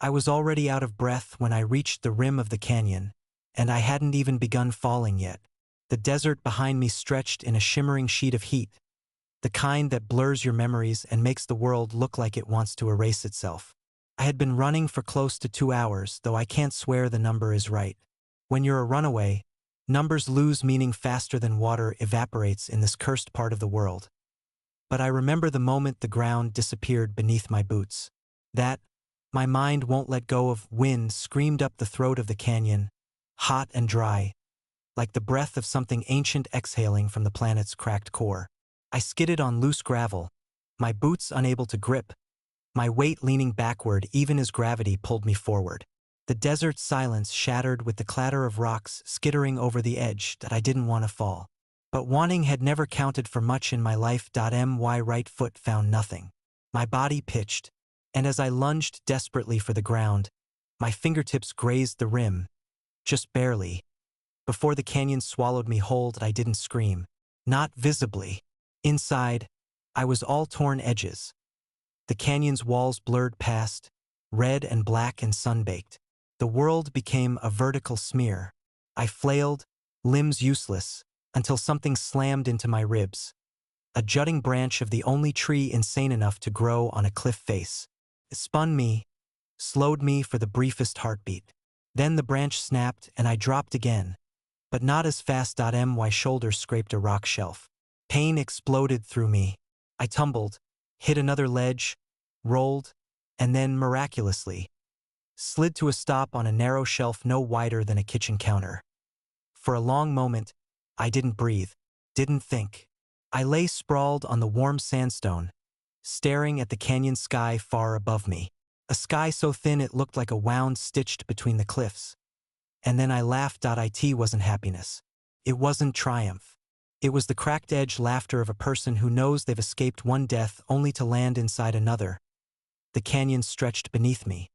I was already out of breath when I reached the rim of the canyon, and I hadn't even begun falling yet. The desert behind me stretched in a shimmering sheet of heat, the kind that blurs your memories and makes the world look like it wants to erase itself. I had been running for close to 2 hours, though I can't swear the number is right. When you're a runaway, numbers lose meaning faster than water evaporates in this cursed part of the world. But I remember the moment the ground disappeared beneath my boots. That, my mind won't let go of, wind screamed up the throat of the canyon, hot and dry, like the breath of something ancient exhaling from the planet's cracked core. I skidded on loose gravel, my boots unable to grip, my weight leaning backward even as gravity pulled me forward. The desert's silence shattered with the clatter of rocks skittering over the edge that I didn't want to fall. But wanting had never counted for much in my life. My right foot found nothing. My body pitched, and as I lunged desperately for the ground, my fingertips grazed the rim, just barely. Before the canyon swallowed me whole, I didn't scream. Not visibly. Inside, I was all torn edges. The canyon's walls blurred past, red and black and sun-baked. The world became a vertical smear. I flailed, limbs useless, until something slammed into my ribs. A jutting branch of the only tree insane enough to grow on a cliff face. It spun me, slowed me for the briefest heartbeat. Then the branch snapped and I dropped again, but not as fast. My shoulder scraped a rock shelf. Pain exploded through me. I tumbled, hit another ledge, rolled, and then, miraculously, slid to a stop on a narrow shelf no wider than a kitchen counter. For a long moment, I didn't breathe, didn't think. I lay sprawled on the warm sandstone, staring at the canyon sky far above me. A sky so thin it looked like a wound stitched between the cliffs. And then I laughed. It wasn't happiness. It wasn't triumph. It was the cracked-edge laughter of a person who knows they've escaped one death only to land inside another. The canyon stretched beneath me,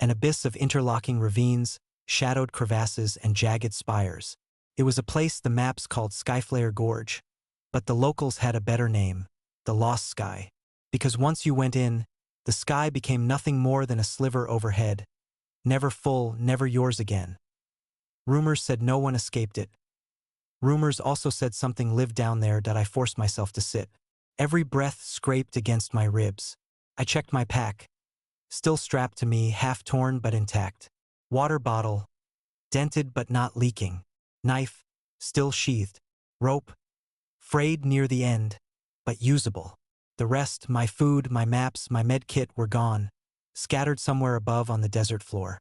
an abyss of interlocking ravines, shadowed crevasses, and jagged spires. It was a place the maps called Skyflare Gorge, but the locals had a better name, the Lost Sky. Because once you went in, the sky became nothing more than a sliver overhead, never full, never yours again. Rumors said no one escaped it. Rumors also said something lived down there. I forced myself to sit. Every breath scraped against my ribs. I checked my pack. Still strapped to me, half torn but intact. Water bottle, dented but not leaking. Knife, still sheathed. Rope, frayed near the end, but usable. The rest, my food, my maps, my med kit, were gone, scattered somewhere above on the desert floor.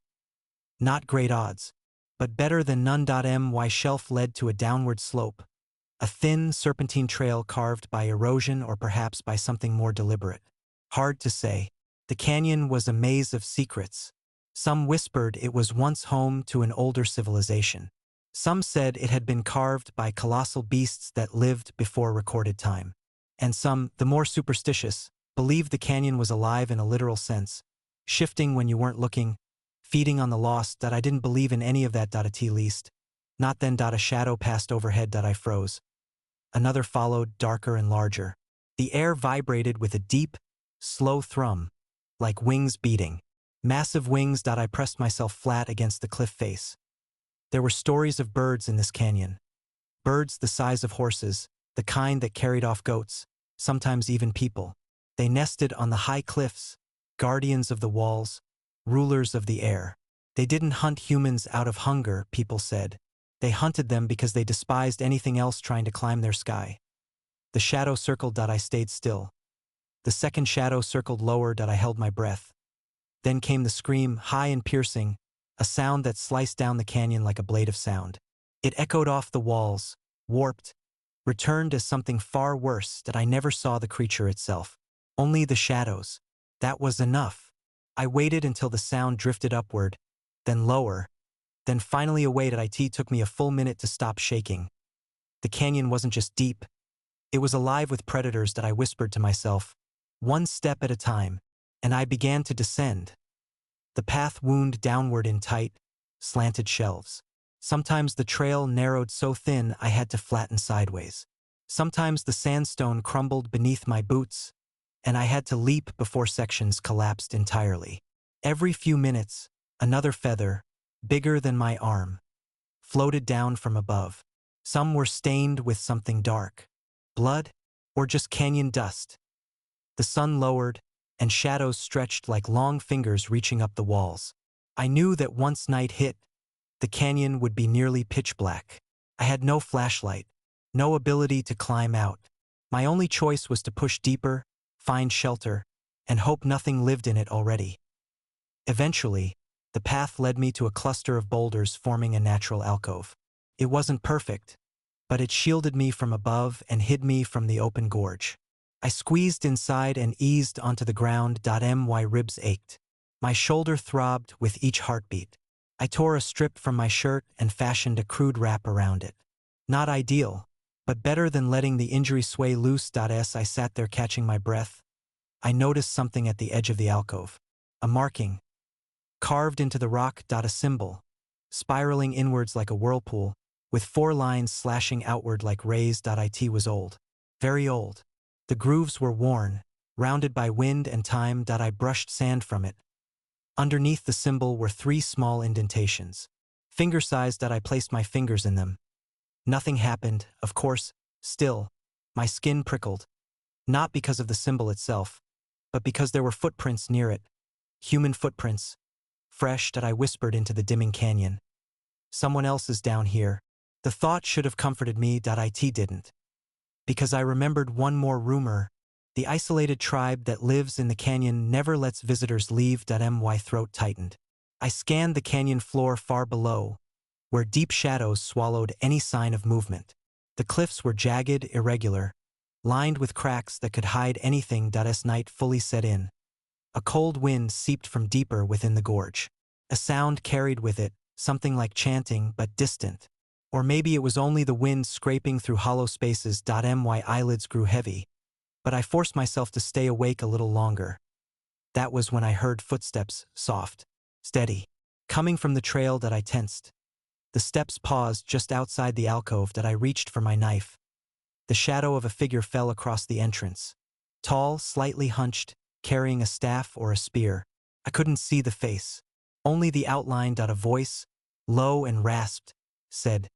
Not great odds, but better than none. My shelf led to a downward slope, a thin, serpentine trail carved by erosion or perhaps by something more deliberate. Hard to say. The canyon was a maze of secrets. Some whispered it was once home to an older civilization. Some said it had been carved by colossal beasts that lived before recorded time. And some, the more superstitious, believed the canyon was alive in a literal sense, shifting when you weren't looking, feeding on the lost. I didn't believe in any of that. At least. Not then. A shadow passed overhead. I froze. Another followed, darker and larger. The air vibrated with a deep, slow thrum, like wings beating. Massive wings. I pressed myself flat against the cliff face. There were stories of birds in this canyon. Birds the size of horses, the kind that carried off goats, sometimes even people. They nested on the high cliffs, guardians of the walls, rulers of the air. They didn't hunt humans out of hunger, people said. They hunted them because they despised anything else trying to climb their sky. The shadow circled. I stayed still. The second shadow circled lower. I held my breath. Then came the scream, high and piercing, a sound that sliced down the canyon like a blade of sound. It echoed off the walls, warped, returned as something far worse. I never saw the creature itself. Only the shadows. That was enough. I waited until the sound drifted upward, then lower, then finally away. It took me a full minute to stop shaking. The canyon wasn't just deep. It was alive with predators. I whispered to myself, one step at a time, and I began to descend. The path wound downward in tight, slanted shelves. Sometimes the trail narrowed so thin I had to flatten sideways. Sometimes the sandstone crumbled beneath my boots, and I had to leap before sections collapsed entirely. Every few minutes, another feather, bigger than my arm, floated down from above. Some were stained with something dark. Blood? Or just canyon dust? The sun lowered, and shadows stretched like long fingers reaching up the walls. I knew that once night hit, the canyon would be nearly pitch black. I had no flashlight, no ability to climb out. My only choice was to push deeper, find shelter, and hope nothing lived in it already. Eventually, the path led me to a cluster of boulders forming a natural alcove. It wasn't perfect, but it shielded me from above and hid me from the open gorge. I squeezed inside and eased onto the ground. My ribs ached. My shoulder throbbed with each heartbeat. I tore a strip from my shirt and fashioned a crude wrap around it. Not ideal, but better than letting the injury sway loose. As I sat there catching my breath, I noticed something at the edge of the alcove. A marking, carved into the rock. A symbol, spiraling inwards like a whirlpool, with 4 lines slashing outward like rays. It was old. Very old. The grooves were worn, rounded by wind and time. I brushed sand from it. Underneath the symbol were 3 small indentations. Finger-sized. I placed my fingers in them. Nothing happened, of course. Still, my skin prickled. Not because of the symbol itself, but because there were footprints near it. Human footprints. Fresh. I whispered into the dimming canyon. Someone else is down here. The thought should have comforted me. It didn't. Because I remembered one more rumor. The isolated tribe that lives in the canyon never lets visitors leave. My throat tightened. I scanned the canyon floor far below, where deep shadows swallowed any sign of movement. The cliffs were jagged, irregular, lined with cracks that could hide anything. As night fully set in, a cold wind seeped from deeper within the gorge. A sound carried with it, something like chanting but distant. Or maybe it was only the wind scraping through hollow spaces. My eyelids grew heavy, but I forced myself to stay awake a little longer. That was when I heard footsteps, soft, steady, coming from the trail. I tensed. The steps paused just outside the alcove. I reached for my knife. The shadow of a figure fell across the entrance. Tall, slightly hunched, carrying a staff or a spear. I couldn't see the face, only the outline. A voice, low and rasped, said,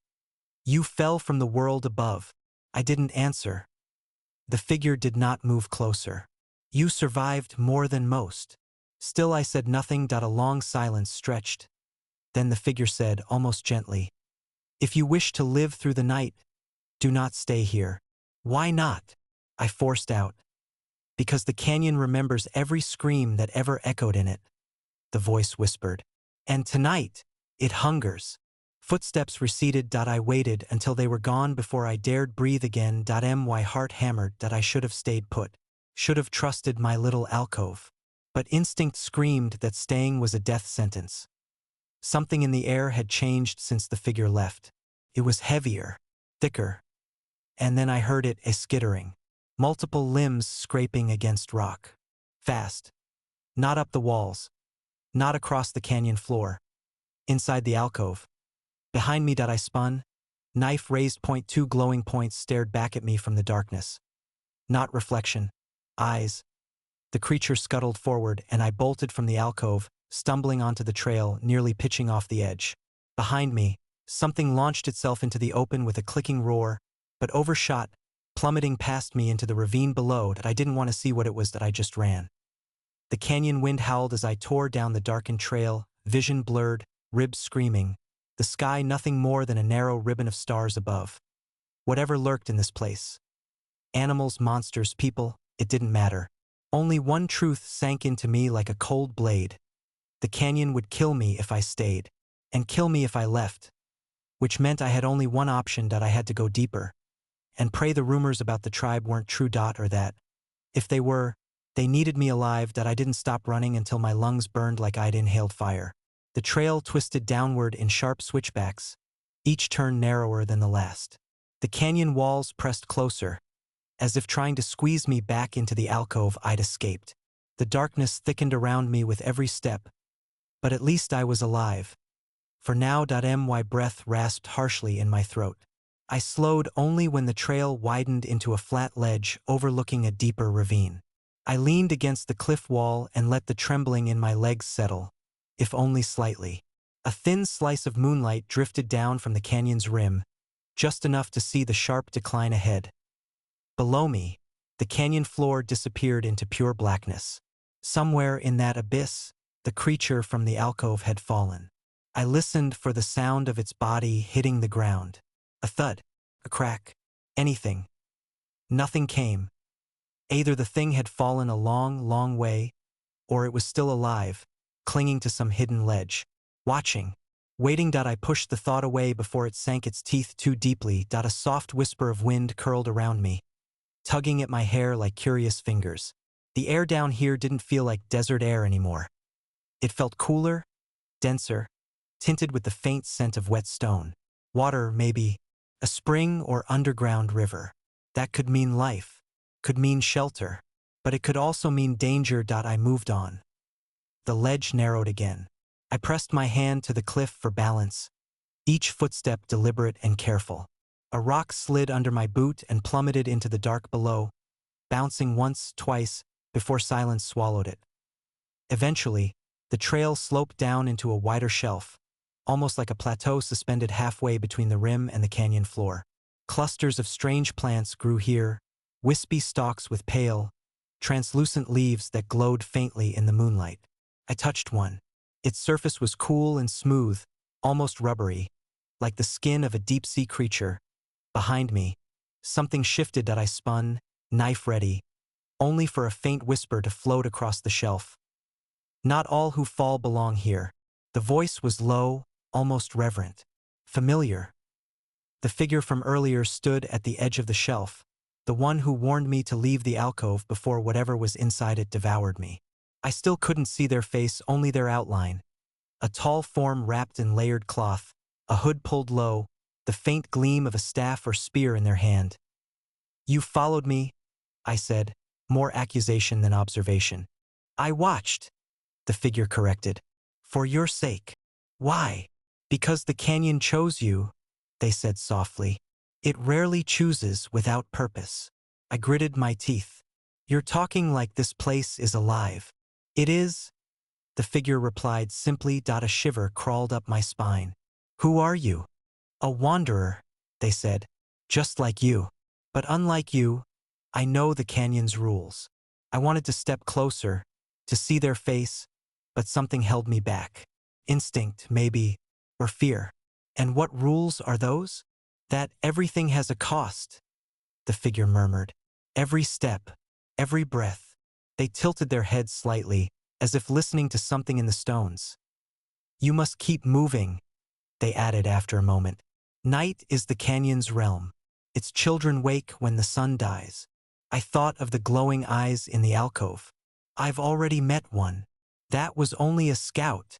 "You fell from the world above." I didn't answer. The figure did not move closer. "You survived more than most." Still I said nothing. A long silence stretched. Then the figure said, almost gently, "If you wish to live through the night, do not stay here." "Why not?" I forced out. "Because the canyon remembers every scream that ever echoed in it," the voice whispered. "And tonight, it hungers." Footsteps receded. I waited until they were gone before I dared breathe again. My heart hammered that I should have stayed put, should have trusted my little alcove. But instinct screamed that staying was a death sentence. Something in the air had changed since the figure left. It was heavier, thicker. And then I heard it, a skittering. Multiple limbs scraping against rock. Fast. Not up the walls. Not across the canyon floor. Inside the alcove. Behind me. I spun. Knife raised. Point. 2 glowing points stared back at me from the darkness. Not reflection. Eyes. The creature scuttled forward, and I bolted from the alcove, stumbling onto the trail, nearly pitching off the edge. Behind me, something launched itself into the open with a clicking roar, but overshot, plummeting past me into the ravine below. I didn't want to see what it was. I just ran. The canyon wind howled as I tore down the darkened trail, vision blurred, ribs screaming. The sky nothing more than a narrow ribbon of stars above. Whatever lurked in this place. Animals, monsters, people, it didn't matter. Only one truth sank into me like a cold blade. The canyon would kill me if I stayed, and kill me if I left. Which meant I had only one option. I had to go deeper. And pray the rumors about the tribe weren't true. Or that, if they were, they needed me alive. I didn't stop running until my lungs burned like I'd inhaled fire. The trail twisted downward in sharp switchbacks, each turn narrower than the last. The canyon walls pressed closer, as if trying to squeeze me back into the alcove I'd escaped. The darkness thickened around me with every step, but at least I was alive. For now. My breath rasped harshly in my throat. I slowed only when the trail widened into a flat ledge overlooking a deeper ravine. I leaned against the cliff wall and let the trembling in my legs settle, if only slightly. A thin slice of moonlight drifted down from the canyon's rim, just enough to see the sharp decline ahead. Below me, the canyon floor disappeared into pure blackness. Somewhere in that abyss, the creature from the alcove had fallen. I listened for the sound of its body hitting the ground. A thud, a crack, anything. Nothing came. Either the thing had fallen a long, long way, or it was still alive, clinging to some hidden ledge. Watching. Waiting. I pushed the thought away before it sank its teeth too deeply. A soft whisper of wind curled around me, tugging at my hair like curious fingers. The air down here didn't feel like desert air anymore. It felt cooler, denser, tinted with the faint scent of wet stone. Water, maybe. A spring or underground river. That could mean life, could mean shelter, but it could also mean danger. I moved on. The ledge narrowed again. I pressed my hand to the cliff for balance, each footstep deliberate and careful. A rock slid under my boot and plummeted into the dark below, bouncing once, twice, before silence swallowed it. Eventually, the trail sloped down into a wider shelf, almost like a plateau suspended halfway between the rim and the canyon floor. Clusters of strange plants grew here, wispy stalks with pale, translucent leaves that glowed faintly in the moonlight. I touched one. Its surface was cool and smooth, almost rubbery, like the skin of a deep-sea creature. Behind me, something shifted. I spun, knife ready, only for a faint whisper to float across the shelf. Not all who fall belong here. The voice was low, almost reverent. Familiar. The figure from earlier stood at the edge of the shelf, the one who warned me to leave the alcove before whatever was inside it devoured me. I still couldn't see their face, only their outline. A tall form wrapped in layered cloth, a hood pulled low, the faint gleam of a staff or spear in their hand. "You followed me," I said, more accusation than observation. "I watched," the figure corrected. "For your sake." "Why?" "Because the canyon chose you," they said softly. "It rarely chooses without purpose." I gritted my teeth. "You're talking like this place is alive." "It is," the figure replied simply. A shiver crawled up my spine. "Who are you?" "A wanderer," they said. "Just like you. But unlike you, I know the canyon's rules." I wanted to step closer, to see their face, but something held me back. Instinct, maybe, or fear. "And what rules are those?" "That everything has a cost," the figure murmured. "Every step, every breath." They tilted their heads slightly, as if listening to something in the stones. "You must keep moving," they added after a moment. "Night is the canyon's realm. Its children wake when the sun dies." I thought of the glowing eyes in the alcove. "I've already met one." "That was only a scout,"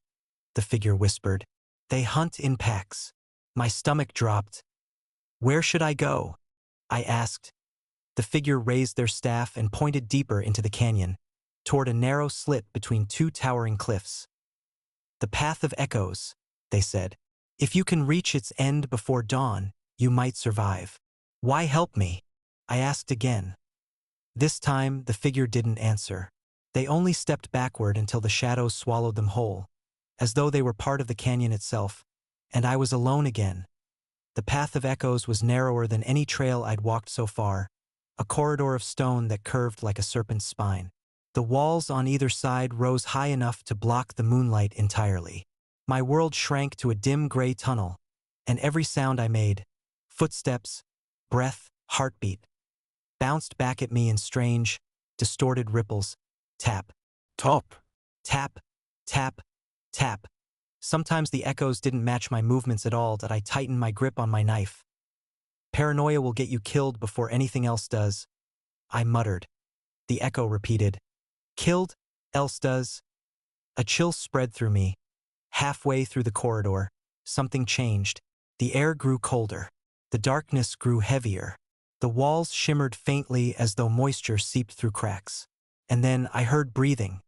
the figure whispered. "They hunt in packs." My stomach dropped. "Where should I go?" I asked. The figure raised their staff and pointed deeper into the canyon, toward a narrow slit between two towering cliffs. "The Path of Echoes," they said. "If you can reach its end before dawn, you might survive." "Why help me?" I asked again. This time, the figure didn't answer. They only stepped backward until the shadows swallowed them whole, as though they were part of the canyon itself, and I was alone again. The Path of Echoes was narrower than any trail I'd walked so far, a corridor of stone that curved like a serpent's spine. The walls on either side rose high enough to block the moonlight entirely. My world shrank to a dim gray tunnel, and every sound I made, footsteps, breath, heartbeat, bounced back at me in strange, distorted ripples. Tap. Top. Tap. Tap. Tap. Sometimes the echoes didn't match my movements at all. I tightened my grip on my knife. "Paranoia will get you killed before anything else does," I muttered. The echo repeated. "Killed? Else does?" A chill spread through me. Halfway through the corridor, something changed. The air grew colder. The darkness grew heavier. The walls shimmered faintly as though moisture seeped through cracks. And then I heard breathing.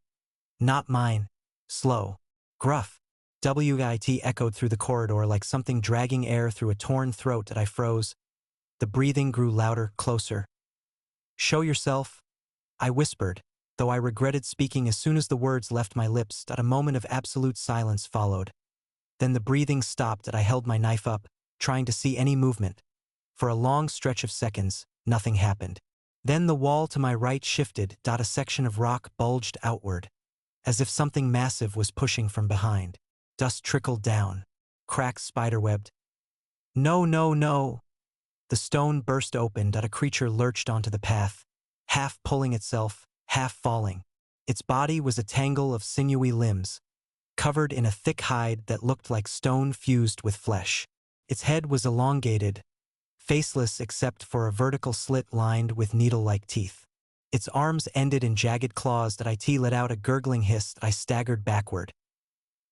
Not mine. Slow. Gruff. WIT echoed through the corridor like something dragging air through a torn throat. I froze. The breathing grew louder, closer. "Show yourself," I whispered. though I regretted speaking as soon as the words left my lips. A moment of absolute silence followed. Then the breathing stopped and I held my knife up, trying to see any movement. For a long stretch of seconds, nothing happened. Then the wall to my right shifted. A section of rock bulged outward, as if something massive was pushing from behind. Dust trickled down. Cracks spiderwebbed. No, no, no! The stone burst open. A creature lurched onto the path, half pulling itself, half falling. Its body was a tangle of sinewy limbs, covered in a thick hide that looked like stone fused with flesh. Its head was elongated, faceless except for a vertical slit lined with needle-like teeth. Its arms ended in jagged claws. It let out a gurgling hiss. I staggered backward.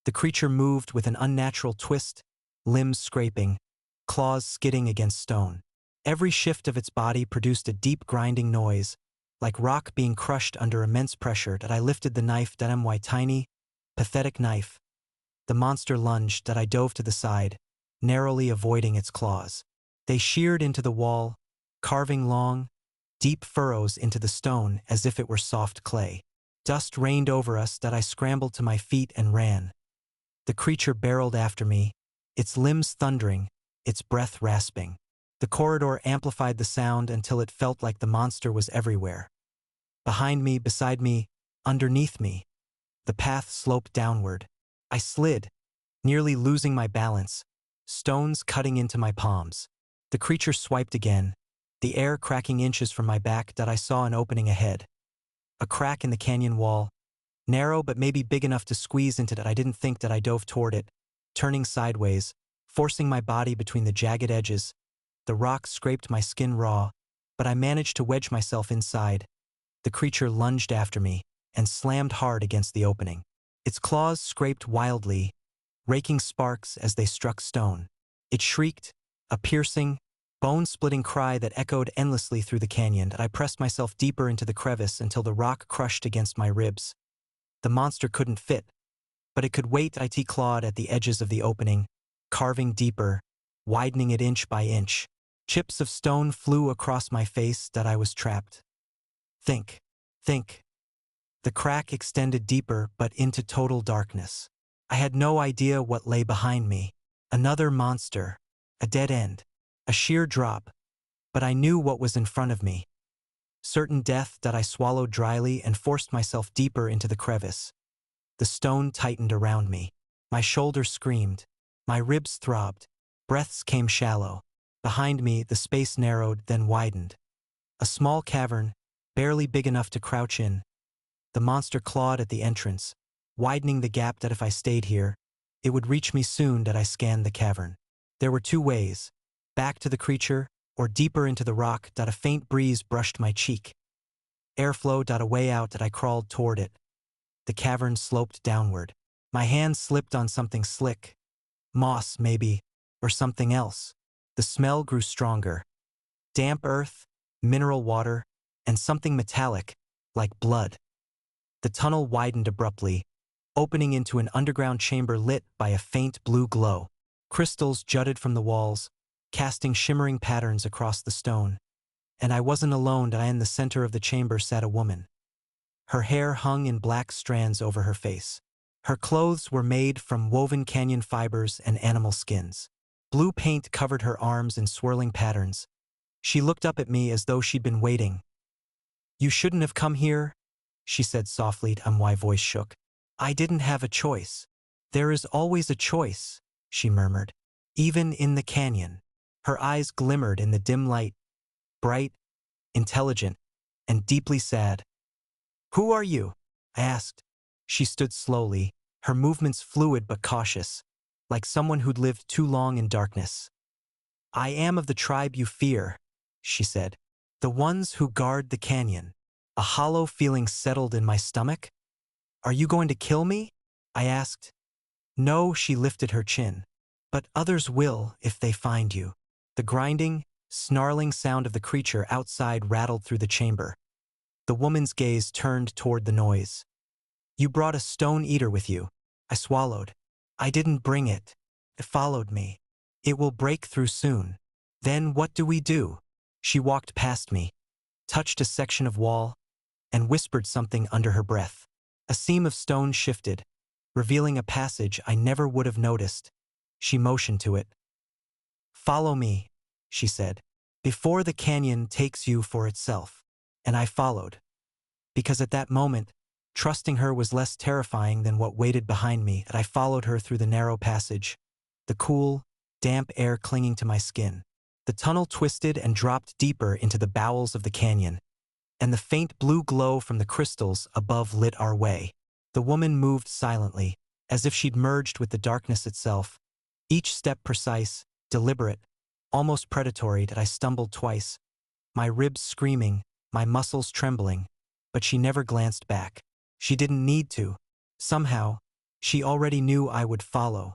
The creature moved with an unnatural twist, limbs scraping, claws skidding against stone. Every shift of its body produced a deep grinding noise, like rock being crushed under immense pressure. I lifted the knife. My tiny, pathetic knife. The monster lunged. I dove to the side, narrowly avoiding its claws. They sheared into the wall, carving long, deep furrows into the stone as if it were soft clay. Dust rained over us. I scrambled to my feet and ran. The creature barreled after me, its limbs thundering, its breath rasping. The corridor amplified the sound until it felt like the monster was everywhere. Behind me, beside me, underneath me. The path sloped downward. I slid, nearly losing my balance, stones cutting into my palms. The creature swiped again, the air cracking inches from my back. I saw an opening ahead. A crack in the canyon wall, narrow but maybe big enough to squeeze into. I didn't think. I dove toward it, turning sideways, forcing my body between the jagged edges. The rock scraped my skin raw, but I managed to wedge myself inside. The creature lunged after me and slammed hard against the opening. Its claws scraped wildly, raking sparks as they struck stone. It shrieked, a piercing, bone-splitting cry that echoed endlessly through the canyon. I pressed myself deeper into the crevice until the rock crushed against my ribs. The monster couldn't fit, but it could wait. It clawed at the edges of the opening, carving deeper, widening it inch by inch. Chips of stone flew across my face. I was trapped. Think. The crack extended deeper but into total darkness. I had no idea what lay behind me. Another monster, a dead end, a sheer drop, but I knew what was in front of me. Certain death. I swallowed dryly and forced myself deeper into the crevice. The stone tightened around me. My shoulders screamed. My ribs throbbed. Breaths came shallow. Behind me, the space narrowed, then widened. A small cavern, barely big enough to crouch in. The monster clawed at the entrance, widening the gap. If I stayed here, it would reach me soon. I scanned the cavern. There were two ways, back to the creature, or deeper into the rock. A faint breeze brushed my cheek. Airflow. A way out. I crawled toward it. The cavern sloped downward. My hand slipped on something slick. Moss, maybe, or something else. The smell grew stronger. Damp earth, mineral water, and something metallic, like blood. The tunnel widened abruptly, opening into an underground chamber lit by a faint blue glow. Crystals jutted from the walls, casting shimmering patterns across the stone. And I wasn't alone. In the center of the chamber sat a woman. Her hair hung in black strands over her face. Her clothes were made from woven canyon fibers and animal skins. Blue paint covered her arms in swirling patterns. She looked up at me as though she'd been waiting. "You shouldn't have come here," she said softly. My voice shook. "I didn't have a choice." "There is always a choice," she murmured. "Even in the canyon." Her eyes glimmered in the dim light, bright, intelligent, and deeply sad. "Who are you?" I asked. She stood slowly, her movements fluid but cautious, like someone who'd lived too long in darkness. "I am of the tribe you fear," she said. "The ones who guard the canyon." A hollow feeling settled in my stomach. "Are you going to kill me?" I asked. "No," she lifted her chin. "But others will if they find you." The grinding, snarling sound of the creature outside rattled through the chamber. The woman's gaze turned toward the noise. "You brought a stone eater with you." I swallowed. "I didn't bring it. It followed me. It will break through soon." "Then what do we do?" She walked past me, touched a section of wall, and whispered something under her breath. A seam of stone shifted, revealing a passage I never would have noticed. She motioned to it. "Follow me," she said, "before the canyon takes you for itself." And I followed, because at that moment, trusting her was less terrifying than what waited behind me. And I followed her through the narrow passage, the cool, damp air clinging to my skin. The tunnel twisted and dropped deeper into the bowels of the canyon, and the faint blue glow from the crystals above lit our way. The woman moved silently, as if she'd merged with the darkness itself, each step precise, deliberate, almost predatory. That I stumbled twice, my ribs screaming, my muscles trembling, but she never glanced back. She didn't need to. Somehow, she already knew I would follow.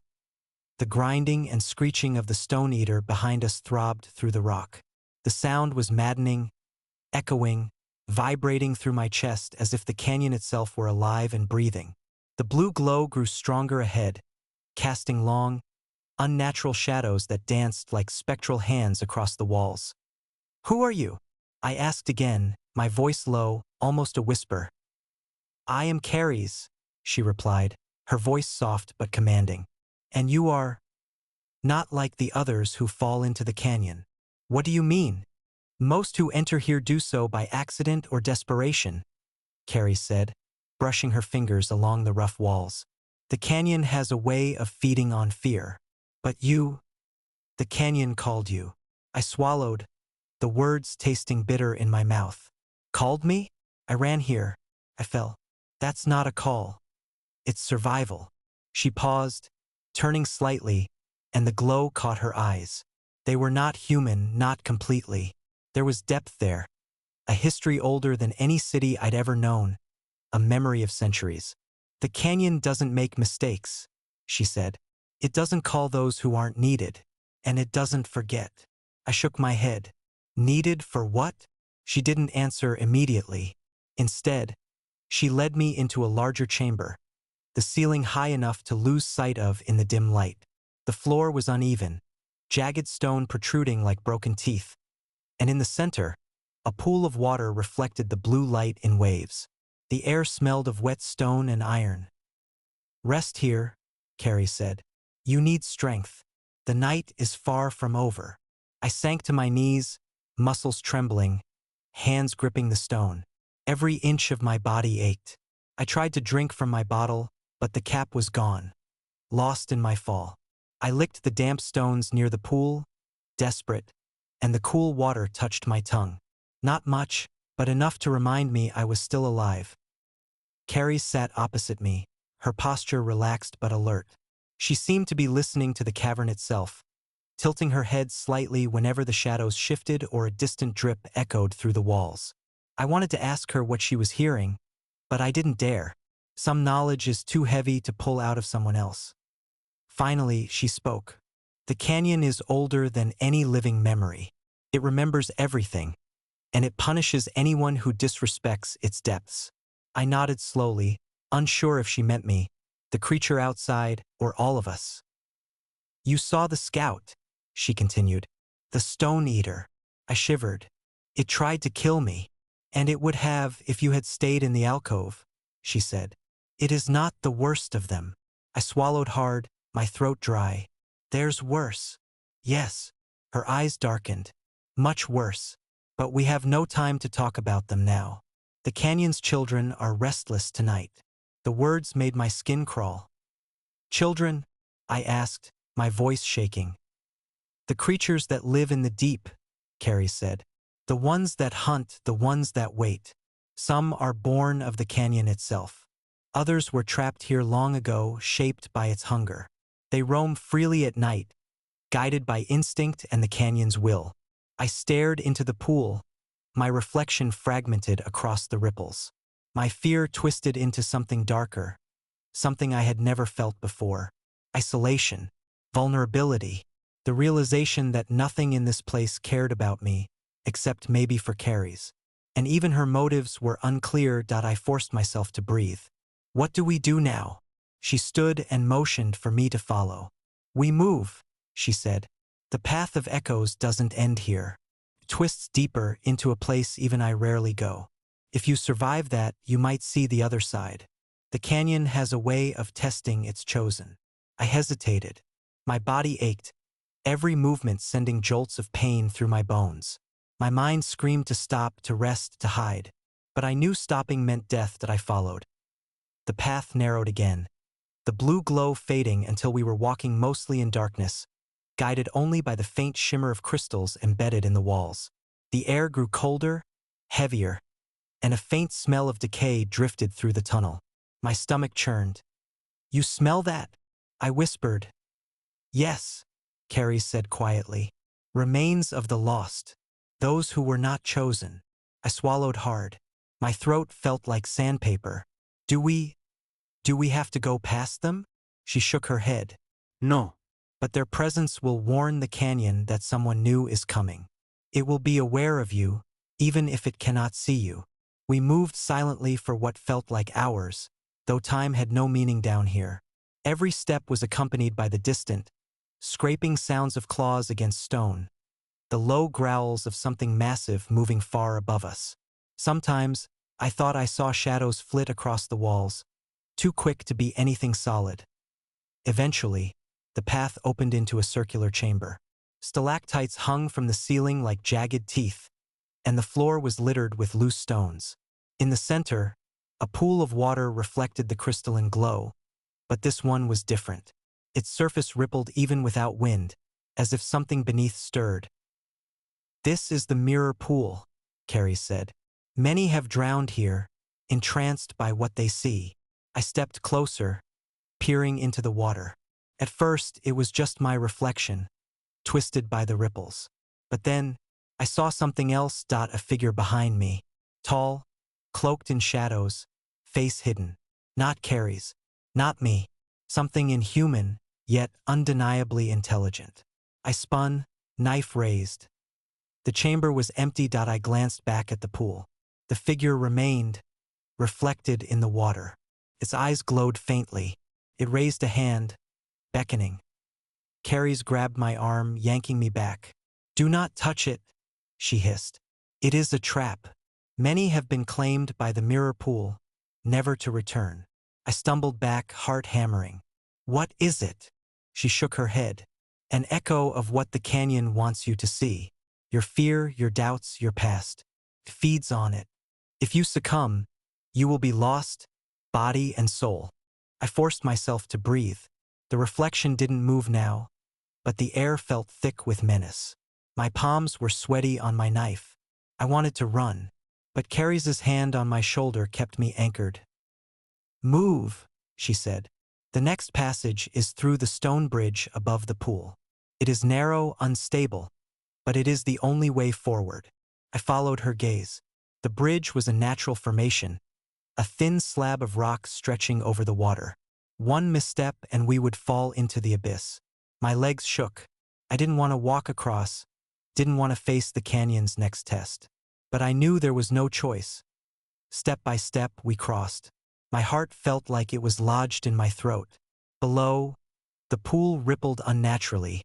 The grinding and screeching of the stone eater behind us throbbed through the rock. The sound was maddening, echoing, vibrating through my chest as if the canyon itself were alive and breathing. The blue glow grew stronger ahead, casting long, unnatural shadows that danced like spectral hands across the walls. "Who are you?" I asked again, my voice low, almost a whisper. "I am Carrie's," she replied, her voice soft but commanding. "And you are not like the others who fall into the canyon." "What do you mean?" "Most who enter here do so by accident or desperation," Carrie said, brushing her fingers along the rough walls. "The canyon has a way of feeding on fear. But you, the canyon called you." I swallowed, the words tasting bitter in my mouth. "Called me? I ran here. I fell." "That's not a call. It's survival." She paused, turning slightly, and the glow caught her eyes. They were not human, not completely. There was depth there, a history older than any city I'd ever known, a memory of centuries. "The canyon doesn't make mistakes," she said. "It doesn't call those who aren't needed, and it doesn't forget." I shook my head. "Needed for what?" She didn't answer immediately. Instead, she led me into a larger chamber, the ceiling high enough to lose sight of in the dim light. The floor was uneven, jagged stone protruding like broken teeth, and in the center, a pool of water reflected the blue light in waves. The air smelled of wet stone and iron. "Rest here," Carrie said. "You need strength. The night is far from over." I sank to my knees, muscles trembling, hands gripping the stone. Every inch of my body ached. I tried to drink from my bottle, but the cap was gone, lost in my fall. I licked the damp stones near the pool, desperate, and the cool water touched my tongue. Not much, but enough to remind me I was still alive. Carrie sat opposite me, her posture relaxed but alert. She seemed to be listening to the cavern itself, tilting her head slightly whenever the shadows shifted or a distant drip echoed through the walls. I wanted to ask her what she was hearing, but I didn't dare. Some knowledge is too heavy to pull out of someone else. Finally, she spoke. "The canyon is older than any living memory. It remembers everything, and it punishes anyone who disrespects its depths." I nodded slowly, unsure if she meant me, the creature outside, or all of us. "You saw the scout," she continued. "The stone eater." I shivered. "It tried to kill me. And it would have if you had stayed in the alcove," she said. "It is not the worst of them." I swallowed hard, my throat dry. "There's worse." "Yes." Her eyes darkened. "Much worse. But we have no time to talk about them now. The canyon's children are restless tonight." The words made my skin crawl. "Children?" I asked, my voice shaking. "The creatures that live in the deep," Carrie said. "The ones that hunt, the ones that wait. Some are born of the canyon itself. Others were trapped here long ago, shaped by its hunger. They roam freely at night, guided by instinct and the canyon's will." I stared into the pool, my reflection fragmented across the ripples. My fear twisted into something darker, something I had never felt before. Isolation, vulnerability, the realization that nothing in this place cared about me, except maybe for Carrie's. And even her motives were unclear. I forced myself to breathe. "What do we do now?" She stood and motioned for me to follow. "We move," she said. "The path of echoes doesn't end here. It twists deeper into a place even I rarely go." If you survive that, you might see the other side. The canyon has a way of testing its chosen. I hesitated. My body ached, every movement sending jolts of pain through my bones. My mind screamed to stop, to rest, to hide. But I knew stopping meant death. That I followed. The path narrowed again, the blue glow fading until we were walking mostly in darkness, guided only by the faint shimmer of crystals embedded in the walls. The air grew colder, heavier, and a faint smell of decay drifted through the tunnel. My stomach churned. "You smell that?" I whispered. "Yes," Carrie said quietly. "Remains of the lost. Those who were not chosen." I swallowed hard. My throat felt like sandpaper. Do we have to go past them?" She shook her head. "No. But their presence will warn the canyon that someone new is coming. It will be aware of you, even if it cannot see you." We moved silently for what felt like hours, though time had no meaning down here. Every step was accompanied by the distant, scraping sounds of claws against stone, the low growls of something massive moving far above us. Sometimes, I thought I saw shadows flit across the walls, too quick to be anything solid. Eventually, the path opened into a circular chamber. Stalactites hung from the ceiling like jagged teeth, and the floor was littered with loose stones. In the center, a pool of water reflected the crystalline glow, but this one was different. Its surface rippled even without wind, as if something beneath stirred. "This is the mirror pool," Carrie said. "Many have drowned here, entranced by what they see." I stepped closer, peering into the water. At first, it was just my reflection, twisted by the ripples. But then, I saw something else. A figure behind me, tall, cloaked in shadows, face hidden. Not Carrie's, not me. Something inhuman, yet undeniably intelligent. I spun, knife raised. The chamber was empty. I glanced back at the pool. The figure remained, reflected in the water. Its eyes glowed faintly. It raised a hand, beckoning. Carrie's grabbed my arm, yanking me back. "Do not touch it," she hissed. "It is a trap. Many have been claimed by the mirror pool, never to return." I stumbled back, heart hammering. "What is it?" She shook her head. "An echo of what the canyon wants you to see. Your fear, your doubts, your past. It feeds on it. If you succumb, you will be lost, body and soul." I forced myself to breathe. The reflection didn't move now, but the air felt thick with menace. My palms were sweaty on my knife. I wanted to run, but Carrie's hand on my shoulder kept me anchored. "Move," she said. "The next passage is through the stone bridge above the pool. It is narrow, unstable, but it is the only way forward." I followed her gaze. The bridge was a natural formation, a thin slab of rock stretching over the water. One misstep and we would fall into the abyss. My legs shook. I didn't want to walk across, didn't want to face the canyon's next test. But I knew there was no choice. Step by step, we crossed. My heart felt like it was lodged in my throat. Below, the pool rippled unnaturally,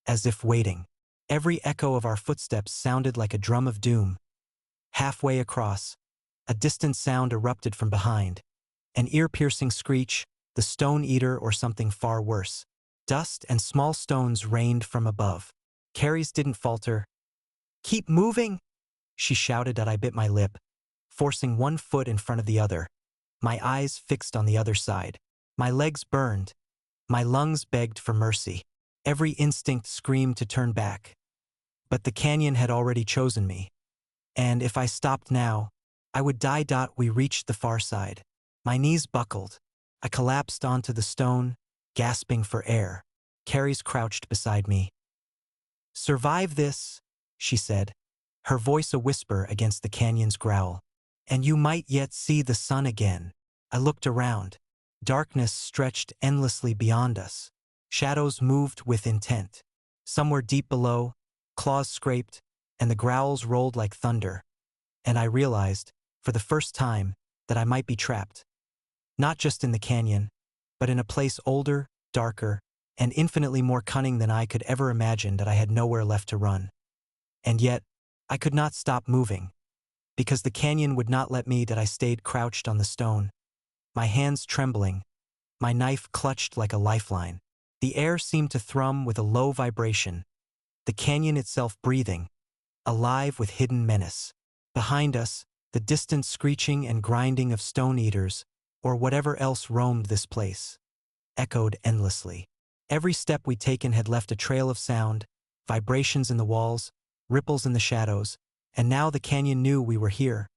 as if waiting. Every echo of our footsteps sounded like a drum of doom. Halfway across, a distant sound erupted from behind. An ear-piercing screech, the stone eater or something far worse. Dust and small stones rained from above. Carrie's didn't falter. "Keep moving," she shouted. I bit my lip, forcing one foot in front of the other, my eyes fixed on the other side. My legs burned. My lungs begged for mercy. Every instinct screamed to turn back. But the canyon had already chosen me. And if I stopped now, I would die. We reached the far side. My knees buckled. I collapsed onto the stone, gasping for air. Carrie's crouched beside me. "Survive this," she said, her voice a whisper against the canyon's growl. "And you might yet see the sun again." I looked around. Darkness stretched endlessly beyond us. Shadows moved with intent. Somewhere deep below, claws scraped, and the growls rolled like thunder. And I realized, for the first time, that I might be trapped. Not just in the canyon, but in a place older, darker, and infinitely more cunning than I could ever imagine. That I had nowhere left to run. And yet, I could not stop moving. Because the canyon would not let me that I stayed crouched on the stone, my hands trembling, my knife clutched like a lifeline. The air seemed to thrum with a low vibration, the canyon itself breathing, alive with hidden menace. Behind us, the distant screeching and grinding of stone eaters, or whatever else roamed this place, echoed endlessly. Every step we'd taken had left a trail of sound, vibrations in the walls, ripples in the shadows, and now the canyon knew we were here.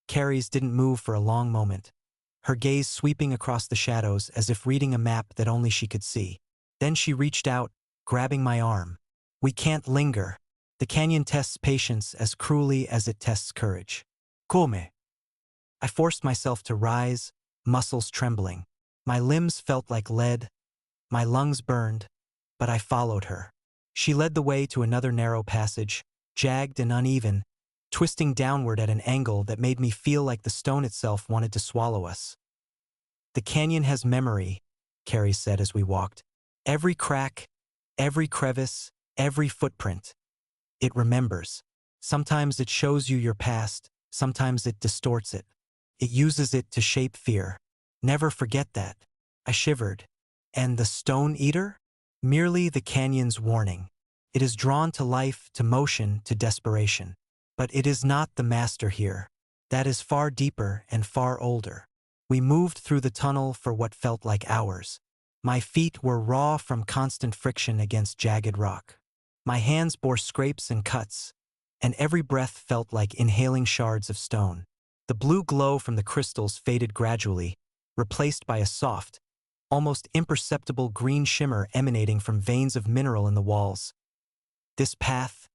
Carrie's didn't move for a long moment, her gaze sweeping across the shadows as if reading a map that only she could see. Then she reached out, grabbing my arm. We can't linger. The canyon tests patience as cruelly as it tests courage. Come. I forced myself to rise, muscles trembling. My limbs felt like lead, my lungs burned, but I followed her. She led the way to another narrow passage, jagged and uneven, twisting downward at an angle that made me feel like the stone itself wanted to swallow us. The canyon has memory, Carrie said as we walked. Every crack, every crevice, every footprint. It remembers. Sometimes it shows you your past, sometimes it distorts it. It uses it to shape fear. Never forget that. I shivered. And the stone eater? Merely the canyon's warning. It is drawn to life, to motion, to desperation. But it is not the master here. That is far deeper and far older. We moved through the tunnel for what felt like hours. My feet were raw from constant friction against jagged rock. My hands bore scrapes and cuts, and every breath felt like inhaling shards of stone. The blue glow from the crystals faded gradually, replaced by a soft, almost imperceptible green shimmer emanating from veins of mineral in the walls. This path,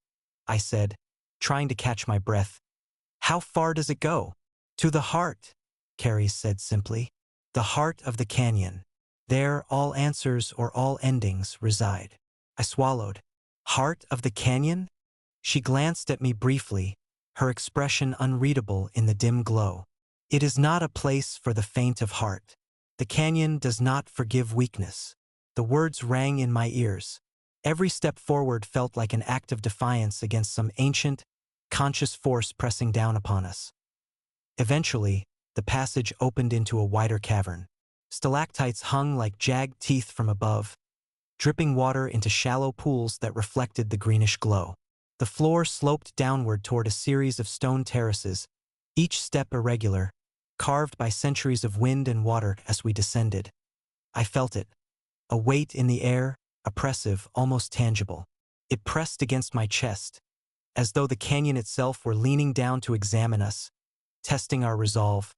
I said, trying to catch my breath. How far does it go? To the heart, Carrie said simply. The heart of the canyon. There all answers or all endings reside. I swallowed. Heart of the canyon? She glanced at me briefly, her expression unreadable in the dim glow. It is not a place for the faint of heart. The canyon does not forgive weakness. The words rang in my ears. Every step forward felt like an act of defiance against some ancient, conscious force pressing down upon us. Eventually, the passage opened into a wider cavern. Stalactites hung like jagged teeth from above, dripping water into shallow pools that reflected the greenish glow. The floor sloped downward toward a series of stone terraces, each step irregular, carved by centuries of wind and water as we descended. I felt it, a weight in the air, oppressive, almost tangible. It pressed against my chest, as though the canyon itself were leaning down to examine us, testing our resolve.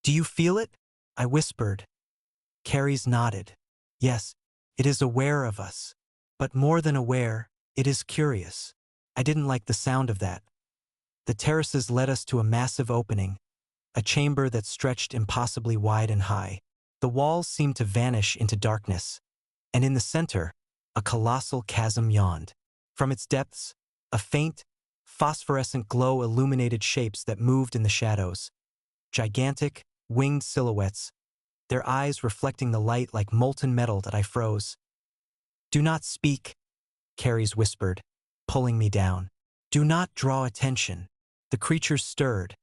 Do you feel it? I whispered. Carrie's nodded. Yes, it is aware of us. But more than aware, it is curious. I didn't like the sound of that. The terraces led us to a massive opening, a chamber that stretched impossibly wide and high. The walls seemed to vanish into darkness, and in the center, a colossal chasm yawned. From its depths, a faint, phosphorescent glow illuminated shapes that moved in the shadows. Gigantic, winged silhouettes, their eyes reflecting the light like molten metal that I froze. Do not speak, Carrie's whispered, pulling me down. Do not draw attention. The creatures stirred,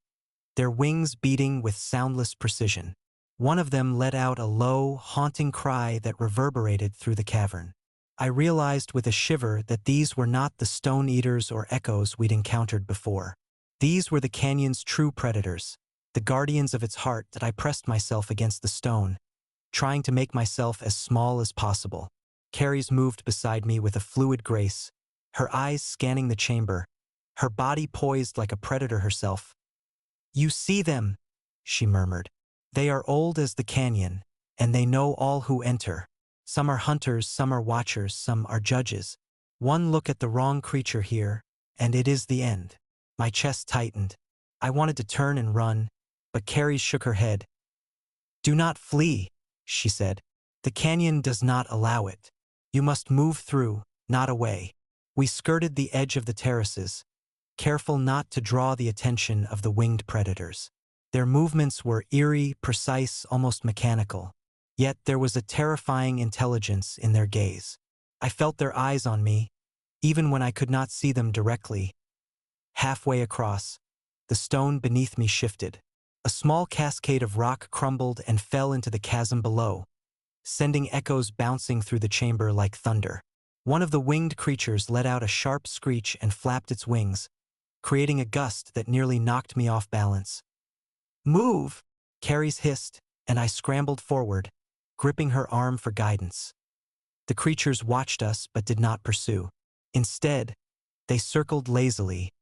their wings beating with soundless precision. One of them let out a low, haunting cry that reverberated through the cavern. I realized with a shiver that these were not the stone eaters or echoes we'd encountered before. These were the canyon's true predators, the guardians of its heart. That I pressed myself against the stone, trying to make myself as small as possible. Carrie's moved beside me with a fluid grace, her eyes scanning the chamber, her body poised like a predator herself. You see them, she murmured. They are old as the canyon, and they know all who enter. Some are hunters, some are watchers, some are judges. One look at the wrong creature here, and it is the end. My chest tightened. I wanted to turn and run, but Carrie shook her head. Do not flee, she said. The canyon does not allow it. You must move through, not away. We skirted the edge of the terraces, careful not to draw the attention of the winged predators. Their movements were eerie, precise, almost mechanical. Yet there was a terrifying intelligence in their gaze. I felt their eyes on me, even when I could not see them directly. Halfway across, The stone beneath me shifted. A small cascade of rock crumbled and fell into the chasm below, sending echoes bouncing through the chamber like thunder. One of the winged creatures let out a sharp screech and flapped its wings, creating a gust that nearly knocked me off balance. "Move!" Carrie's hissed, and I scrambled forward, gripping her arm for guidance. The creatures watched us but did not pursue. Instead, they circled lazily,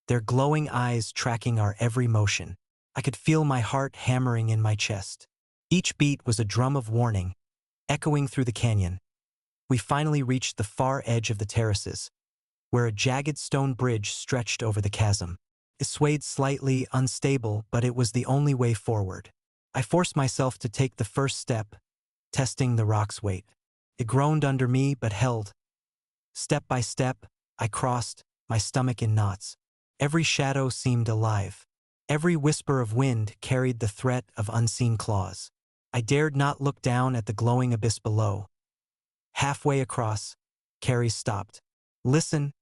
their glowing eyes tracking our every motion. I could feel my heart hammering in my chest. Each beat was a drum of warning, echoing through the canyon. We finally reached the far edge of the terraces, where a jagged stone bridge stretched over the chasm. It swayed slightly, unstable, but it was the only way forward. I forced myself to take the first step, testing the rock's weight. It groaned under me but held. Step by step, I crossed, my stomach in knots. Every shadow seemed alive. Every whisper of wind carried the threat of unseen claws. I dared not look down at the glowing abyss below. Halfway across, Carrie stopped. "Listen,"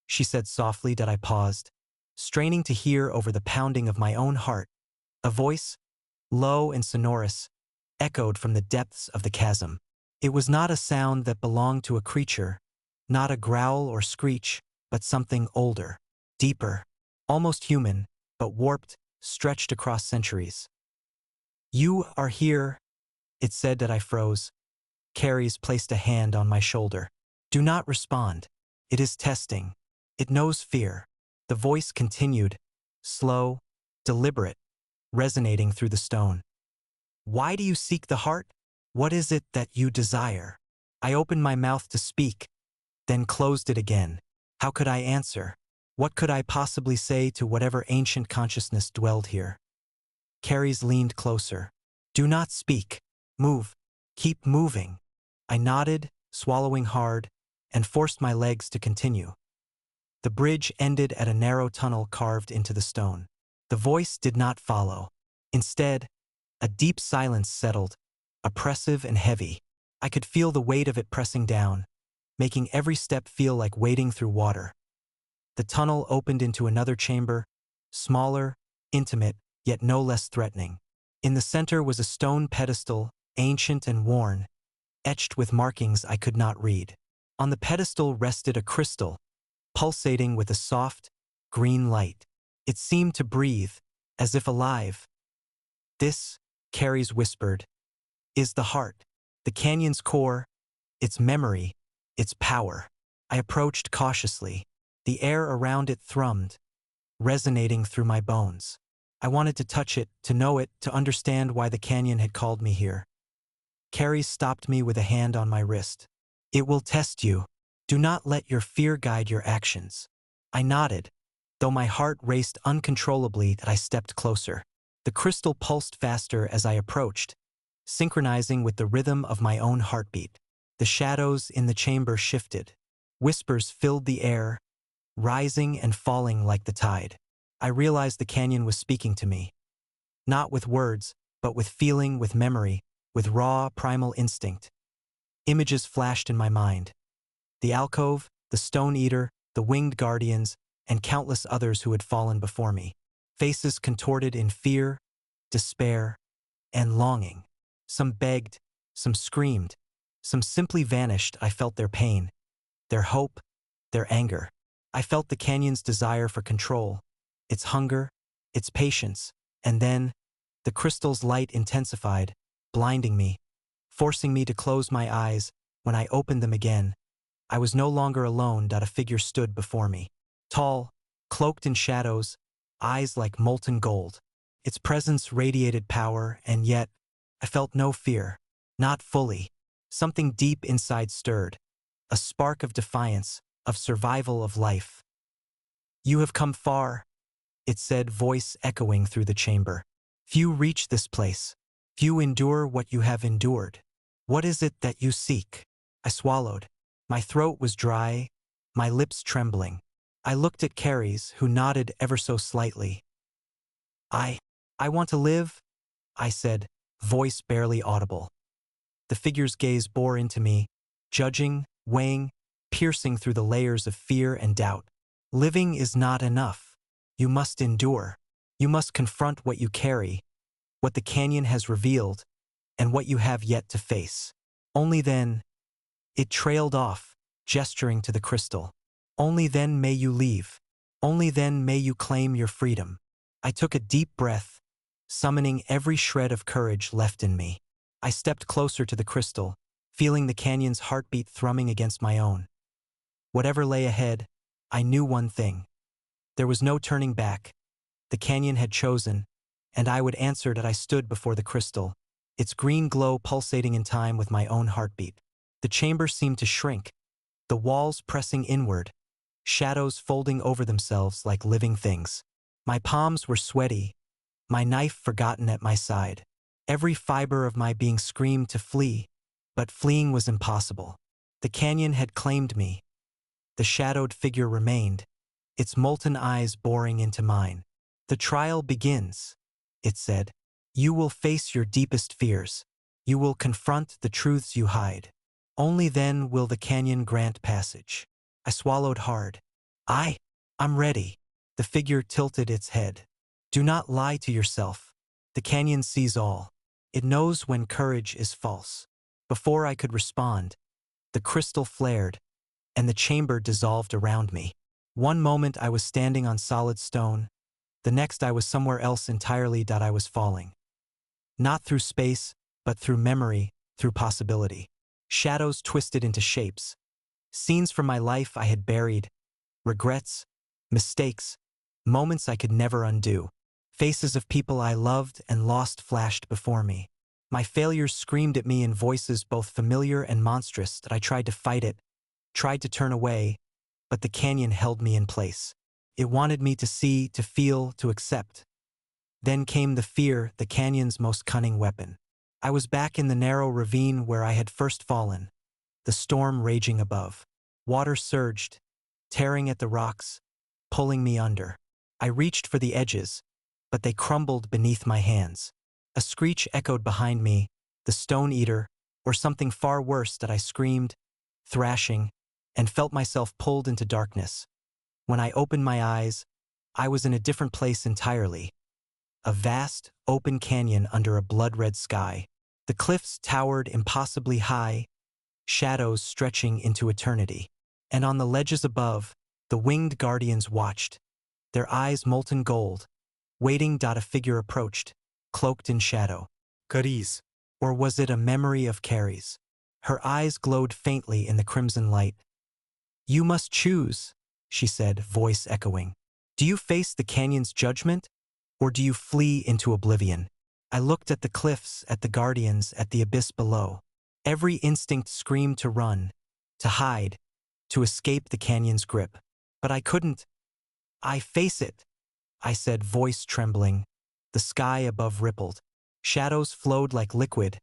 she said softly. I paused, straining to hear over the pounding of my own heart. A voice, low and sonorous, echoed from the depths of the chasm. It was not a sound that belonged to a creature, not a growl or screech, but something older, deeper, almost human, but warped, stretched across centuries. "You are here," it said. I froze. Carrie's placed a hand on my shoulder. "Do not respond. It is testing. It knows fear." The voice continued, slow, deliberate, resonating through the stone. "Why do you seek the heart? What is it that you desire?" I opened my mouth to speak, then closed it again. How could I answer? What could I possibly say to whatever ancient consciousness dwelled here? Carrie's leaned closer. "Do not speak. Move. Keep moving." I nodded, swallowing hard, and forced my legs to continue. The bridge ended at a narrow tunnel carved into the stone. The voice did not follow. Instead, a deep silence settled, oppressive and heavy. I could feel the weight of it pressing down, making every step feel like wading through water. The tunnel opened into another chamber, smaller, intimate, yet no less threatening. In the center was a stone pedestal, ancient and worn, etched with markings I could not read. On the pedestal rested a crystal, pulsating with a soft, green light. It seemed to breathe, as if alive. "This," Carrie's whispered, "is the heart, the canyon's core, its memory, its power." I approached cautiously. The air around it thrummed, resonating through my bones. I wanted to touch it, to know it, to understand why the canyon had called me here. Carrie stopped me with a hand on my wrist. "It will test you. Do not let your fear guide your actions." I nodded, though my heart raced uncontrollably. I stepped closer. The crystal pulsed faster as I approached, synchronizing with the rhythm of my own heartbeat. The shadows in the chamber shifted. Whispers filled the air, rising and falling like the tide. I realized the canyon was speaking to me. Not with words, but with feeling, with memory, with raw, primal instinct. Images flashed in my mind. The alcove, the stone eater, the winged guardians, and countless others who had fallen before me. Faces contorted in fear, despair, and longing. Some begged, some screamed, some simply vanished. I felt their pain, their hope, their anger. I felt the canyon's desire for control, its hunger, its patience, and then, the crystal's light intensified, blinding me, forcing me to close my eyes. When I opened them again, I was no longer alone. A figure stood before me. Tall, cloaked in shadows, eyes like molten gold. Its presence radiated power, and yet, I felt no fear. Not fully. Something deep inside stirred. A spark of defiance, of survival of life. "You have come far," it said, voice echoing through the chamber. "Few reach this place. Few endure what you have endured. What is it that you seek?" I swallowed. My throat was dry, my lips trembling. I looked at Carrie's, who nodded ever so slightly. I want to live," I said, voice barely audible. The figure's gaze bore into me, judging, weighing, piercing through the layers of fear and doubt. "Living is not enough. You must endure." You must confront what you carry, what the canyon has revealed, and what you have yet to face. Only then, it trailed off, gesturing to the crystal. Only then may you leave. Only then may you claim your freedom. I took a deep breath, summoning every shred of courage left in me. I stepped closer to the crystal, feeling the canyon's heartbeat thrumming against my own. Whatever lay ahead, I knew one thing. There was no turning back. The canyon had chosen, and I would answer that I stood before the crystal, its green glow pulsating in time with my own heartbeat. The chamber seemed to shrink, the walls pressing inward, shadows folding over themselves like living things. My palms were sweaty, my knife forgotten at my side. Every fiber of my being screamed to flee, but fleeing was impossible. The canyon had claimed me. The shadowed figure remained, its molten eyes boring into mine. The trial begins, it said. You will face your deepest fears. You will confront the truths you hide. Only then will the canyon grant passage. I swallowed hard. I'm ready. The figure tilted its head. Do not lie to yourself. The canyon sees all. It knows when courage is false. Before I could respond, the crystal flared, and the chamber dissolved around me. One moment I was standing on solid stone, the next I was somewhere else entirely. I was falling. Not through space, but through memory, through possibility. Shadows twisted into shapes. Scenes from my life I had buried, regrets, mistakes, moments I could never undo. Faces of people I loved and lost flashed before me. My failures screamed at me in voices both familiar and monstrous that I tried to fight it, tried to turn away, but the canyon held me in place. It wanted me to see, to feel, to accept. Then came the fear, the canyon's most cunning weapon. I was back in the narrow ravine where I had first fallen, the storm raging above. Water surged, tearing at the rocks, pulling me under. I reached for the edges, but they crumbled beneath my hands. A screech echoed behind me, the stone eater, or something far worse that I screamed, thrashing, and felt myself pulled into darkness. When I opened my eyes, I was in a different place entirely. A vast, open canyon under a blood-red sky. The cliffs towered impossibly high, shadows stretching into eternity. And on the ledges above, the winged guardians watched, their eyes molten gold, waiting. A figure approached, cloaked in shadow. Carice. Or was it a memory of Carrie's? Her eyes glowed faintly in the crimson light. You must choose, she said, voice echoing. Do you face the canyon's judgment, or do you flee into oblivion? I looked at the cliffs, at the guardians, at the abyss below. Every instinct screamed to run, to hide, to escape the canyon's grip. But I couldn't. I face it, I said, voice trembling. The sky above rippled. Shadows flowed like liquid,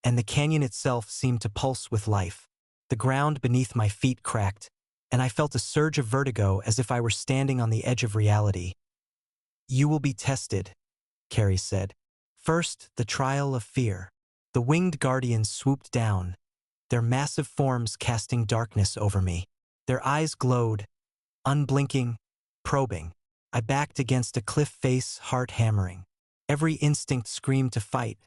and the canyon itself seemed to pulse with life. The ground beneath my feet cracked, and I felt a surge of vertigo as if I were standing on the edge of reality. You will be tested, Carrie said. First, the trial of fear. The winged guardians swooped down, their massive forms casting darkness over me. Their eyes glowed, unblinking, probing. I backed against a cliff face, heart hammering. Every instinct screamed to fight,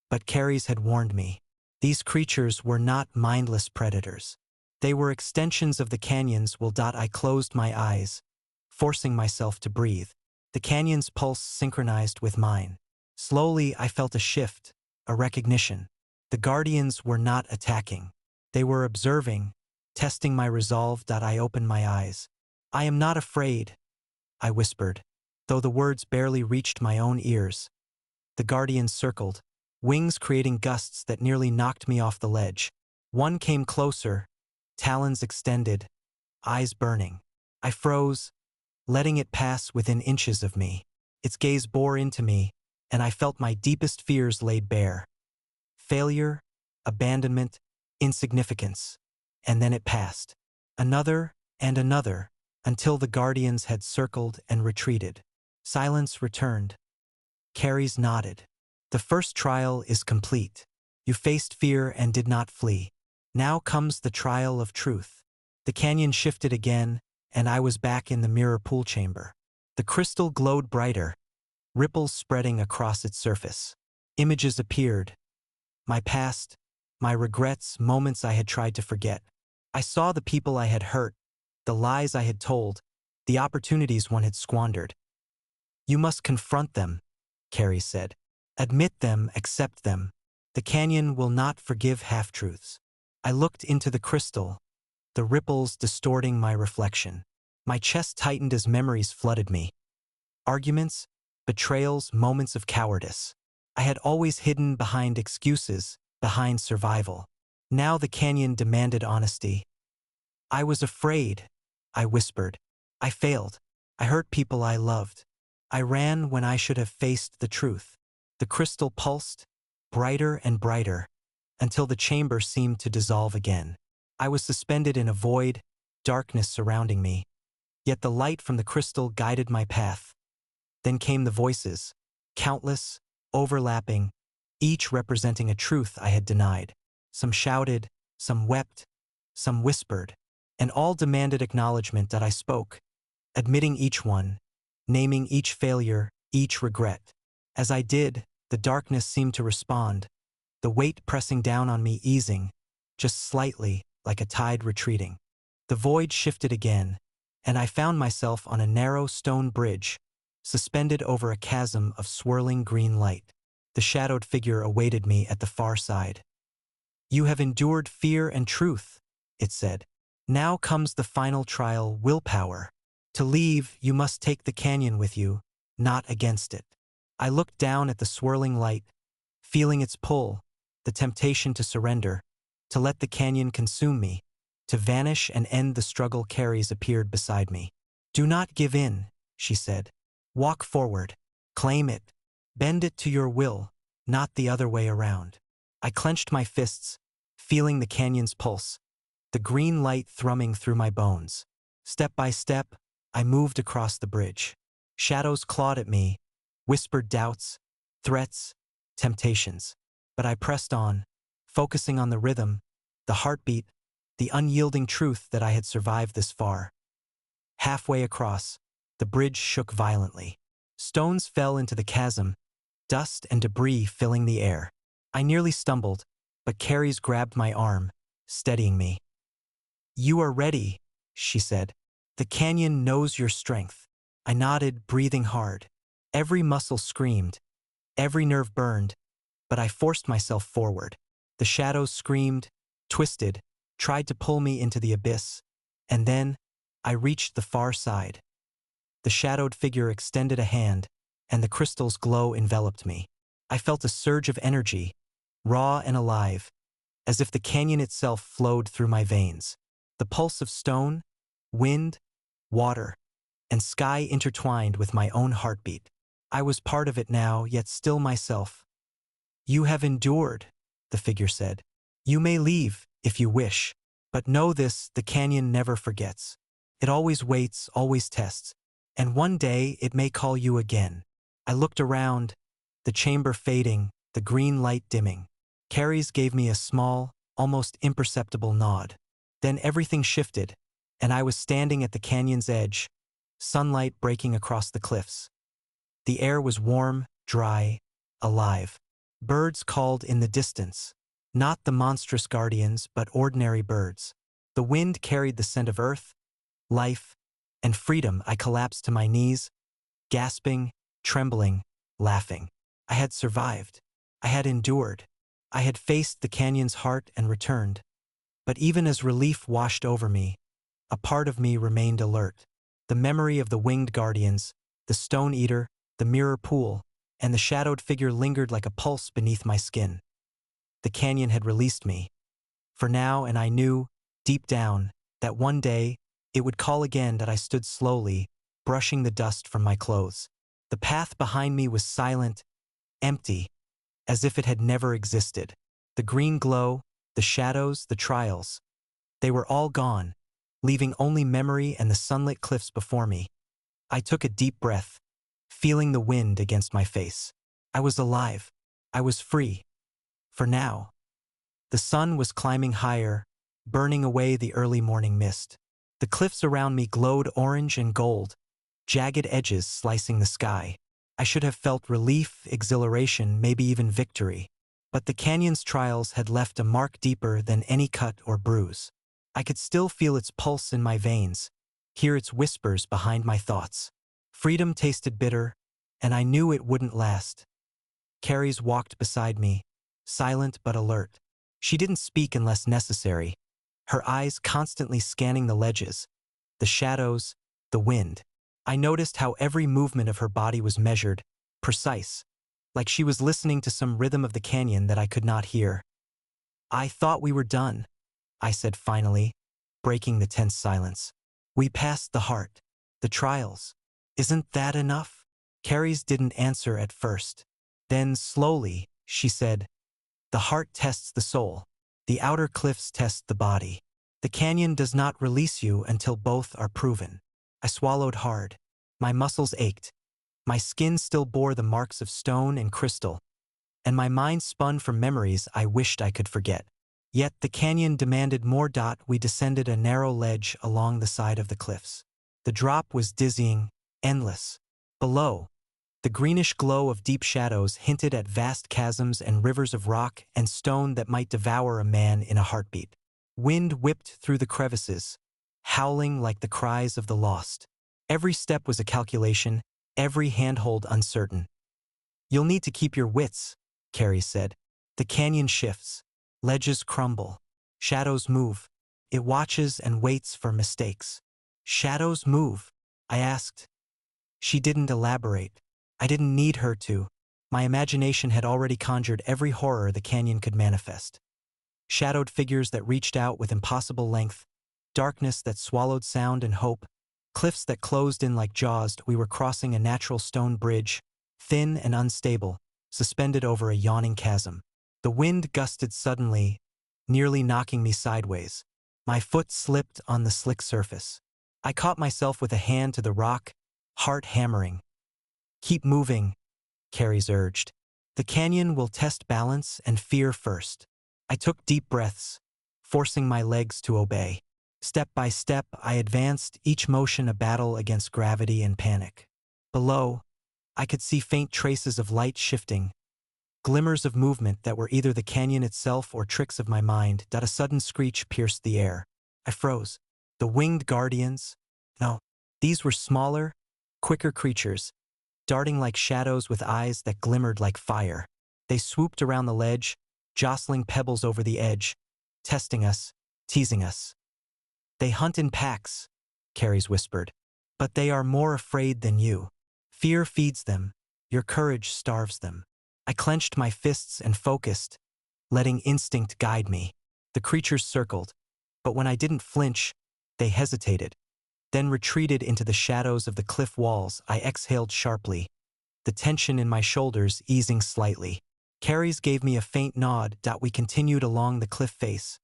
but Carrie's had warned me. These creatures were not mindless predators. They were extensions of the canyons. I closed my eyes, forcing myself to breathe. The canyon's pulse synchronized with mine. Slowly, I felt a shift, a recognition. The guardians were not attacking. They were observing, testing my resolve. I opened my eyes. I am not afraid, I whispered, though the words barely reached my own ears. The guardians circled, wings creating gusts that nearly knocked me off the ledge. One came closer, talons extended, eyes burning. I froze, letting it pass within inches of me. Its gaze bore into me, and I felt my deepest fears laid bare. Failure, abandonment, insignificance. And then it passed. Another and another, until the guardians had circled and retreated. Silence returned. Carrie's nodded. The first trial is complete. You faced fear and did not flee. Now comes the trial of truth. The canyon shifted again, and I was back in the mirror pool chamber. The crystal glowed brighter, ripples spreading across its surface. Images appeared. My past, my regrets, moments I had tried to forget. I saw the people I had hurt, the lies I had told, the opportunities one had squandered. You must confront them, Carrie said. Admit them, accept them. The canyon will not forgive half-truths. I looked into the crystal, the ripples distorting my reflection. My chest tightened as memories flooded me. Arguments, betrayals, moments of cowardice. I had always hidden behind excuses, behind survival. Now the canyon demanded honesty. I was afraid, I whispered. I failed. I hurt people I loved. I ran when I should have faced the truth. The crystal pulsed, brighter and brighter, until the chamber seemed to dissolve again. I was suspended in a void, darkness surrounding me. Yet the light from the crystal guided my path. Then came the voices, countless, overlapping, each representing a truth I had denied. Some shouted, some wept, some whispered, and all demanded acknowledgement that I spoke, admitting each one, naming each failure, each regret. As I did, the darkness seemed to respond, the weight pressing down on me easing, just slightly, like a tide retreating. The void shifted again, and I found myself on a narrow stone bridge, suspended over a chasm of swirling green light. The shadowed figure awaited me at the far side. You have endured fear and truth, it said. Now comes the final trial, willpower. To leave, you must take the canyon with you, not against it. I looked down at the swirling light, feeling its pull, the temptation to surrender, to let the canyon consume me, to vanish and end the struggle. Carrie's appeared beside me. Do not give in, she said. Walk forward. Claim it. Bend it to your will, not the other way around. I clenched my fists, feeling the canyon's pulse, the green light thrumming through my bones. Step by step, I moved across the bridge. Shadows clawed at me, whispered doubts, threats, temptations. But I pressed on, focusing on the rhythm, the heartbeat, the unyielding truth that I had survived this far. Halfway across, the bridge shook violently. Stones fell into the chasm, dust and debris filling the air. I nearly stumbled, but Carrie's grabbed my arm, steadying me. You are ready, she said. The canyon knows your strength. I nodded, breathing hard. Every muscle screamed, every nerve burned, but I forced myself forward. The shadows screamed, twisted, tried to pull me into the abyss, and then I reached the far side. The shadowed figure extended a hand, and the crystal's glow enveloped me. I felt a surge of energy, raw and alive, as if the canyon itself flowed through my veins. The pulse of stone, wind, water, and sky intertwined with my own heartbeat. I was part of it now, yet still myself. You have endured, the figure said. You may leave, if you wish, but know this, the canyon never forgets. It always waits, always tests, and one day it may call you again. I looked around, the chamber fading, the green light dimming. Carrie's gave me a small, almost imperceptible nod. Then everything shifted, and I was standing at the canyon's edge, sunlight breaking across the cliffs. The air was warm, dry, alive. Birds called in the distance, not the monstrous guardians, but ordinary birds. The wind carried the scent of earth, life, and freedom. I collapsed to my knees, gasping, trembling, laughing. I had survived. I had endured. I had faced the canyon's heart and returned. But even as relief washed over me, a part of me remained alert. The memory of the winged guardians, the stone eater, the mirror pool, and the shadowed figure lingered like a pulse beneath my skin. The canyon had released me. For now, and I knew, deep down, that one day, it would call again. That I stood slowly, brushing the dust from my clothes. The path behind me was silent, empty, as if it had never existed. The green glow, the shadows, the trials, they were all gone, leaving only memory and the sunlit cliffs before me. I took a deep breath, feeling the wind against my face. I was alive. I was free. For now. The sun was climbing higher, burning away the early morning mist. The cliffs around me glowed orange and gold, jagged edges slicing the sky. I should have felt relief, exhilaration, maybe even victory. But the canyon's trials had left a mark deeper than any cut or bruise. I could still feel its pulse in my veins, hear its whispers behind my thoughts. Freedom tasted bitter, and I knew it wouldn't last. Carries walked beside me, silent but alert. She didn't speak unless necessary, her eyes constantly scanning the ledges, the shadows, the wind. I noticed how every movement of her body was measured, precise, like she was listening to some rhythm of the canyon that I could not hear. "I thought we were done," I said finally, breaking the tense silence. "We passed the heart, the trials. Isn't that enough?" Carries didn't answer at first. Then, slowly, she said, "The heart tests the soul. The outer cliffs test the body. The canyon does not release you until both are proven." I swallowed hard. My muscles ached. My skin still bore the marks of stone and crystal, and my mind spun from memories I wished I could forget. Yet the canyon demanded more. We descended a narrow ledge along the side of the cliffs. The drop was dizzying, endless. Below, the greenish glow of deep shadows hinted at vast chasms and rivers of rock and stone that might devour a man in a heartbeat. Wind whipped through the crevices, howling like the cries of the lost. Every step was a calculation, every handhold uncertain. "You'll need to keep your wits," Carrie said. "The canyon shifts. Ledges crumble. Shadows move. It watches and waits for mistakes." "Shadows move?" I asked. She didn't elaborate. I didn't need her to. My imagination had already conjured every horror the canyon could manifest. Shadowed figures that reached out with impossible length, darkness that swallowed sound and hope, cliffs that closed in like jaws. We were crossing a natural stone bridge, thin and unstable, suspended over a yawning chasm. The wind gusted suddenly, nearly knocking me sideways. My foot slipped on the slick surface. I caught myself with a hand to the rock, heart hammering. "Keep moving," Carries urged. "The canyon will test balance and fear first." I took deep breaths, forcing my legs to obey. Step by step, I advanced, each motion a battle against gravity and panic. Below, I could see faint traces of light shifting, glimmers of movement that were either the canyon itself or tricks of my mind. A sudden screech pierced the air. I froze. The winged guardians? No, these were smaller, quicker creatures, darting like shadows with eyes that glimmered like fire. They swooped around the ledge, jostling pebbles over the edge, testing us, teasing us. "They hunt in packs," Carries whispered. "But they are more afraid than you. Fear feeds them, your courage starves them." I clenched my fists and focused, letting instinct guide me. The creatures circled, but when I didn't flinch, they hesitated, then retreated into the shadows of the cliff walls. I exhaled sharply, the tension in my shoulders easing slightly. Carries gave me a faint nod. We continued along the cliff face,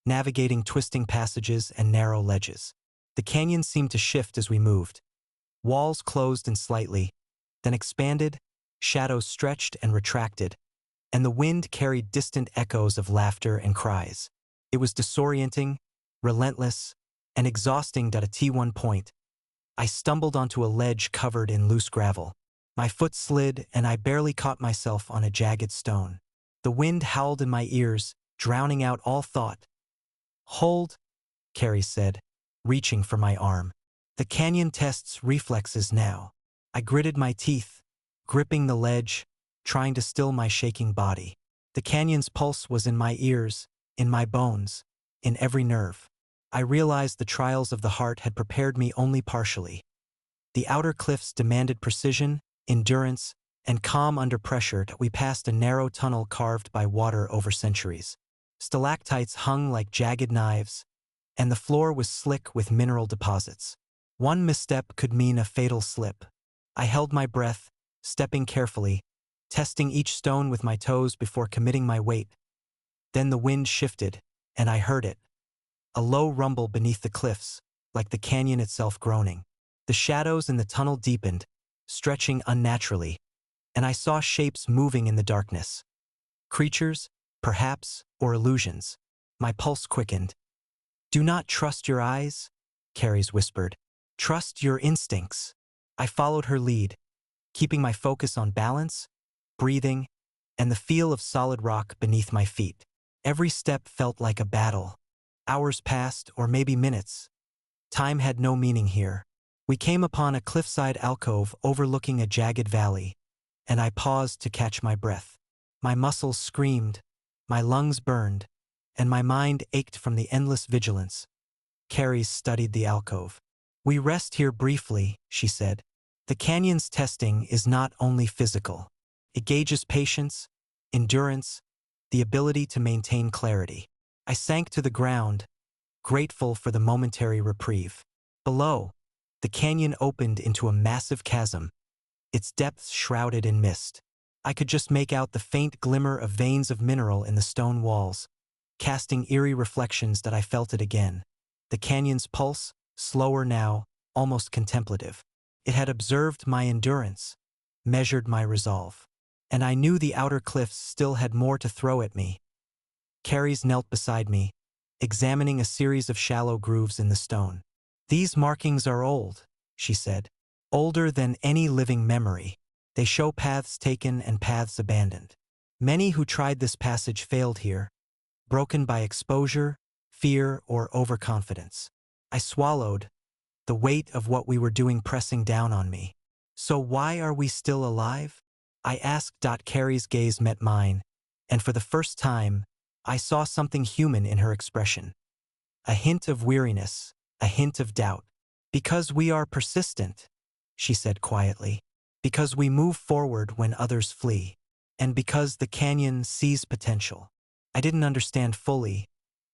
navigating twisting passages and narrow ledges. The canyon seemed to shift as we moved. Walls closed in slightly, then expanded, shadows stretched and retracted, and the wind carried distant echoes of laughter and cries. It was disorienting, relentless, and exhausting. At one point, I stumbled onto a ledge covered in loose gravel. My foot slid, and I barely caught myself on a jagged stone. The wind howled in my ears, drowning out all thought. "Hold," Carrie said, reaching for my arm. "The canyon tests reflexes now." I gritted my teeth, gripping the ledge, trying to still my shaking body. The canyon's pulse was in my ears, in my bones, in every nerve. I realized the trials of the heart had prepared me only partially. The outer cliffs demanded precision, endurance, and calm under pressure. We passed a narrow tunnel carved by water over centuries. Stalactites hung like jagged knives, and the floor was slick with mineral deposits. One misstep could mean a fatal slip. I held my breath, stepping carefully, testing each stone with my toes before committing my weight. Then the wind shifted, and I heard it. A low rumble beneath the cliffs, like the canyon itself groaning. The shadows in the tunnel deepened, stretching unnaturally, and I saw shapes moving in the darkness. Creatures, perhaps, or illusions. My pulse quickened. "Do not trust your eyes," Carries whispered. "Trust your instincts." I followed her lead, keeping my focus on balance, breathing, and the feel of solid rock beneath my feet. Every step felt like a battle. Hours passed, or maybe minutes. Time had no meaning here. We came upon a cliffside alcove overlooking a jagged valley, and I paused to catch my breath. My muscles screamed, my lungs burned, and my mind ached from the endless vigilance. Carrie studied the alcove. "We rest here briefly," she said. "The canyon's testing is not only physical. It gauges patience, endurance, the ability to maintain clarity." I sank to the ground, grateful for the momentary reprieve. Below, the canyon opened into a massive chasm, its depths shrouded in mist. I could just make out the faint glimmer of veins of mineral in the stone walls, casting eerie reflections that I felt it again. The canyon's pulse, slower now, almost contemplative. It had observed my endurance, measured my resolve. And I knew the outer cliffs still had more to throw at me. Carries knelt beside me, examining a series of shallow grooves in the stone. "These markings are old," she said. "Older than any living memory. They show paths taken and paths abandoned. Many who tried this passage failed here, broken by exposure, fear, or overconfidence." I swallowed, the weight of what we were doing pressing down on me. "So why are we still alive?" I asked. Carrie's gaze met mine, and for the first time, I saw something human in her expression. A hint of weariness, a hint of doubt. "Because we are persistent," she said quietly. "Because we move forward when others flee. And because the canyon sees potential." I didn't understand fully,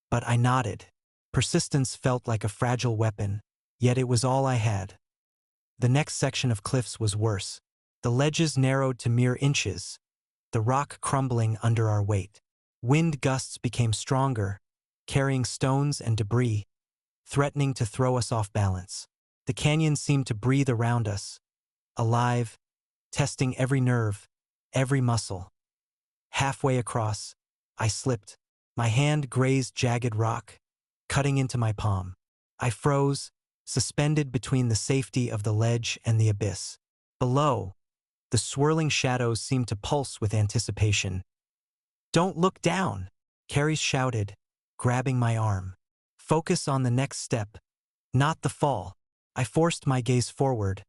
but I nodded. Persistence felt like a fragile weapon, yet it was all I had. The next section of cliffs was worse. The ledges narrowed to mere inches, the rock crumbling under our weight. Wind gusts became stronger, carrying stones and debris, threatening to throw us off balance. The canyon seemed to breathe around us, alive, testing every nerve, every muscle. Halfway across, I slipped. My hand grazed jagged rock, cutting into my palm. I froze, suspended between the safety of the ledge and the abyss. Below, the swirling shadows seemed to pulse with anticipation. "Don't look down," Carrie shouted, grabbing my arm. "Focus on the next step, not the fall." I forced my gaze forward,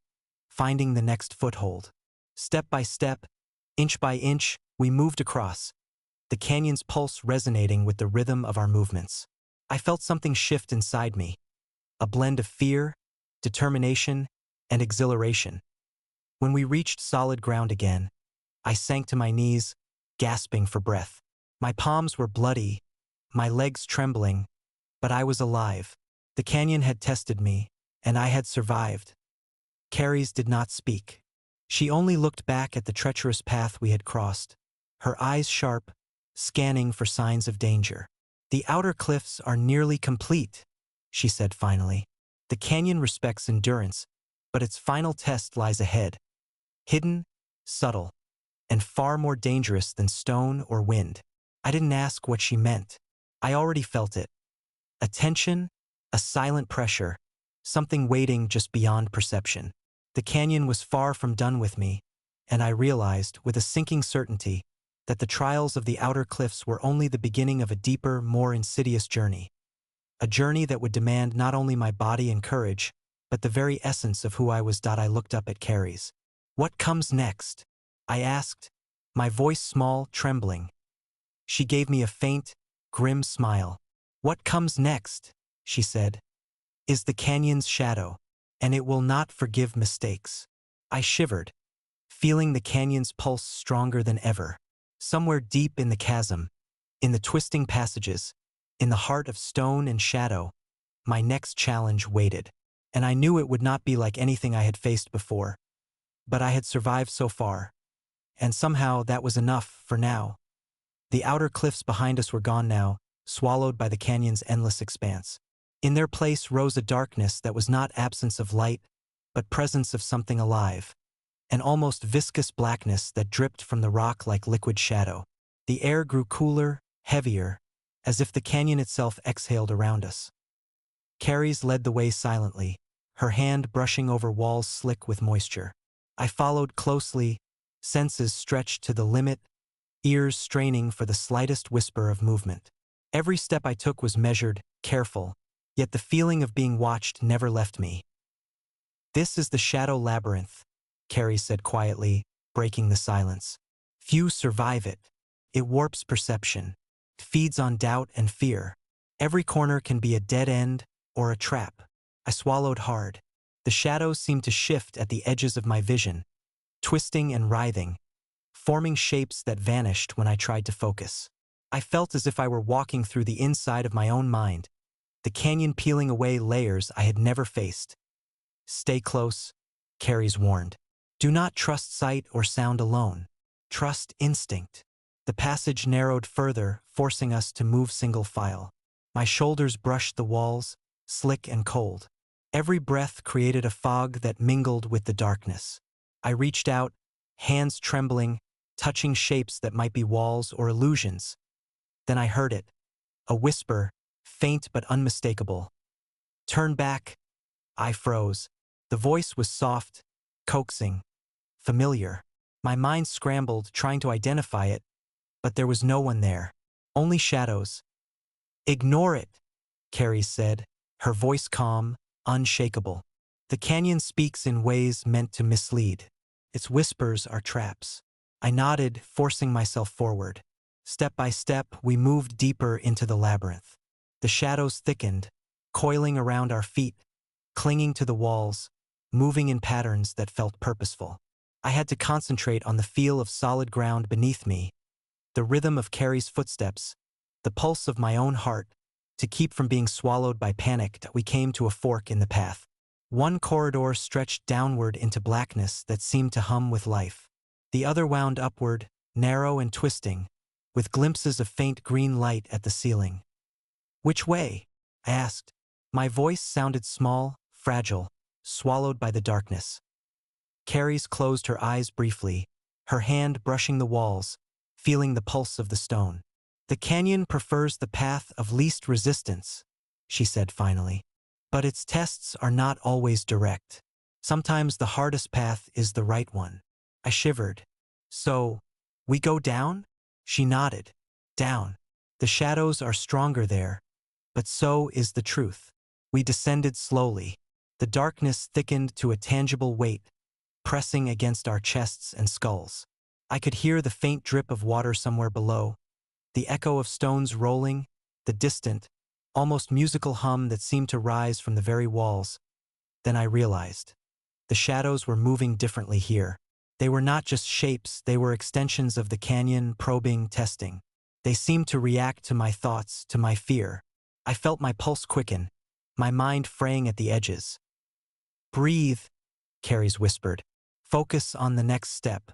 finding the next foothold. Step by step, inch by inch, we moved across, the canyon's pulse resonating with the rhythm of our movements. I felt something shift inside me, a blend of fear, determination, and exhilaration. When we reached solid ground again, I sank to my knees, gasping for breath. My palms were bloody, my legs trembling, but I was alive. The canyon had tested me, and I had survived. Carries did not speak. She only looked back at the treacherous path we had crossed, her eyes sharp, scanning for signs of danger. "The outer cliffs are nearly complete," she said finally. "The canyon respects endurance, but its final test lies ahead. Hidden, subtle, and far more dangerous than stone or wind." I didn't ask what she meant. I already felt it. A tension, a silent pressure, something waiting just beyond perception. The canyon was far from done with me, and I realized, with a sinking certainty, that the trials of the outer cliffs were only the beginning of a deeper, more insidious journey. A journey that would demand not only my body and courage, but the very essence of who I was. I looked up at Carrie's. "What comes next?" I asked, my voice small, trembling. She gave me a faint, grim smile. "What comes next," she said, "is the canyon's shadow, and it will not forgive mistakes." I shivered, feeling the canyon's pulse stronger than ever. Somewhere deep in the chasm, in the twisting passages, in the heart of stone and shadow, my next challenge waited. And I knew it would not be like anything I had faced before. But I had survived so far, and somehow that was enough for now. The outer cliffs behind us were gone now, swallowed by the canyon's endless expanse. In their place rose a darkness that was not absence of light, but presence of something alive. An almost viscous blackness that dripped from the rock like liquid shadow. The air grew cooler, heavier, as if the canyon itself exhaled around us. Carries led the way silently, her hand brushing over walls slick with moisture. I followed closely, senses stretched to the limit, ears straining for the slightest whisper of movement. Every step I took was measured, careful, yet the feeling of being watched never left me. "This is the Shadow Labyrinth," Carrie said quietly, breaking the silence. "Few survive it. It warps perception. It feeds on doubt and fear. Every corner can be a dead end or a trap." I swallowed hard. The shadows seemed to shift at the edges of my vision, twisting and writhing, forming shapes that vanished when I tried to focus. I felt as if I were walking through the inside of my own mind, the canyon peeling away layers I had never faced. "Stay close," Carrie's warned. "Do not trust sight or sound alone. Trust instinct." The passage narrowed further, forcing us to move single file. My shoulders brushed the walls, slick and cold. Every breath created a fog that mingled with the darkness. I reached out, hands trembling, touching shapes that might be walls or illusions. Then I heard it, a whisper, faint but unmistakable. "Turn back." I froze. The voice was soft, coaxing, familiar. My mind scrambled, trying to identify it, but there was no one there. Only shadows. "Ignore it," Carrie said, her voice calm, unshakable. "The canyon speaks in ways meant to mislead. Its whispers are traps." I nodded, forcing myself forward. Step by step, we moved deeper into the labyrinth. The shadows thickened, coiling around our feet, clinging to the walls, moving in patterns that felt purposeful. I had to concentrate on the feel of solid ground beneath me, the rhythm of Carrie's footsteps, the pulse of my own heart, to keep from being swallowed by panic. We came to a fork in the path. One corridor stretched downward into blackness that seemed to hum with life. The other wound upward, narrow and twisting, with glimpses of faint green light at the ceiling. "Which way?" I asked. My voice sounded small, fragile, swallowed by the darkness. Carrie's closed her eyes briefly, her hand brushing the walls, feeling the pulse of the stone. "The canyon prefers the path of least resistance," she said finally. "But its tests are not always direct. Sometimes the hardest path is the right one." I shivered. "So, we go down?" She nodded. "Down. The shadows are stronger there, but so is the truth." We descended slowly. The darkness thickened to a tangible weight, pressing against our chests and skulls. I could hear the faint drip of water somewhere below, the echo of stones rolling, the distant, almost musical hum that seemed to rise from the very walls. Then I realized. The shadows were moving differently here. They were not just shapes, they were extensions of the canyon, probing, testing. They seemed to react to my thoughts, to my fear. I felt my pulse quicken, my mind fraying at the edges. "Breathe," Carrie's whispered. "Focus on the next step.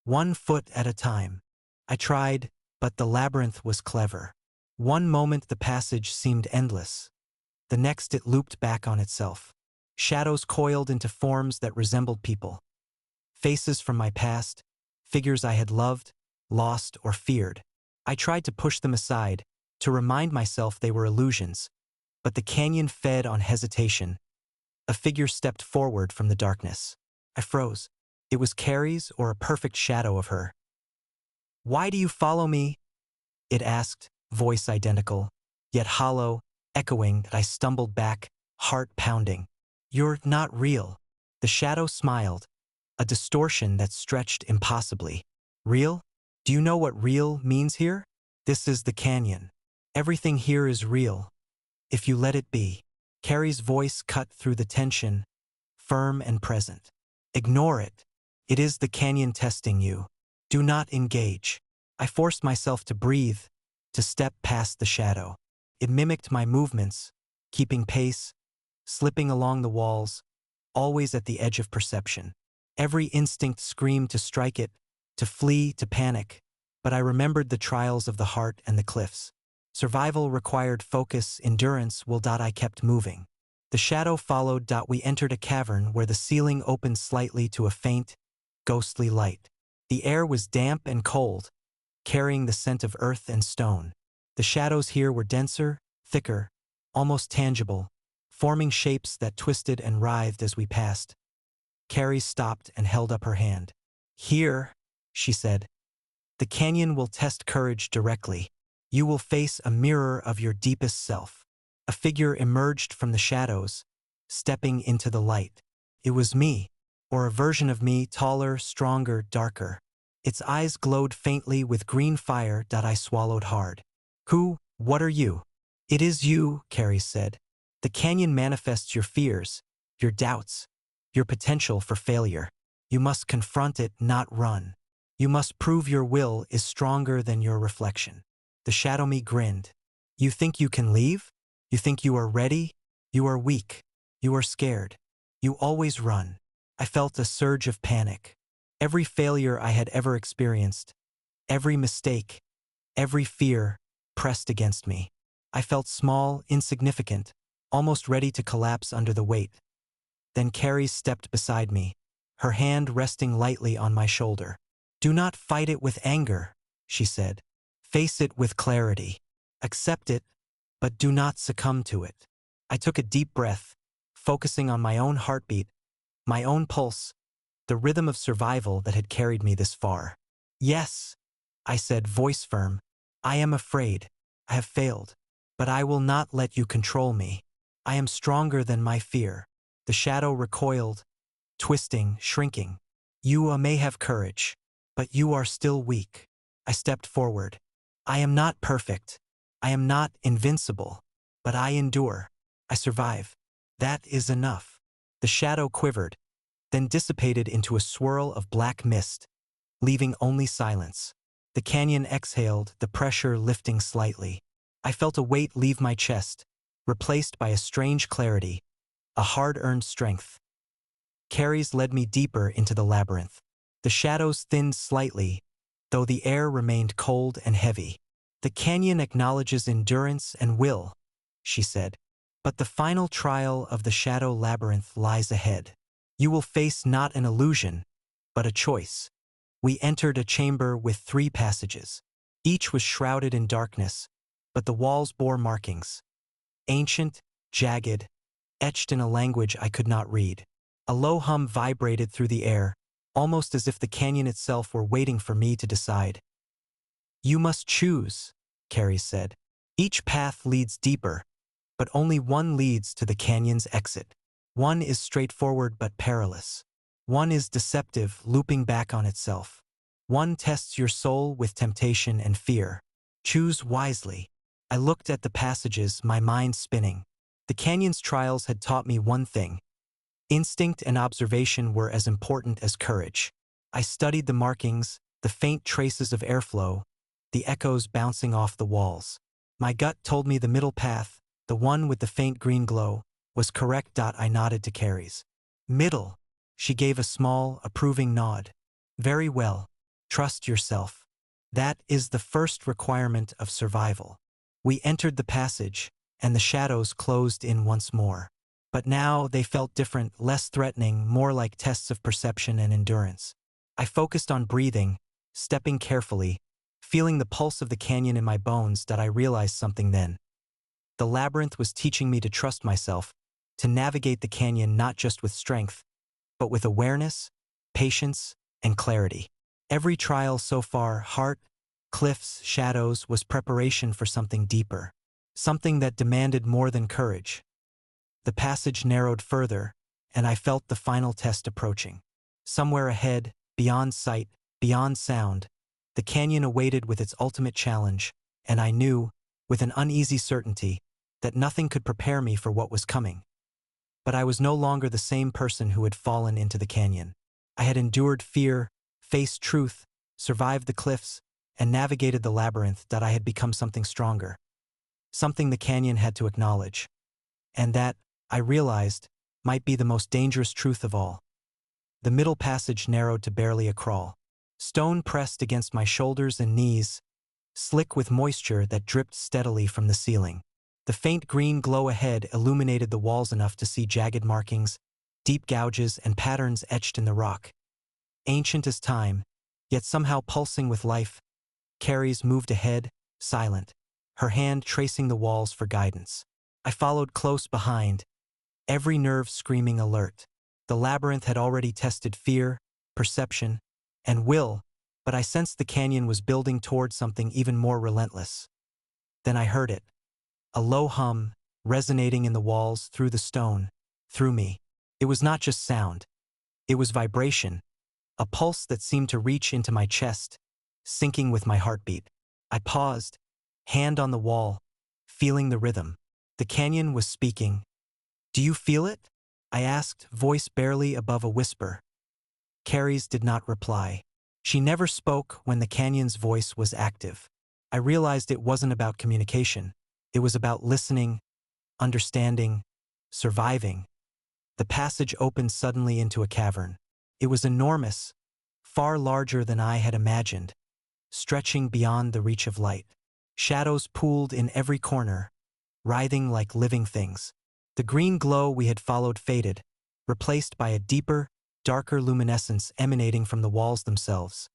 One foot at a time." I tried, but the labyrinth was clever. One moment the passage seemed endless. The next it looped back on itself. Shadows coiled into forms that resembled people. Faces from my past, figures I had loved, lost, or feared. I tried to push them aside, to remind myself they were illusions, but the canyon fed on hesitation. A figure stepped forward from the darkness. I froze. It was Carrie's, or a perfect shadow of her. "Why do you follow me?" it asked, voice identical, yet hollow, echoing. I stumbled back, heart pounding. "You're not real." The shadow smiled, a distortion that stretched impossibly. "Real? Do you know what real means here? This is the canyon. Everything here is real, if you let it be." Carrie's voice cut through the tension, firm and present. "Ignore it. It is the canyon testing you. Do not engage." I forced myself to breathe, to step past the shadow. It mimicked my movements, keeping pace, slipping along the walls, always at the edge of perception. Every instinct screamed to strike it, to flee, to panic, but I remembered the trials of the heart and the cliffs. Survival required focus, endurance. I kept moving. The shadow followed. We entered a cavern where the ceiling opened slightly to a faint, ghostly light. The air was damp and cold, carrying the scent of earth and stone. The shadows here were denser, thicker, almost tangible, forming shapes that twisted and writhed as we passed. Carrie stopped and held up her hand. Here, she said, the canyon will test courage directly. You will face a mirror of your deepest self. A figure emerged from the shadows, stepping into the light. It was me, or a version of me, taller, stronger, darker. Its eyes glowed faintly with green fire that I swallowed hard. What are you? It is you, Carrie said. The canyon manifests your fears, your doubts, your potential for failure. You must confront it, not run. You must prove your will is stronger than your reflection. The shadow me grinned. You think you can leave? You think you are ready? You are weak. You are scared. You always run. I felt a surge of panic. Every failure I had ever experienced, every mistake, every fear pressed against me. I felt small, insignificant, almost ready to collapse under the weight. Then Carrie stepped beside me, her hand resting lightly on my shoulder. Do not fight it with anger, she said. Face it with clarity. Accept it, but do not succumb to it. I took a deep breath, focusing on my own heartbeat, my own pulse, the rhythm of survival that had carried me this far. Yes, I said, voice firm. I am afraid. I have failed. But I will not let you control me. I am stronger than my fear. The shadow recoiled, twisting, shrinking. You may have courage, but you are still weak. I stepped forward. I am not perfect. I am not invincible. But I endure. I survive. That is enough. The shadow quivered, then dissipated into a swirl of black mist, leaving only silence. The canyon exhaled, the pressure lifting slightly. I felt a weight leave my chest, replaced by a strange clarity, a hard-earned strength. Carries led me deeper into the labyrinth. The shadows thinned slightly, though the air remained cold and heavy. The canyon acknowledges endurance and will, she said. But the final trial of the shadow labyrinth lies ahead. You will face not an illusion, but a choice. We entered a chamber with 3 passages. Each was shrouded in darkness, but the walls bore markings. Ancient, jagged, etched in a language I could not read. A low hum vibrated through the air, almost as if the canyon itself were waiting for me to decide. You must choose, Carrie said. Each path leads deeper, but only one leads to the canyon's exit. One is straightforward but perilous. One is deceptive, looping back on itself. One tests your soul with temptation and fear. Choose wisely. I looked at the passages, my mind spinning. The canyon's trials had taught me one thing. Instinct and observation were as important as courage. I studied the markings, the faint traces of airflow, the echoes bouncing off the walls. My gut told me the middle path, the one with the faint green glow, was correct. I nodded to Carrie's. Middle. She gave a small, approving nod. Very well. Trust yourself. That is the first requirement of survival. We entered the passage, and the shadows closed in once more. But now they felt different, less threatening, more like tests of perception and endurance. I focused on breathing, stepping carefully, feeling the pulse of the canyon in my bones. I realized something then. The labyrinth was teaching me to trust myself, to navigate the canyon not just with strength, but with awareness, patience, and clarity. Every trial so far, heart, cliffs, shadows, was preparation for something deeper, something that demanded more than courage. The passage narrowed further, and I felt the final test approaching. Somewhere ahead, beyond sight, beyond sound, the canyon awaited with its ultimate challenge, and I knew, with an uneasy certainty, that nothing could prepare me for what was coming. But I was no longer the same person who had fallen into the canyon. I had endured fear, faced truth, survived the cliffs, and navigated the labyrinth. I had become something stronger. Something the canyon had to acknowledge. And that, I realized, might be the most dangerous truth of all. The middle passage narrowed to barely a crawl. Stone pressed against my shoulders and knees, slick with moisture that dripped steadily from the ceiling. The faint green glow ahead illuminated the walls enough to see jagged markings, deep gouges, and patterns etched in the rock. Ancient as time, yet somehow pulsing with life, Carrie's moved ahead, silent, her hand tracing the walls for guidance. I followed close behind, every nerve screaming alert. The labyrinth had already tested fear, perception, and will, but I sensed the canyon was building toward something even more relentless. Then I heard it. A low hum, resonating in the walls, through the stone, through me. It was not just sound. It was vibration, a pulse that seemed to reach into my chest, syncing with my heartbeat. I paused, hand on the wall, feeling the rhythm. The canyon was speaking. "Do you feel it?" I asked, voice barely above a whisper. Carrie's did not reply. She never spoke when the canyon's voice was active. I realized it wasn't about communication. It was about listening, understanding, surviving. The passage opened suddenly into a cavern. It was enormous, far larger than I had imagined, stretching beyond the reach of light. Shadows pooled in every corner, writhing like living things. The green glow we had followed faded, replaced by a deeper, darker luminescence emanating from the walls themselves.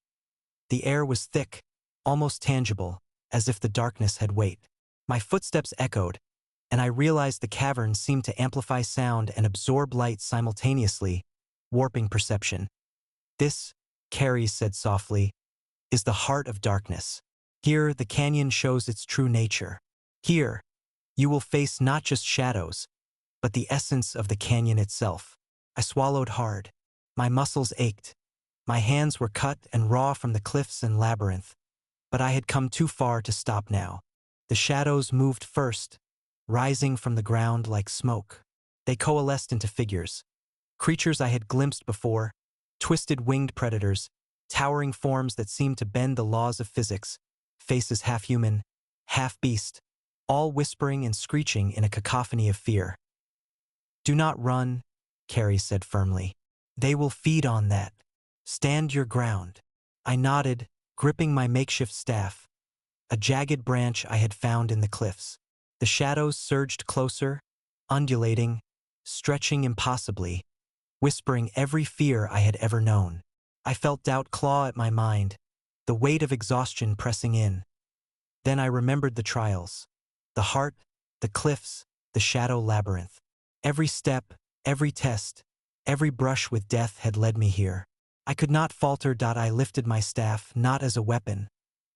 The air was thick, almost tangible, as if the darkness had weight. My footsteps echoed, and I realized the cavern seemed to amplify sound and absorb light simultaneously, warping perception. "This," Carrie said softly, "is the heart of darkness. Here, the canyon shows its true nature. Here, you will face not just shadows, but the essence of the canyon itself." I swallowed hard. My muscles ached. My hands were cut and raw from the cliffs and labyrinth. But I had come too far to stop now. The shadows moved first, rising from the ground like smoke. They coalesced into figures. Creatures I had glimpsed before, twisted winged predators, towering forms that seemed to bend the laws of physics, faces half human, half beast, all whispering and screeching in a cacophony of fear. "Do not run," Carrie said firmly. "They will feed on that. Stand your ground." I nodded, gripping my makeshift staff, a jagged branch I had found in the cliffs. The shadows surged closer, undulating, stretching impossibly, whispering every fear I had ever known. I felt doubt claw at my mind, the weight of exhaustion pressing in. Then I remembered the trials. The heart, the cliffs, the shadow labyrinth. Every step, every test, every brush with death had led me here. I could not falter. I lifted my staff not as a weapon,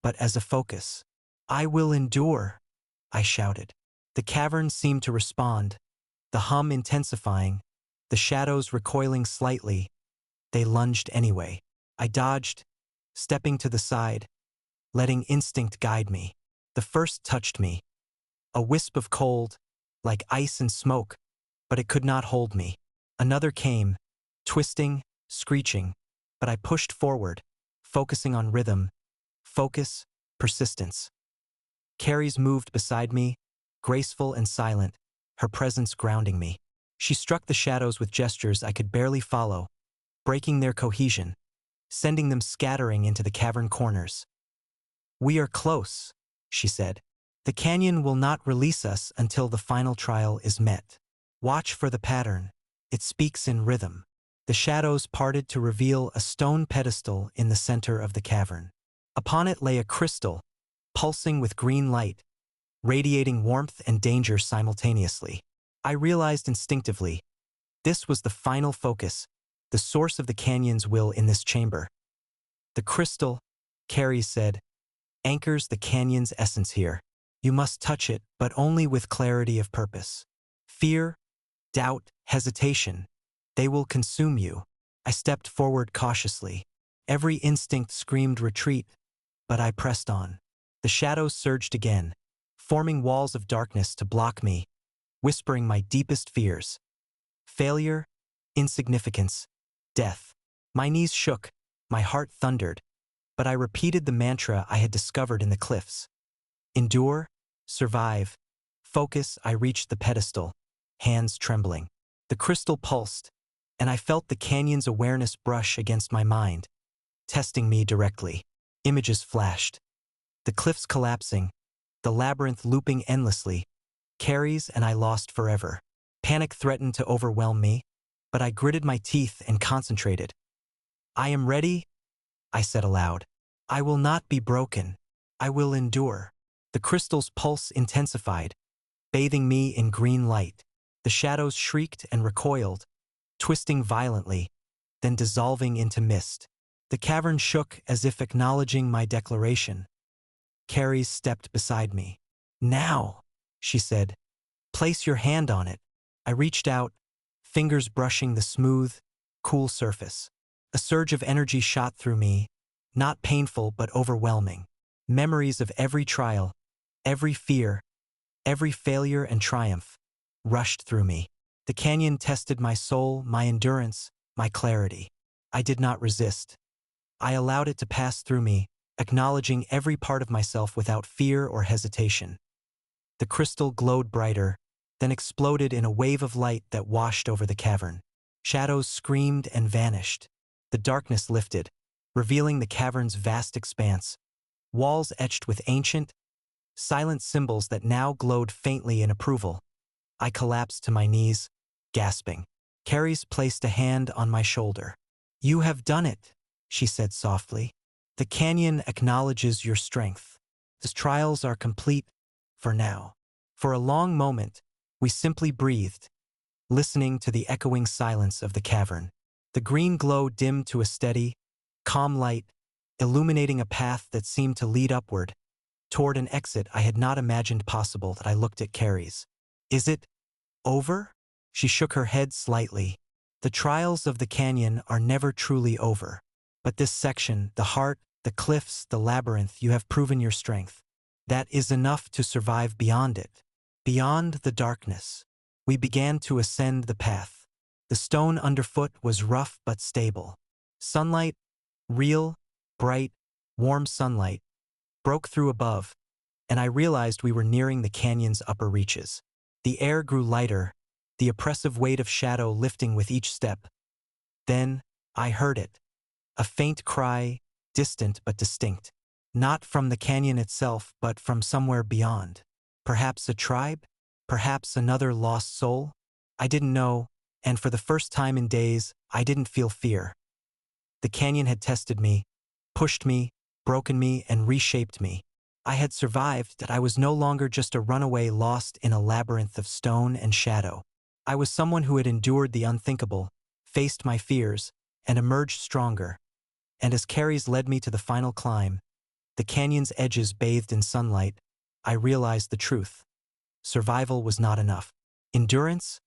but as a focus. "I will endure," I shouted. The cavern seemed to respond, the hum intensifying, the shadows recoiling slightly. They lunged anyway. I dodged, stepping to the side, letting instinct guide me. The first touched me, a wisp of cold, like ice and smoke, but it could not hold me. Another came, twisting, screeching, but I pushed forward, focusing on rhythm, focus, persistence. Carrie's moved beside me, graceful and silent, her presence grounding me. She struck the shadows with gestures I could barely follow, breaking their cohesion, sending them scattering into the cavern corners. "We are close," she said. "The canyon will not release us until the final trial is met. Watch for the pattern. It speaks in rhythm." The shadows parted to reveal a stone pedestal in the center of the cavern. Upon it lay a crystal, pulsing with green light, radiating warmth and danger simultaneously. I realized instinctively, this was the final focus, the source of the canyon's will in this chamber. "The crystal," Carrie said, "anchors the canyon's essence here. You must touch it, but only with clarity of purpose. Fear, doubt, hesitation, they will consume you." I stepped forward cautiously. Every instinct screamed retreat, but I pressed on. The shadows surged again, forming walls of darkness to block me, whispering my deepest fears. Failure, insignificance, death. My knees shook, my heart thundered, but I repeated the mantra I had discovered in the cliffs. Endure, survive, focus. I reached the pedestal, hands trembling. The crystal pulsed, and I felt the canyon's awareness brush against my mind, testing me directly. Images flashed. The cliffs collapsing, the labyrinth looping endlessly. Carrie's and I lost forever. Panic threatened to overwhelm me, but I gritted my teeth and concentrated. "I am ready," I said aloud. "I will not be broken. I will endure." The crystal's pulse intensified, bathing me in green light. The shadows shrieked and recoiled, twisting violently, then dissolving into mist. The cavern shook as if acknowledging my declaration. Carrie stepped beside me. "Now," she said, "place your hand on it." I reached out, fingers brushing the smooth, cool surface. A surge of energy shot through me, not painful but overwhelming. Memories of every trial, every fear, every failure and triumph rushed through me. The canyon tested my soul, my endurance, my clarity. I did not resist. I allowed it to pass through me, acknowledging every part of myself without fear or hesitation. The crystal glowed brighter, then exploded in a wave of light that washed over the cavern. Shadows screamed and vanished. The darkness lifted, revealing the cavern's vast expanse, walls etched with ancient, silent symbols that now glowed faintly in approval. I collapsed to my knees, gasping. Carries placed a hand on my shoulder. "You have done it," she said softly. "The canyon acknowledges your strength. The trials are complete, for now." For a long moment, we simply breathed, listening to the echoing silence of the cavern. The green glow dimmed to a steady, calm light, illuminating a path that seemed to lead upward, toward an exit I had not imagined possible. That I looked at Carrie's. "Is it over?" She shook her head slightly. "The trials of the canyon are never truly over. But this section, the heart, the cliffs, the labyrinth, you have proven your strength. That is enough to survive beyond it. Beyond the darkness." We began to ascend the path. The stone underfoot was rough but stable. Sunlight, real, bright, warm sunlight, broke through above, and I realized we were nearing the canyon's upper reaches. The air grew lighter, the oppressive weight of shadow lifting with each step. Then, I heard it. A faint cry, distant but distinct. Not from the canyon itself, but from somewhere beyond. Perhaps a tribe? Perhaps another lost soul? I didn't know, and for the first time in days, I didn't feel fear. The canyon had tested me, pushed me, broken me, and reshaped me. I had survived, that I was no longer just a runaway lost in a labyrinth of stone and shadow. I was someone who had endured the unthinkable, faced my fears, and emerged stronger. And as Carries led me to the final climb, the canyon's edges bathed in sunlight, I realized the truth. Survival was not enough. Endurance,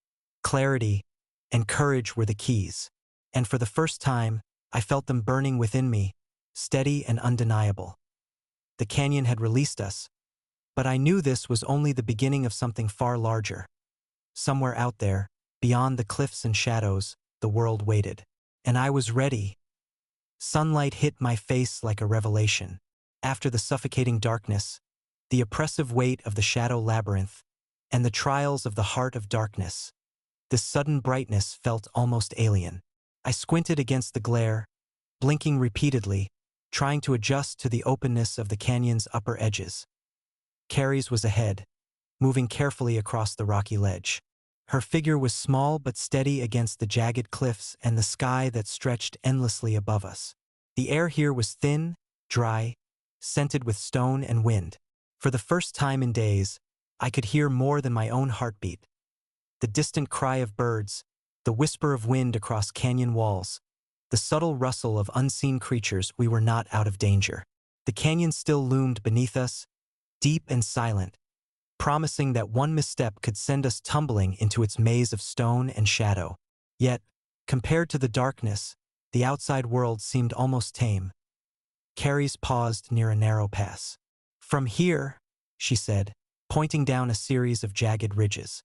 clarity, and courage were the keys. And for the first time, I felt them burning within me, steady and undeniable. The canyon had released us, but I knew this was only the beginning of something far larger. Somewhere out there, beyond the cliffs and shadows, the world waited. And I was ready. Sunlight hit my face like a revelation. After the suffocating darkness, the oppressive weight of the shadow labyrinth, and the trials of the heart of darkness, this sudden brightness felt almost alien. I squinted against the glare, blinking repeatedly, trying to adjust to the openness of the canyon's upper edges. Carries was ahead, moving carefully across the rocky ledge. Her figure was small but steady against the jagged cliffs and the sky that stretched endlessly above us. The air here was thin, dry, scented with stone and wind. For the first time in days, I could hear more than my own heartbeat. The distant cry of birds, the whisper of wind across canyon walls, the subtle rustle of unseen creatures. We were not out of danger. The canyon still loomed beneath us, deep and silent, promising that one misstep could send us tumbling into its maze of stone and shadow. Yet, compared to the darkness, the outside world seemed almost tame. Carries paused near a narrow pass. "From here," she said, pointing down a series of jagged ridges,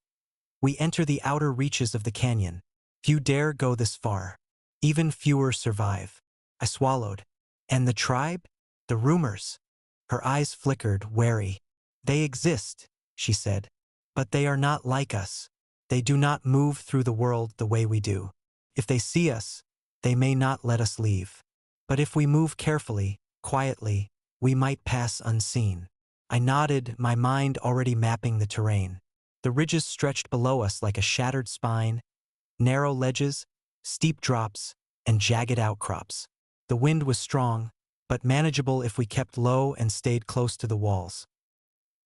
"we enter the outer reaches of the canyon. Few dare go this far. Even fewer survive." I swallowed. "And the tribe? The rumors?" Her eyes flickered, wary. "They exist," she said, "but they are not like us. They do not move through the world the way we do. If they see us, they may not let us leave. But if we move carefully, quietly, we might pass unseen." I nodded, my mind already mapping the terrain. The ridges stretched below us like a shattered spine, narrow ledges, steep drops, and jagged outcrops. The wind was strong, but manageable if we kept low and stayed close to the walls.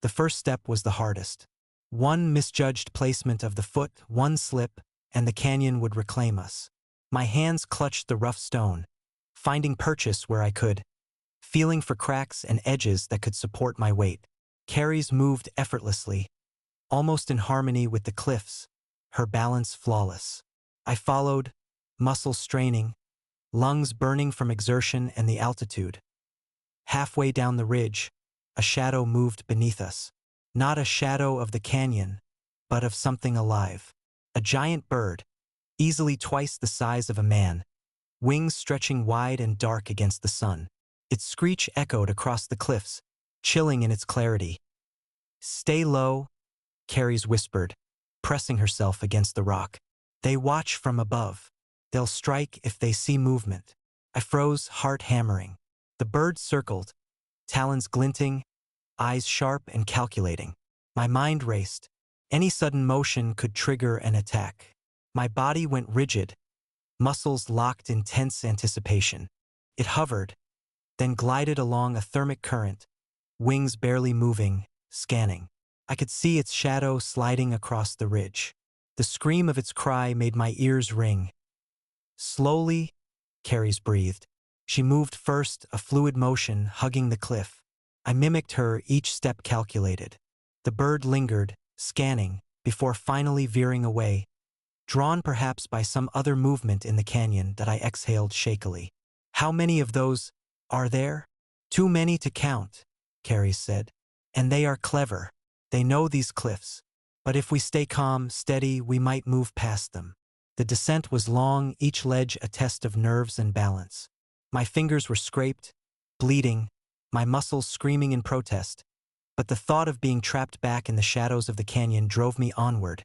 The first step was the hardest. One misjudged placement of the foot, one slip, and the canyon would reclaim us. My hands clutched the rough stone, finding purchase where I could, feeling for cracks and edges that could support my weight. Carrie's moved effortlessly, almost in harmony with the cliffs, her balance flawless. I followed, muscles straining, lungs burning from exertion and the altitude. Halfway down the ridge, a shadow moved beneath us. Not a shadow of the canyon, but of something alive. A giant bird, easily twice the size of a man, wings stretching wide and dark against the sun. Its screech echoed across the cliffs, chilling in its clarity. "Stay low," Carries whispered, pressing herself against the rock. "They watch from above. They'll strike if they see movement." I froze, heart hammering. The bird circled, talons glinting, eyes sharp and calculating. My mind raced. Any sudden motion could trigger an attack. My body went rigid, muscles locked in tense anticipation. It hovered, then glided along a thermic current, wings barely moving, scanning. I could see its shadow sliding across the ridge. The scream of its cry made my ears ring. Slowly, Carries breathed. She moved first, a fluid motion hugging the cliff. I mimicked her, each step calculated. The bird lingered, scanning, before finally veering away, drawn perhaps by some other movement in the canyon that I exhaled shakily. "How many of those are there?" "Too many to count," Carrie said. "And they are clever. They know these cliffs. But if we stay calm, steady, we might move past them." The descent was long, each ledge a test of nerves and balance. My fingers were scraped, bleeding, my muscles screaming in protest. But the thought of being trapped back in the shadows of the canyon drove me onward.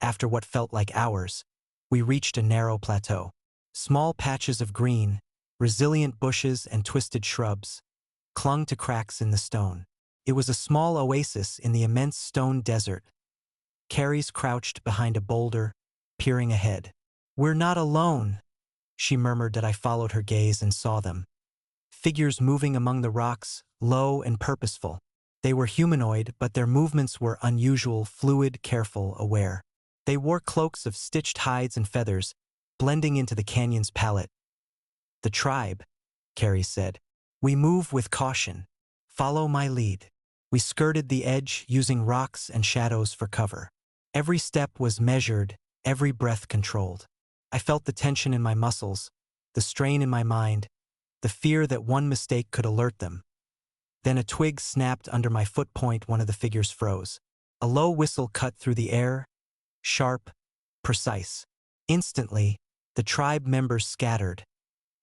After what felt like hours, we reached a narrow plateau. Small patches of green, resilient bushes and twisted shrubs, clung to cracks in the stone. It was a small oasis in the immense stone desert. Carries crouched behind a boulder, peering ahead. "We're not alone," she murmured that I followed her gaze and saw them. Figures moving among the rocks, low and purposeful. They were humanoid, but their movements were unusual, fluid, careful, aware. They wore cloaks of stitched hides and feathers, blending into the canyon's palette. "The tribe," Carrie said. "We move with caution. Follow my lead." We skirted the edge, using rocks and shadows for cover. Every step was measured, every breath controlled. I felt the tension in my muscles, the strain in my mind, the fear that one mistake could alert them. Then a twig snapped under my foot point. One of the figures froze. A low whistle cut through the air, sharp, precise. Instantly, the tribe members scattered,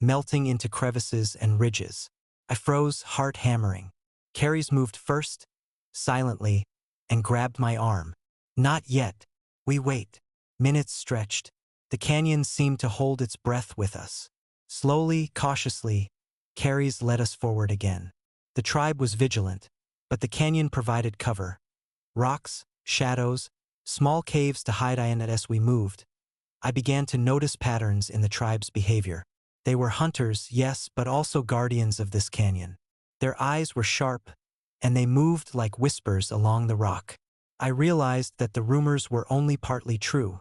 melting into crevices and ridges. I froze, heart hammering. Carries moved first, silently, and grabbed my arm. "Not yet. We wait." Minutes stretched. The canyon seemed to hold its breath with us. Slowly, cautiously, Carries led us forward again. The tribe was vigilant, but the canyon provided cover. Rocks, shadows, small caves to hide in. As we moved, I began to notice patterns in the tribe's behavior. They were hunters, yes, but also guardians of this canyon. Their eyes were sharp, and they moved like whispers along the rock. I realized that the rumors were only partly true.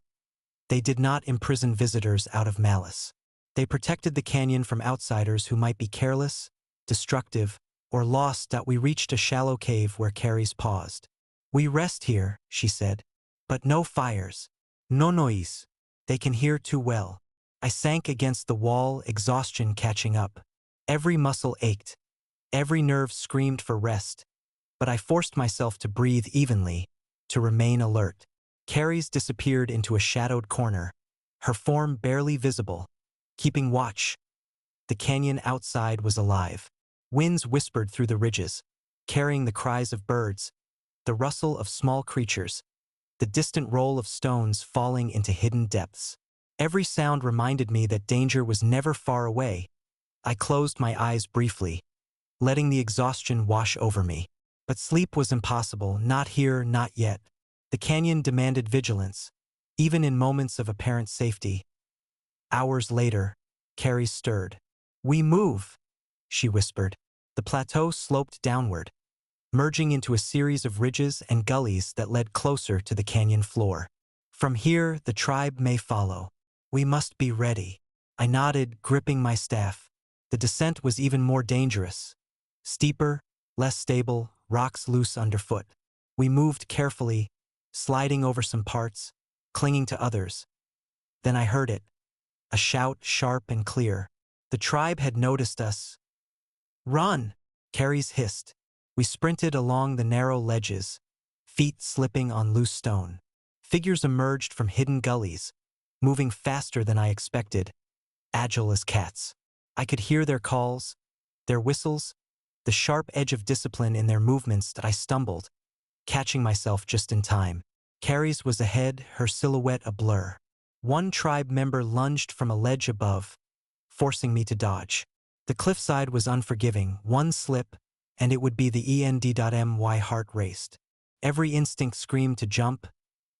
They did not imprison visitors out of malice. They protected the canyon from outsiders who might be careless, destructive, or lost. We reached a shallow cave where Carries paused. "We rest here," she said, "but no fires. No noise. They can hear too well." I sank against the wall, exhaustion catching up. Every muscle ached. Every nerve screamed for rest. But I forced myself to breathe evenly, to remain alert. Carries disappeared into a shadowed corner, her form barely visible, keeping watch. The canyon outside was alive. Winds whispered through the ridges, carrying the cries of birds, the rustle of small creatures, the distant roll of stones falling into hidden depths. Every sound reminded me that danger was never far away. I closed my eyes briefly, letting the exhaustion wash over me. But sleep was impossible, not here, not yet. The canyon demanded vigilance, even in moments of apparent safety. Hours later, Carrie stirred. "We move," she whispered. The plateau sloped downward, merging into a series of ridges and gullies that led closer to the canyon floor. From here, the tribe may follow. We must be ready. I nodded, gripping my staff. The descent was even more dangerous. Steeper, less stable, rocks loose underfoot. We moved carefully, sliding over some parts, clinging to others. Then I heard it. A shout, sharp and clear. The tribe had noticed us. "Run!" Carries hissed. We sprinted along the narrow ledges, feet slipping on loose stone. Figures emerged from hidden gullies, moving faster than I expected, agile as cats. I could hear their calls, their whistles, the sharp edge of discipline in their movements that I stumbled, catching myself just in time. Carrie's was ahead, her silhouette a blur. One tribe member lunged from a ledge above, forcing me to dodge. The cliffside was unforgiving, one slip, and it would be the end. My heart raced. Every instinct screamed to jump,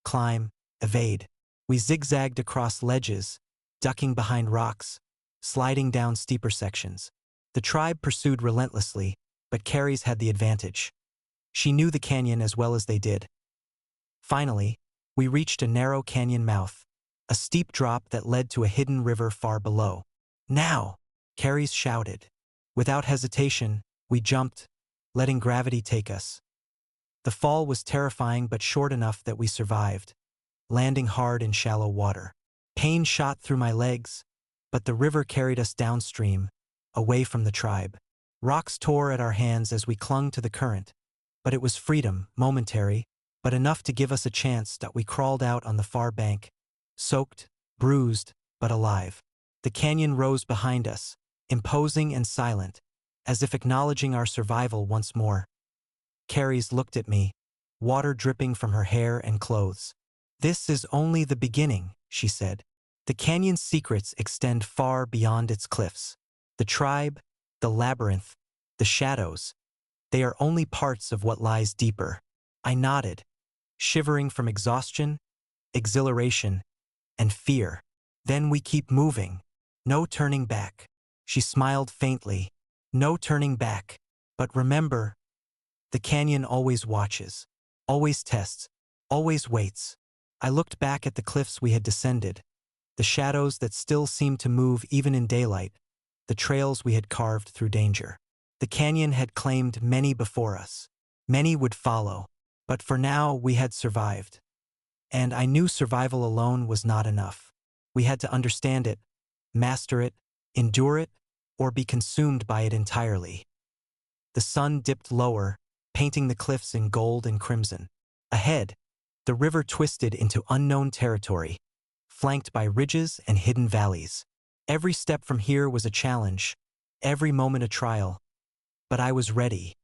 climb, evade. We zigzagged across ledges, ducking behind rocks, sliding down steeper sections. The tribe pursued relentlessly, but Carrie's had the advantage. She knew the canyon as well as they did. Finally, we reached a narrow canyon mouth, a steep drop that led to a hidden river far below. "Now!" Carrie's shouted. Without hesitation, we jumped, letting gravity take us. The fall was terrifying but short enough that we survived, landing hard in shallow water. Pain shot through my legs, but the river carried us downstream, away from the tribe. Rocks tore at our hands as we clung to the current, but it was freedom, momentary, but enough to give us a chance that we crawled out on the far bank, soaked, bruised, but alive. The canyon rose behind us, imposing and silent, as if acknowledging our survival once more. Carrie's looked at me, water dripping from her hair and clothes. "This is only the beginning," she said. "The canyon's secrets extend far beyond its cliffs. The tribe, the labyrinth, the shadows, they are only parts of what lies deeper." I nodded, shivering from exhaustion, exhilaration, and fear. "Then we keep moving. No turning back." She smiled faintly. "No turning back. But remember, the canyon always watches, always tests, always waits." I looked back at the cliffs we had descended, the shadows that still seemed to move even in daylight, the trails we had carved through danger. The canyon had claimed many before us. Many would follow, but for now we had survived. And I knew survival alone was not enough. We had to understand it, master it, endure it, or be consumed by it entirely. The sun dipped lower, painting the cliffs in gold and crimson. Ahead, the river twisted into unknown territory, flanked by ridges and hidden valleys. Every step from here was a challenge, every moment a trial. But I was ready.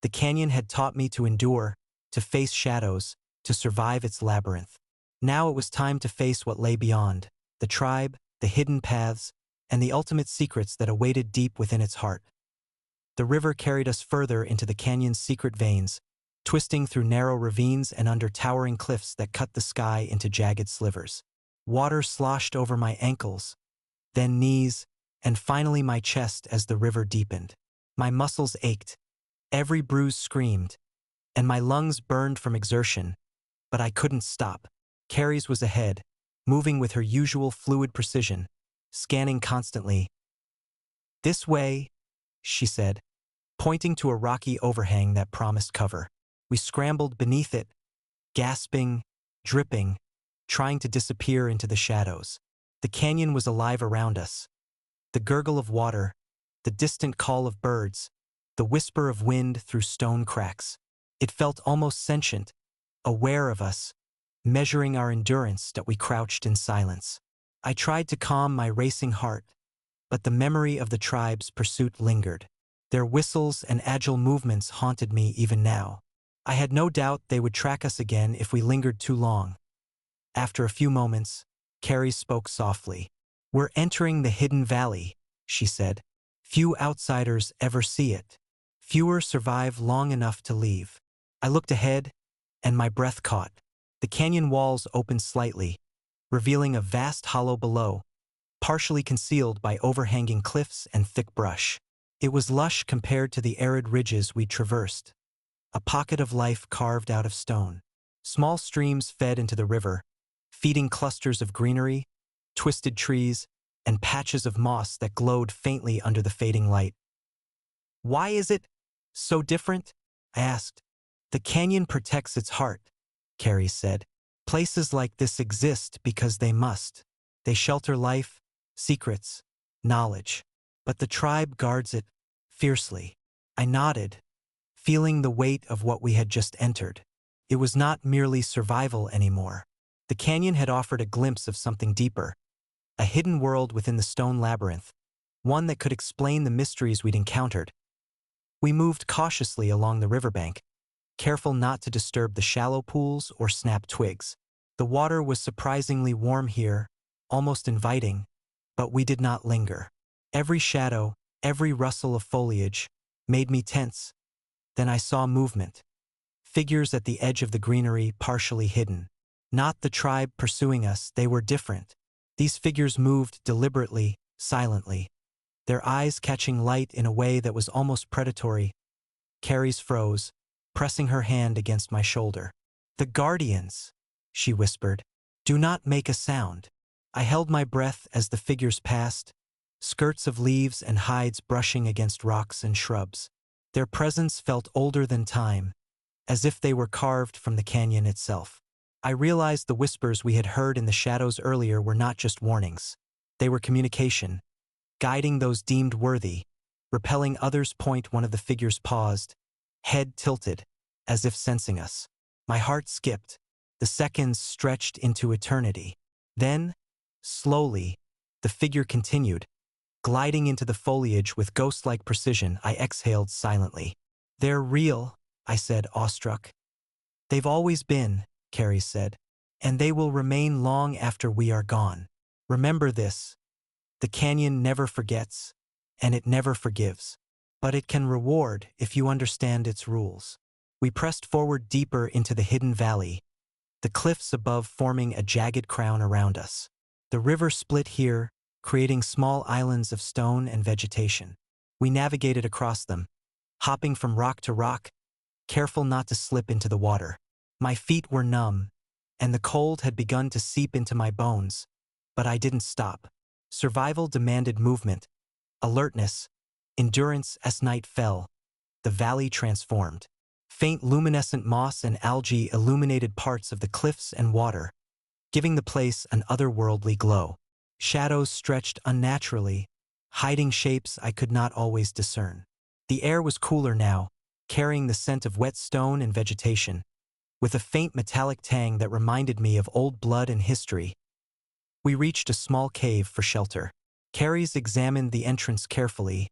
The canyon had taught me to endure, to face shadows, to survive its labyrinth. Now it was time to face what lay beyond, the tribe, the hidden paths, and the ultimate secrets that awaited deep within its heart. The river carried us further into the canyon's secret veins, twisting through narrow ravines and under towering cliffs that cut the sky into jagged slivers. Water sloshed over my ankles, then knees, and finally my chest as the river deepened. My muscles ached, every bruise screamed, and my lungs burned from exertion, but I couldn't stop. Carrie's was ahead, moving with her usual fluid precision, scanning constantly. "This way," she said, pointing to a rocky overhang that promised cover. We scrambled beneath it, gasping, dripping, trying to disappear into the shadows. The canyon was alive around us. The gurgle of water, the distant call of birds, the whisper of wind through stone cracks. It felt almost sentient, aware of us, measuring our endurance that we crouched in silence. I tried to calm my racing heart, but the memory of the tribe's pursuit lingered. Their whistles and agile movements haunted me even now. I had no doubt they would track us again if we lingered too long. After a few moments, Carrie spoke softly. "We're entering the hidden valley," she said. "Few outsiders ever see it. Fewer survive long enough to leave." I looked ahead, and my breath caught. The canyon walls opened slightly, revealing a vast hollow below, partially concealed by overhanging cliffs and thick brush. It was lush compared to the arid ridges we'd traversed, a pocket of life carved out of stone. Small streams fed into the river, feeding clusters of greenery, twisted trees, and patches of moss that glowed faintly under the fading light. "Why is it so different?" I asked. "The canyon protects its heart," Carrie said. "Places like this exist because they must. They shelter life, secrets, knowledge. But the tribe guards it fiercely." I nodded, feeling the weight of what we had just entered. It was not merely survival anymore. The canyon had offered a glimpse of something deeper, a hidden world within the stone labyrinth, one that could explain the mysteries we'd encountered. We moved cautiously along the riverbank, careful not to disturb the shallow pools or snap twigs. The water was surprisingly warm here, almost inviting, but we did not linger. Every shadow, every rustle of foliage, made me tense. Then I saw movement. Figures at the edge of the greenery, partially hidden. Not the tribe pursuing us, they were different. These figures moved deliberately, silently, their eyes catching light in a way that was almost predatory. Carrie's froze, pressing her hand against my shoulder. "The guardians," she whispered. "Do not make a sound." I held my breath as the figures passed, skirts of leaves and hides brushing against rocks and shrubs. Their presence felt older than time, as if they were carved from the canyon itself. I realized the whispers we had heard in the shadows earlier were not just warnings. They were communication, guiding those deemed worthy, repelling others. One of the figures paused, head tilted, as if sensing us. My heart skipped. The seconds stretched into eternity. Then, slowly, the figure continued, gliding into the foliage with ghost-like precision. I exhaled silently. "They're real," I said, awestruck. "They've always been," Carrie said, "and they will remain long after we are gone. Remember this: the canyon never forgets, and it never forgives. But it can reward if you understand its rules." We pressed forward deeper into the hidden valley, the cliffs above forming a jagged crown around us. The river split here, creating small islands of stone and vegetation. We navigated across them, hopping from rock to rock, careful not to slip into the water. My feet were numb, and the cold had begun to seep into my bones, but I didn't stop. Survival demanded movement, alertness, endurance. As night fell, the valley transformed. Faint luminescent moss and algae illuminated parts of the cliffs and water, giving the place an otherworldly glow. Shadows stretched unnaturally, hiding shapes I could not always discern. The air was cooler now, carrying the scent of wet stone and vegetation, with a faint metallic tang that reminded me of old blood and history. We reached a small cave for shelter. Carries examined the entrance carefully,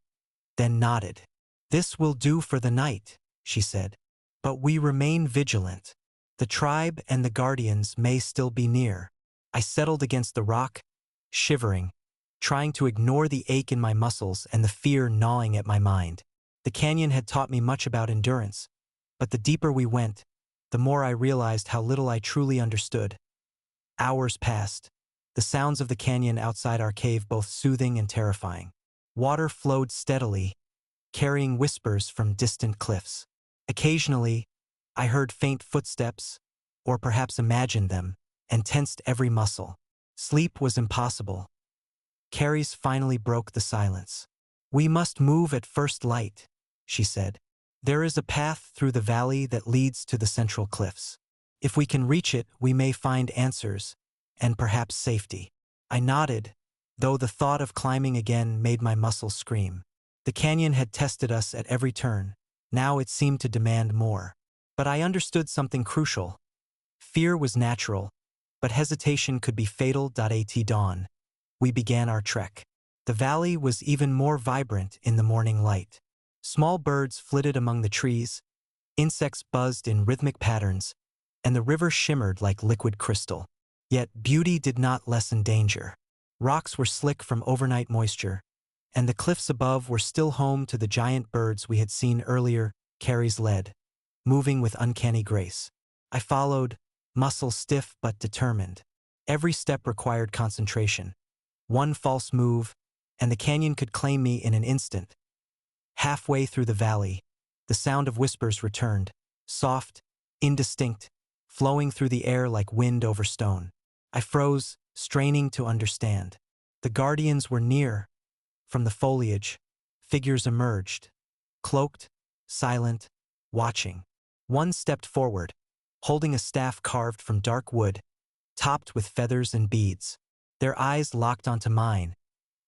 then nodded. "This will do for the night," she said. "But we remain vigilant. The tribe and the guardians may still be near." I settled against the rock, shivering, trying to ignore the ache in my muscles and the fear gnawing at my mind. The canyon had taught me much about endurance, but the deeper we went, the more I realized how little I truly understood. Hours passed, the sounds of the canyon outside our cave both soothing and terrifying. Water flowed steadily, carrying whispers from distant cliffs. Occasionally, I heard faint footsteps, or perhaps imagined them, and tensed every muscle. Sleep was impossible. Carries finally broke the silence. "We must move at first light," she said. "There is a path through the valley that leads to the central cliffs. If we can reach it, we may find answers, and perhaps safety." I nodded, though the thought of climbing again made my muscles scream. The canyon had tested us at every turn. Now it seemed to demand more. But I understood something crucial. Fear was natural, but hesitation could be fatal. At dawn, we began our trek. The valley was even more vibrant in the morning light. Small birds flitted among the trees, insects buzzed in rhythmic patterns, and the river shimmered like liquid crystal. Yet beauty did not lessen danger. Rocks were slick from overnight moisture, and the cliffs above were still home to the giant birds we had seen earlier. Carries led, moving with uncanny grace. I followed, muscles stiff but determined. Every step required concentration. One false move, and the canyon could claim me in an instant. Halfway through the valley, the sound of whispers returned, soft, indistinct, flowing through the air like wind over stone. I froze, straining to understand. The guardians were near. From the foliage, figures emerged, cloaked, silent, watching. One stepped forward, holding a staff carved from dark wood, topped with feathers and beads. Their eyes locked onto mine,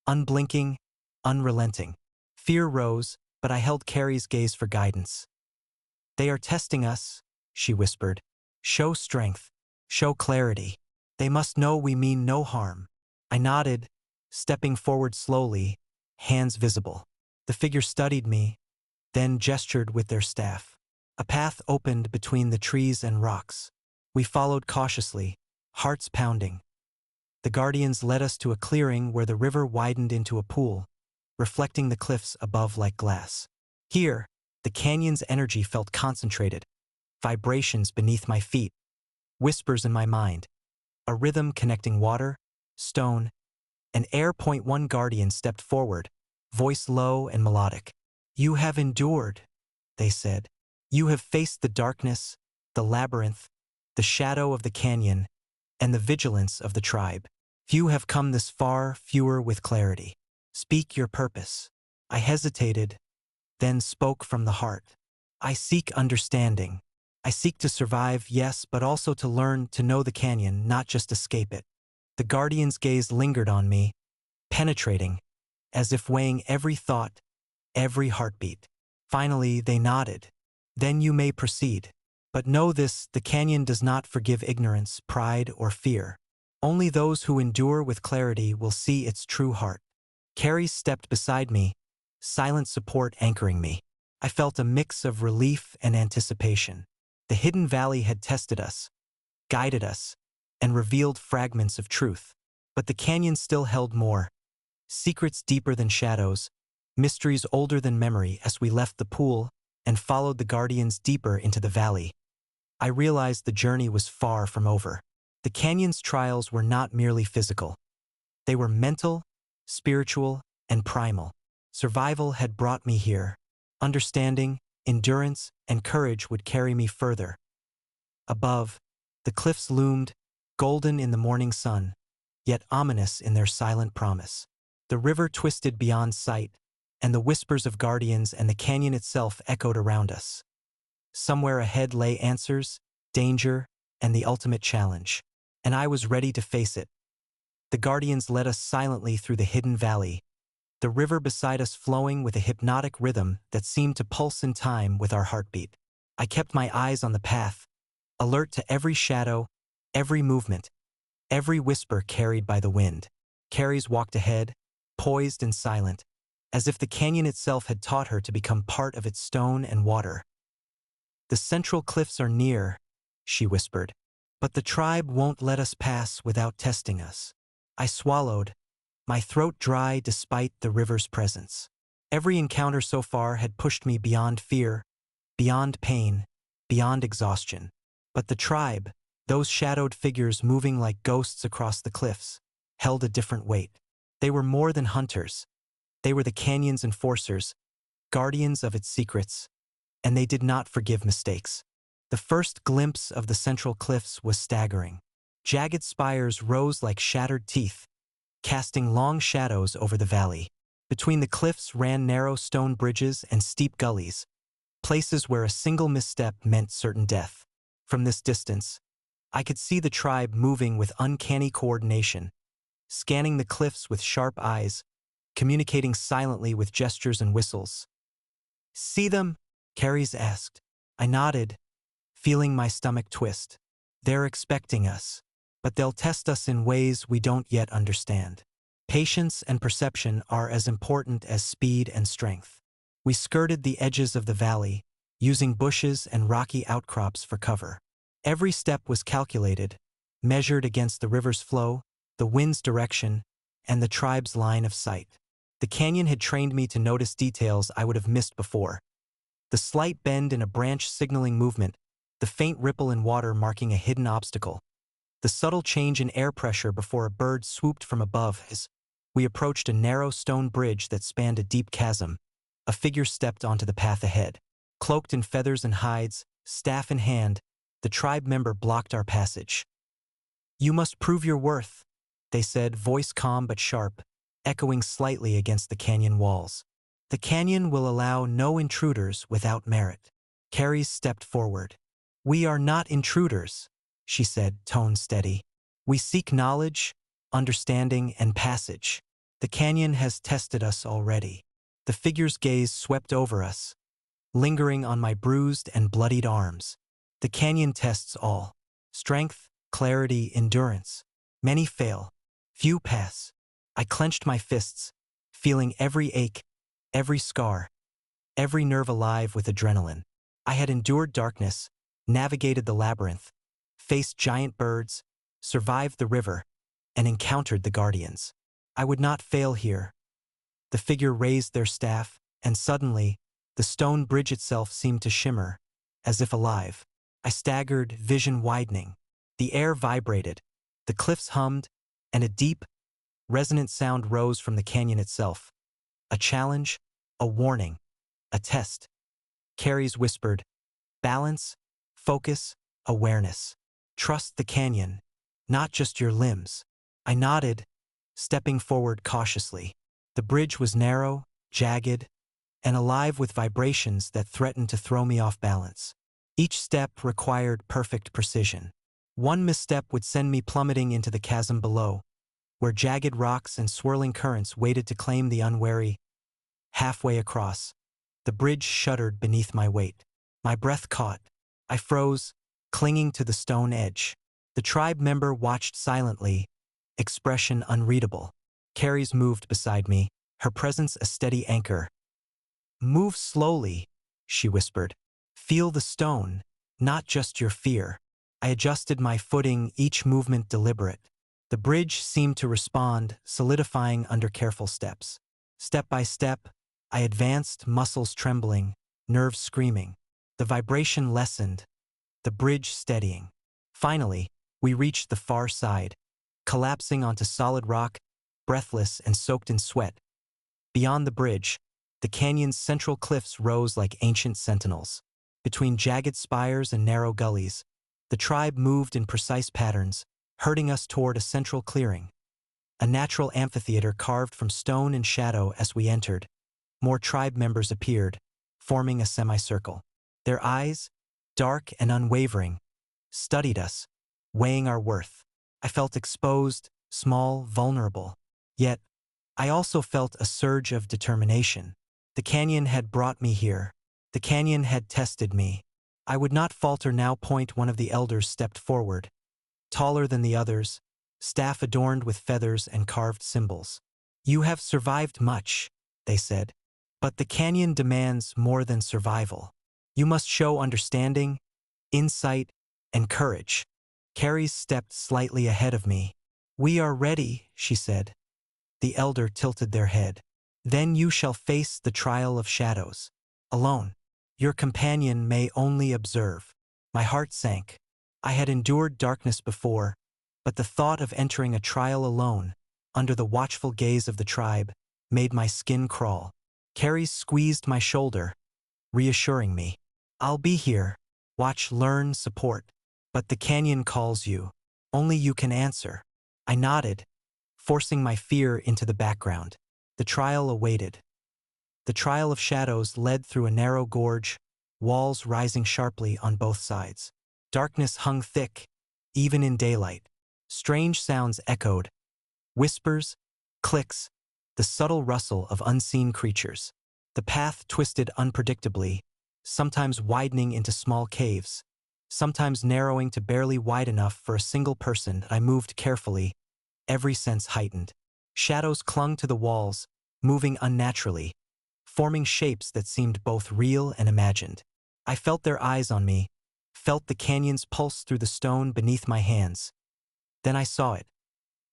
unblinking, unrelenting. Fear rose, but I held Carrie's gaze for guidance. "They are testing us," she whispered. "Show strength. Show clarity. They must know we mean no harm." I nodded, stepping forward slowly, hands visible. The figure studied me, then gestured with their staff. A path opened between the trees and rocks. We followed cautiously, hearts pounding. The guardians led us to a clearing where the river widened into a pool, reflecting the cliffs above like glass. Here, the canyon's energy felt concentrated, vibrations beneath my feet, whispers in my mind, a rhythm connecting water, stone, and air. One guardian stepped forward, voice low and melodic. "You have endured," they said. "You have faced the darkness, the labyrinth, the shadow of the canyon, and the vigilance of the tribe. Few have come this far, fewer with clarity. Speak your purpose." I hesitated, then spoke from the heart. "I seek understanding. I seek to survive, yes, but also to learn to know the canyon, not just escape it." The guardian's gaze lingered on me, penetrating, as if weighing every thought, every heartbeat. Finally, they nodded. "Then you may proceed. But know this, the canyon does not forgive ignorance, pride, or fear. Only those who endure with clarity will see its true heart." Carrie stepped beside me, silent support anchoring me. I felt a mix of relief and anticipation. The hidden valley had tested us, guided us, and revealed fragments of truth. But the canyon still held more. Secrets deeper than shadows, mysteries older than memory. As we left the pool and followed the guardians deeper into the valley, I realized the journey was far from over. The canyon's trials were not merely physical. They were mental, spiritual, and primal. Survival had brought me here. Understanding, endurance, and courage would carry me further. Above, the cliffs loomed, golden in the morning sun, yet ominous in their silent promise. The river twisted beyond sight, and the whispers of guardians and the canyon itself echoed around us. Somewhere ahead lay answers, danger, and the ultimate challenge. And I was ready to face it. The guardians led us silently through the hidden valley, the river beside us flowing with a hypnotic rhythm that seemed to pulse in time with our heartbeat. I kept my eyes on the path, alert to every shadow, every movement, every whisper carried by the wind. Carries walked ahead, poised and silent, as if the canyon itself had taught her to become part of its stone and water. "The central cliffs are near," she whispered, "but the tribe won't let us pass without testing us." I swallowed, my throat dry despite the river's presence. Every encounter so far had pushed me beyond fear, beyond pain, beyond exhaustion. But the tribe, those shadowed figures moving like ghosts across the cliffs, held a different weight. They were more than hunters. They were the canyon's enforcers, guardians of its secrets, and they did not forgive mistakes. The first glimpse of the central cliffs was staggering. Jagged spires rose like shattered teeth, casting long shadows over the valley. Between the cliffs ran narrow stone bridges and steep gullies, places where a single misstep meant certain death. From this distance, I could see the tribe moving with uncanny coordination, scanning the cliffs with sharp eyes, communicating silently with gestures and whistles. "See them?" Carries asked. I nodded, feeling my stomach twist. "They're expecting us, but they'll test us in ways we don't yet understand." Patience and perception are as important as speed and strength. We skirted the edges of the valley, using bushes and rocky outcrops for cover. Every step was calculated, measured against the river's flow, the wind's direction, and the tribe's line of sight. The canyon had trained me to notice details I would have missed before. The slight bend in a branch signaling movement, the faint ripple in water marking a hidden obstacle, the subtle change in air pressure before a bird swooped from above. As we approached a narrow stone bridge that spanned a deep chasm, a figure stepped onto the path ahead. Cloaked in feathers and hides, staff in hand, the tribe member blocked our passage. You must prove your worth, they said, voice calm but sharp, echoing slightly against the canyon walls. The canyon will allow no intruders without merit. Carrie stepped forward. We are not intruders, she said, tone steady. We seek knowledge, understanding, and passage. The canyon has tested us already. The figure's gaze swept over us, lingering on my bruised and bloodied arms. The canyon tests all. Strength, clarity, endurance. Many fail. Few pass. I clenched my fists, feeling every ache, every scar, every nerve alive with adrenaline. I had endured darkness, navigated the labyrinth, faced giant birds, survived the river, and encountered the guardians. I would not fail here. The figure raised their staff, and suddenly, the stone bridge itself seemed to shimmer, as if alive. I staggered, vision widening. The air vibrated, the cliffs hummed, and a deep, resonant sound rose from the canyon itself. A challenge, a warning, a test. Carries whispered, balance, focus, awareness. Trust the canyon, not just your limbs. I nodded, stepping forward cautiously. The bridge was narrow, jagged, and alive with vibrations that threatened to throw me off balance. Each step required perfect precision. One misstep would send me plummeting into the chasm below, where jagged rocks and swirling currents waited to claim the unwary. Halfway across, the bridge shuddered beneath my weight. My breath caught. I froze, clinging to the stone edge. The tribe member watched silently, expression unreadable. Carries moved beside me, her presence a steady anchor. Move slowly, she whispered. Feel the stone, not just your fear. I adjusted my footing, each movement deliberate. The bridge seemed to respond, solidifying under careful steps. Step by step, I advanced, muscles trembling, nerves screaming. The vibration lessened, the bridge steadying. Finally, we reached the far side, collapsing onto solid rock, breathless and soaked in sweat. Beyond the bridge, the canyon's central cliffs rose like ancient sentinels. Between jagged spires and narrow gullies, the tribe moved in precise patterns, herding us toward a central clearing. A natural amphitheater carved from stone and shadow. As we entered, more tribe members appeared, forming a semicircle. Their eyes, dark and unwavering, studied us, weighing our worth. I felt exposed, small, vulnerable. Yet, I also felt a surge of determination. The canyon had brought me here. The canyon had tested me. I would not falter now. One of the elders stepped forward, taller than the others, staff adorned with feathers and carved symbols. You have survived much, they said, but the canyon demands more than survival. You must show understanding, insight, and courage. Carrie stepped slightly ahead of me. We are ready, she said. The elder tilted their head. Then you shall face the trial of shadows. Alone. Your companion may only observe. My heart sank. I had endured darkness before, but the thought of entering a trial alone, under the watchful gaze of the tribe, made my skin crawl. Carrie squeezed my shoulder, reassuring me. I'll be here. Watch, learn, support. But the canyon calls you. Only you can answer. I nodded, forcing my fear into the background. The trial awaited. The trial of shadows led through a narrow gorge, walls rising sharply on both sides. Darkness hung thick, even in daylight. Strange sounds echoed. Whispers, clicks, the subtle rustle of unseen creatures. The path twisted unpredictably, sometimes widening into small caves, sometimes narrowing to barely wide enough for a single person. I moved carefully, every sense heightened. Shadows clung to the walls, moving unnaturally, forming shapes that seemed both real and imagined. I felt their eyes on me, felt the canyon's pulse through the stone beneath my hands. Then I saw it,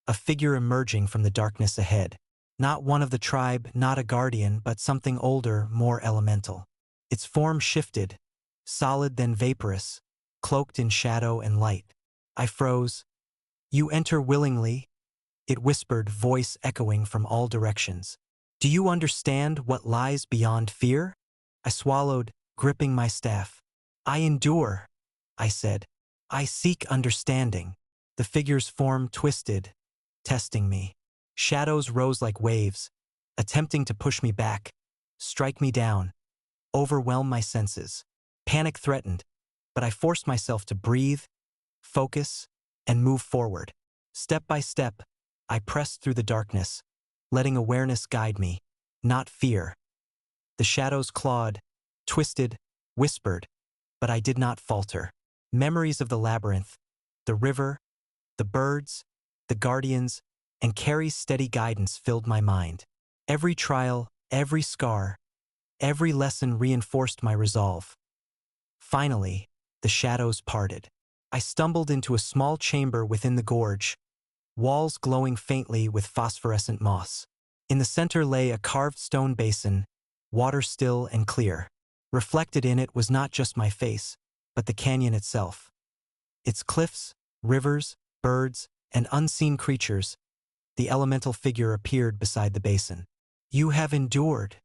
a figure emerging from the darkness ahead. Not one of the tribe, not a guardian, but something older, more elemental. Its form shifted, solid then vaporous, cloaked in shadow and light. I froze. You enter willingly, it whispered, voice echoing from all directions. Do you understand what lies beyond fear? I swallowed, gripping my staff. I endure, I said. I seek understanding. The The figure's form twisted, testing me. Shadows rose like waves, attempting to push me back, strike me down, overwhelm my senses. Panic threatened, but I forced myself to breathe, focus, and move forward. Step by step, I pressed through the darkness, letting awareness guide me, not fear. The shadows clawed, twisted, whispered, but I did not falter. Memories of the labyrinth, the river, the birds, the guardians, and Carrie's steady guidance filled my mind. Every trial, every scar, every lesson reinforced my resolve. Finally, the shadows parted. I stumbled into a small chamber within the gorge, walls glowing faintly with phosphorescent moss. In the center lay a carved stone basin, water still and clear. Reflected in it was not just my face, but the canyon itself. Its cliffs, rivers, birds, and unseen creatures. The elemental figure appeared beside the basin. "You have endured,"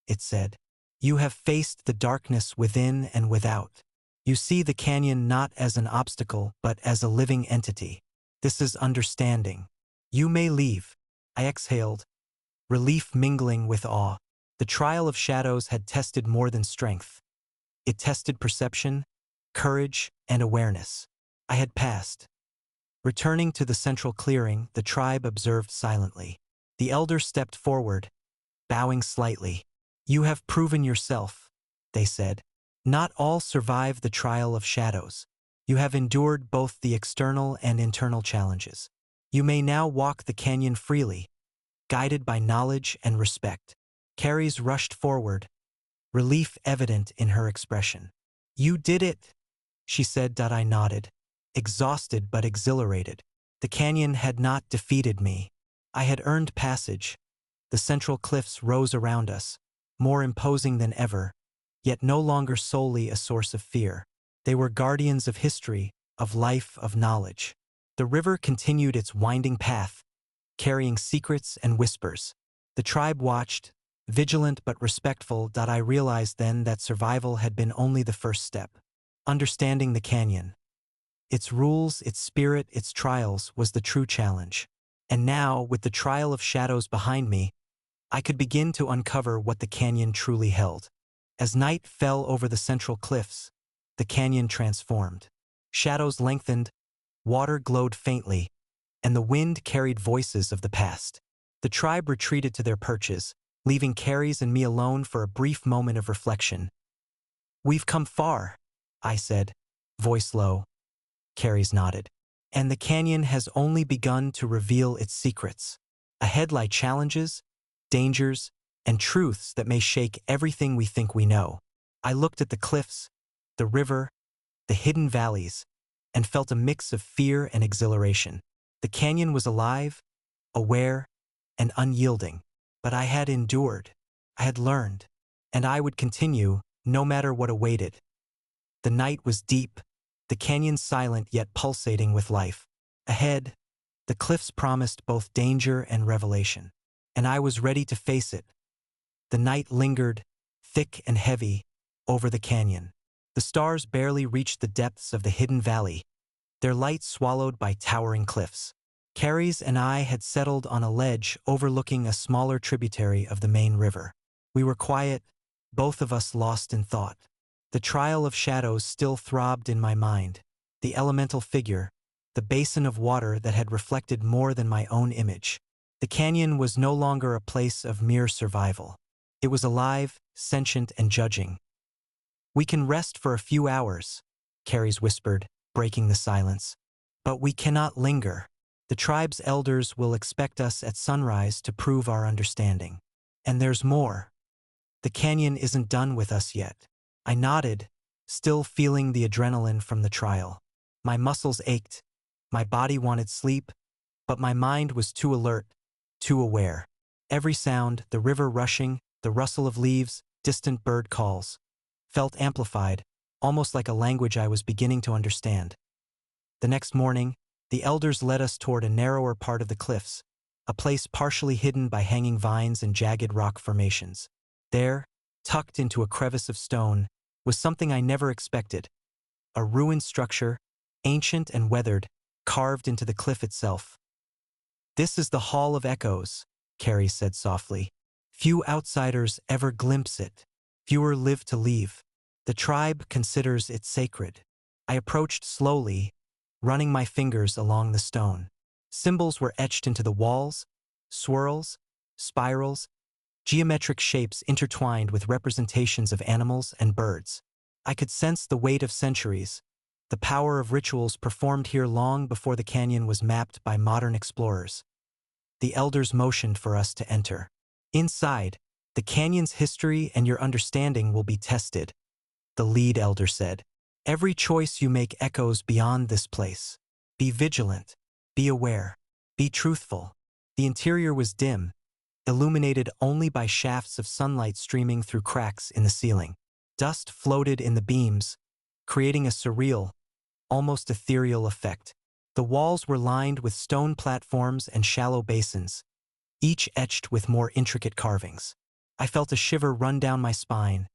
it said. "You have faced the darkness within and without. You see the canyon not as an obstacle, but as a living entity. This is understanding. You may leave." I exhaled, relief mingling with awe. The trial of shadows had tested more than strength. It tested perception, courage, and awareness. I had passed. Returning to the central clearing, the tribe observed silently. The elder stepped forward, bowing slightly. "You have proven yourself," they said. "Not all survive the trial of shadows. You have endured both the external and internal challenges. You may now walk the canyon freely, guided by knowledge and respect." Carries rushed forward, relief evident in her expression. "You did it," she said. I nodded, exhausted but exhilarated. The canyon had not defeated me. I had earned passage. The central cliffs rose around us, more imposing than ever, yet no longer solely a source of fear. They were guardians of history, of life, of knowledge. The river continued its winding path, carrying secrets and whispers. The tribe watched, vigilant but respectful. I realized then that survival had been only the first step. Understanding the canyon, its rules, its spirit, its trials, was the true challenge. And now, with the trial of shadows behind me, I could begin to uncover what the canyon truly held. As night fell over the central cliffs, the canyon transformed. Shadows lengthened, water glowed faintly, and the wind carried voices of the past. The tribe retreated to their perches, leaving Carries and me alone for a brief moment of reflection. "We've come far," I said, voice low. Carries nodded. "And the canyon has only begun to reveal its secrets. Ahead lie challenges, dangers, and truths that may shake everything we think we know." I looked at the cliffs, the river, the hidden valleys, and felt a mix of fear and exhilaration. The canyon was alive, aware, and unyielding. But I had endured, I had learned, and I would continue, no matter what awaited. The night was deep, the canyon silent yet pulsating with life. Ahead, the cliffs promised both danger and revelation, and I was ready to face it. The night lingered, thick and heavy, over the canyon. The stars barely reached the depths of the hidden valley, their light swallowed by towering cliffs. Carries and I had settled on a ledge overlooking a smaller tributary of the main river. We were quiet, both of us lost in thought. The trial of shadows still throbbed in my mind. The elemental figure, the basin of water that had reflected more than my own image. The canyon was no longer a place of mere survival. It was alive, sentient, and judging. "We can rest for a few hours," Carries whispered, breaking the silence. "But we cannot linger. The tribe's elders will expect us at sunrise to prove our understanding. And there's more. The canyon isn't done with us yet." I nodded, still feeling the adrenaline from the trial. My muscles ached, my body wanted sleep, but my mind was too alert, too aware. Every sound, the river rushing, the rustle of leaves, distant bird calls, felt amplified, almost like a language I was beginning to understand. The next morning, the elders led us toward a narrower part of the cliffs, a place partially hidden by hanging vines and jagged rock formations. There, tucked into a crevice of stone, was something I never expected. A ruined structure, ancient and weathered, carved into the cliff itself. "This is the Hall of Echoes," Carrie said softly. "Few outsiders ever glimpse it. Fewer live to leave. The tribe considers it sacred." I approached slowly, running my fingers along the stone. Symbols were etched into the walls, swirls, spirals, geometric shapes intertwined with representations of animals and birds. I could sense the weight of centuries, the power of rituals performed here long before the canyon was mapped by modern explorers. The elders motioned for us to enter. "Inside, the canyon's history and your understanding will be tested," the lead elder said. "Every choice you make echoes beyond this place. Be vigilant, be aware, be truthful." The interior was dim, illuminated only by shafts of sunlight streaming through cracks in the ceiling. Dust floated in the beams, creating a surreal, almost ethereal effect. The walls were lined with stone platforms and shallow basins, each etched with more intricate carvings. I felt a shiver run down my spine,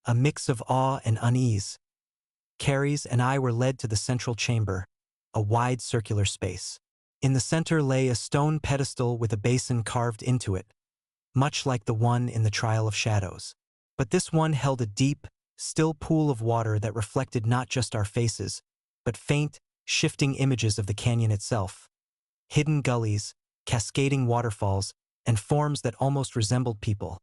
a mix of awe and unease. Carries and I were led to the central chamber, a wide circular space. In the center lay a stone pedestal with a basin carved into it, much like the one in the Trial of Shadows. But this one held a deep, still pool of water that reflected not just our faces, but faint, shifting images of the canyon itself. Hidden gullies, cascading waterfalls, and forms that almost resembled people.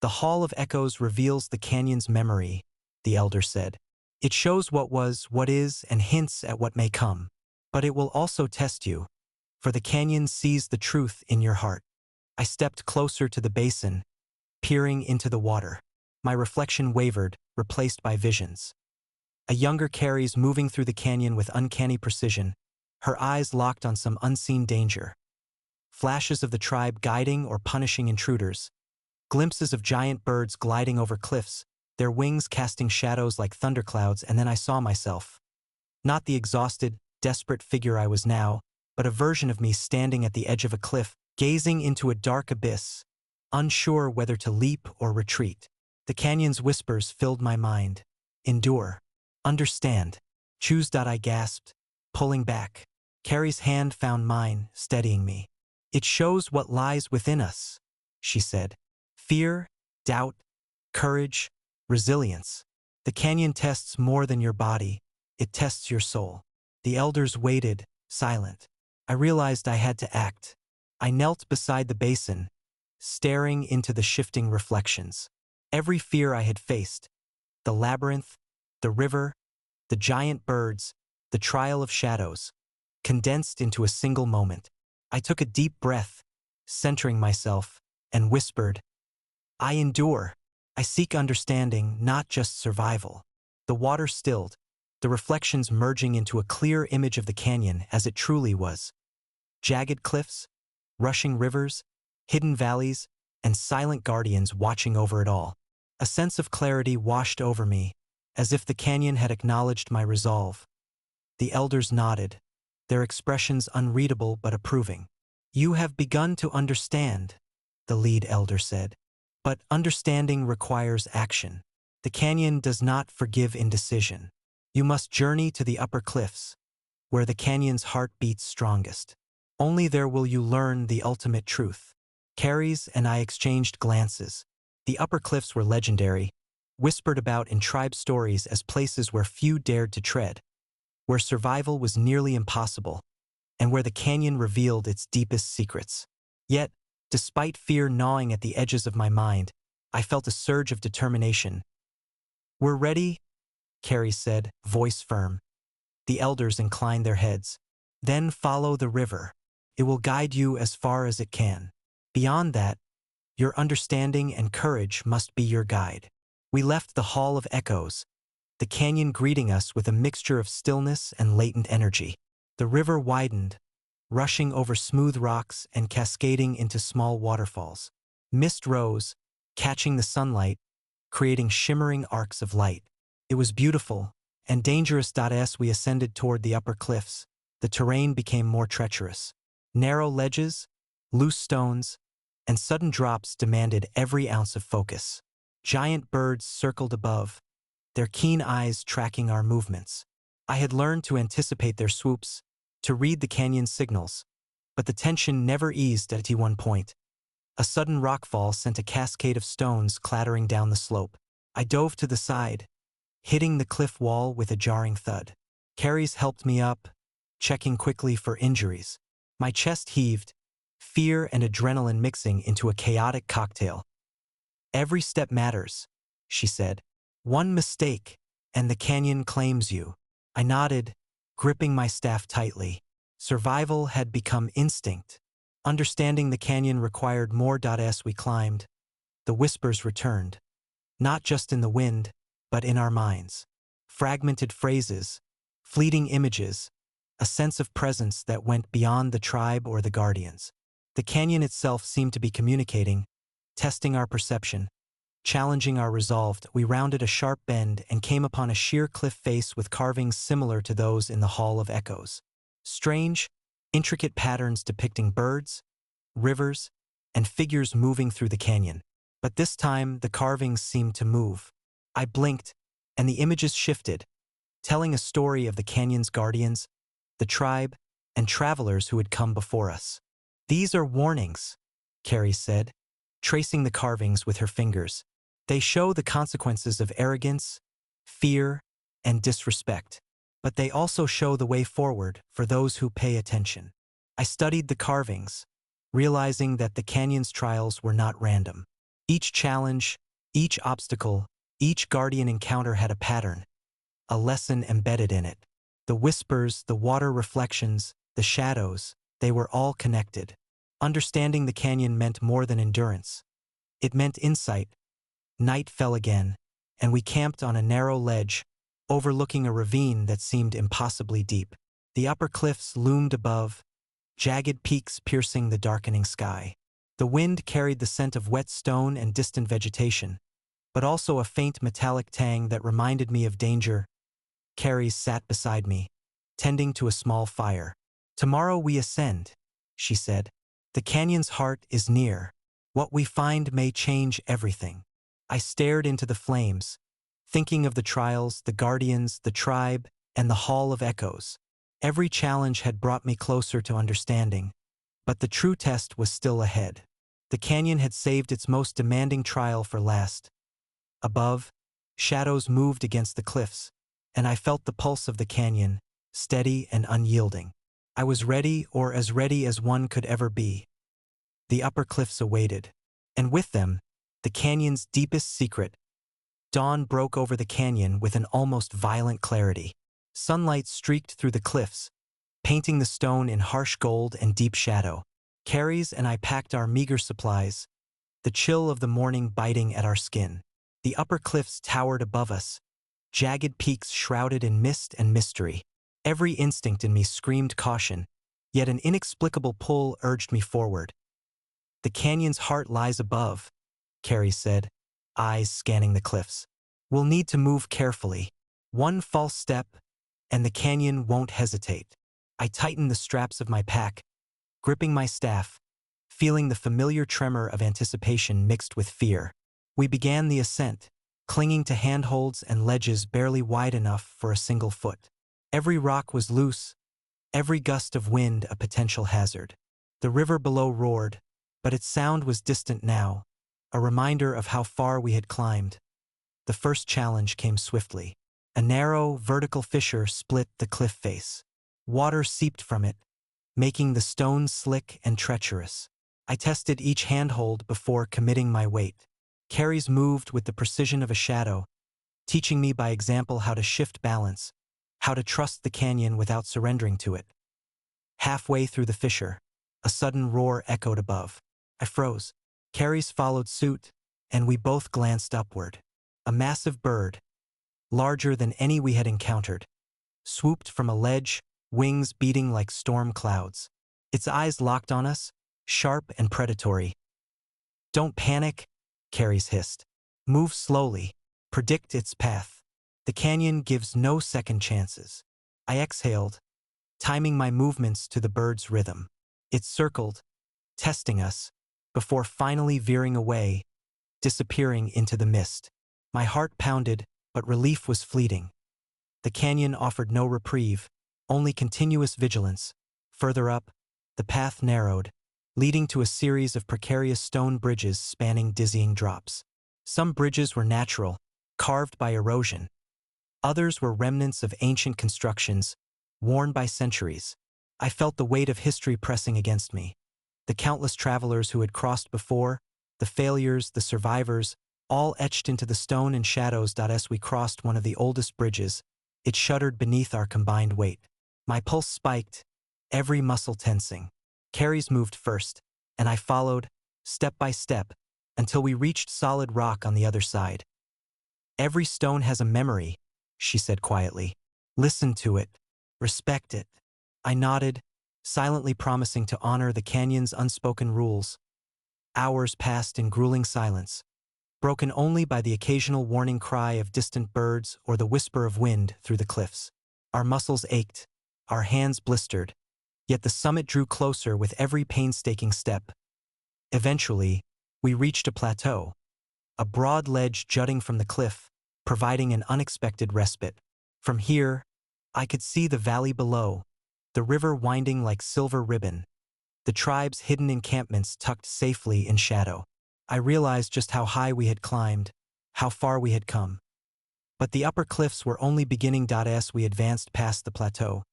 "The Hall of Echoes reveals the canyon's memory," the elder said. "It shows what was, what is, and hints at what may come. But it will also test you, for the canyon sees the truth in your heart." I stepped closer to the basin, peering into the water. My reflection wavered, replaced by visions. A younger Carrie's moving through the canyon with uncanny precision, her eyes locked on some unseen danger. Flashes of the tribe guiding or punishing intruders. Glimpses of giant birds gliding over cliffs, their wings casting shadows like thunderclouds, and then I saw myself. Not the exhausted, desperate figure I was now, but a version of me standing at the edge of a cliff, gazing into a dark abyss, unsure whether to leap or retreat. The canyon's whispers filled my mind. "Endure. Understand. Choose." I gasped, pulling back. Carrie's hand found mine, steadying me. "It shows what lies within us," she said. "Fear, doubt, courage, resilience. The canyon tests more than your body, it tests your soul." The elders waited, silent. I realized I had to act. I knelt beside the basin, staring into the shifting reflections. Every fear I had faced, the labyrinth, the river, the giant birds, the trial of shadows, condensed into a single moment. I took a deep breath, centering myself, and whispered, "I endure. I seek understanding, not just survival." The water stilled, the reflections merging into a clear image of the canyon as it truly was. Jagged cliffs, rushing rivers, hidden valleys, and silent guardians watching over it all. A sense of clarity washed over me, as if the canyon had acknowledged my resolve. The elders nodded, their expressions unreadable but approving. "You have begun to understand," the lead elder said. "But understanding requires action. The canyon does not forgive indecision. You must journey to the upper cliffs, where the canyon's heart beats strongest. Only there will you learn the ultimate truth." Carries and I exchanged glances. The upper cliffs were legendary, whispered about in tribe stories as places where few dared to tread, where survival was nearly impossible, and where the canyon revealed its deepest secrets. Yet, despite fear gnawing at the edges of my mind, I felt a surge of determination. "We're ready," Carrie said, voice firm. The elders inclined their heads. "Then follow the river. It will guide you as far as it can. Beyond that, your understanding and courage must be your guide." We left the Hall of Echoes, the canyon greeting us with a mixture of stillness and latent energy. The river widened, rushing over smooth rocks and cascading into small waterfalls. Mist rose, catching the sunlight, creating shimmering arcs of light. It was beautiful and dangerous. As we ascended toward the upper cliffs, the terrain became more treacherous. Narrow ledges, loose stones, and sudden drops demanded every ounce of focus. Giant birds circled above, their keen eyes tracking our movements. I had learned to anticipate their swoops, to read the canyon's signals. But the tension never eased at one point. A sudden rockfall sent a cascade of stones clattering down the slope. I dove to the side, hitting the cliff wall with a jarring thud. Carries helped me up, checking quickly for injuries. My chest heaved, fear and adrenaline mixing into a chaotic cocktail. "Every step matters," she said. "One mistake, and the canyon claims you." I nodded, gripping my staff tightly. Survival had become instinct. Understanding the canyon required more. As we climbed, the whispers returned. Not just in the wind, but in our minds. Fragmented phrases, fleeting images, a sense of presence that went beyond the tribe or the guardians. The canyon itself seemed to be communicating, testing our perception, challenging our resolve. We rounded a sharp bend and came upon a sheer cliff face with carvings similar to those in the Hall of Echoes. Strange, intricate patterns depicting birds, rivers, and figures moving through the canyon. But this time, the carvings seemed to move. I blinked, and the images shifted, telling a story of the canyon's guardians, the tribe, and travelers who had come before us. "These are warnings," Carrie said, tracing the carvings with her fingers. "They show the consequences of arrogance, fear, and disrespect. But they also show the way forward for those who pay attention." I studied the carvings, realizing that the canyon's trials were not random. Each challenge, each obstacle, each guardian encounter had a pattern, a lesson embedded in it. The whispers, the water reflections, the shadows, they were all connected. Understanding the canyon meant more than endurance. It meant insight. Night fell again, and we camped on a narrow ledge, overlooking a ravine that seemed impossibly deep. The upper cliffs loomed above, jagged peaks piercing the darkening sky. The wind carried the scent of wet stone and distant vegetation, but also a faint metallic tang that reminded me of danger. Carrie sat beside me, tending to a small fire. "Tomorrow we ascend," she said. "The canyon's heart is near. What we find may change everything." I stared into the flames, thinking of the trials, the guardians, the tribe, and the Hall of Echoes. Every challenge had brought me closer to understanding, but the true test was still ahead. The canyon had saved its most demanding trial for last. Above, shadows moved against the cliffs, and I felt the pulse of the canyon, steady and unyielding. I was ready, or as ready as one could ever be. The upper cliffs awaited, and with them, the canyon's deepest secret. Dawn broke over the canyon with an almost violent clarity. Sunlight streaked through the cliffs, painting the stone in harsh gold and deep shadow. Carries and I packed our meager supplies, the chill of the morning biting at our skin. The upper cliffs towered above us, jagged peaks shrouded in mist and mystery. Every instinct in me screamed caution, yet an inexplicable pull urged me forward. "The canyon's heart lies above," Carrie said, eyes scanning the cliffs. "We'll need to move carefully. One false step, and the canyon won't hesitate." I tightened the straps of my pack, gripping my staff, feeling the familiar tremor of anticipation mixed with fear. We began the ascent, clinging to handholds and ledges barely wide enough for a single foot. Every rock was loose, every gust of wind a potential hazard. The river below roared, but its sound was distant now, a reminder of how far we had climbed. The first challenge came swiftly. A narrow, vertical fissure split the cliff face. Water seeped from it, making the stones slick and treacherous. I tested each handhold before committing my weight. Carries moved with the precision of a shadow, teaching me by example how to shift balance, how to trust the canyon without surrendering to it. Halfway through the fissure, a sudden roar echoed above. I froze. Carries followed suit, and we both glanced upward. A massive bird, larger than any we had encountered, swooped from a ledge, wings beating like storm clouds. Its eyes locked on us, sharp and predatory. "Don't panic," Carries hissed. "Move slowly. Predict its path. The canyon gives no second chances." I exhaled, timing my movements to the bird's rhythm. It circled, testing us, before finally veering away, disappearing into the mist. My heart pounded, but relief was fleeting. The canyon offered no reprieve, only continuous vigilance. Further up, the path narrowed, leading to a series of precarious stone bridges spanning dizzying drops. Some bridges were natural, carved by erosion. Others were remnants of ancient constructions, worn by centuries. I felt the weight of history pressing against me. The countless travelers who had crossed before, the failures, the survivors, all etched into the stone and shadows. As we crossed one of the oldest bridges, it shuddered beneath our combined weight. My pulse spiked, every muscle tensing. Carrie's moved first, and I followed, step by step, until we reached solid rock on the other side. "Every stone has a memory," she said quietly. "Listen to it. Respect it." I nodded, silently promising to honor the canyon's unspoken rules. Hours passed in grueling silence, broken only by the occasional warning cry of distant birds or the whisper of wind through the cliffs. Our muscles ached, our hands blistered, yet the summit drew closer with every painstaking step. Eventually, we reached a plateau, a broad ledge jutting from the cliff, providing an unexpected respite. From here, I could see the valley below, the river winding like silver ribbon, the tribe's hidden encampments tucked safely in shadow. I realized just how high we had climbed, how far we had come. But the upper cliffs were only beginning. As we advanced past the plateau,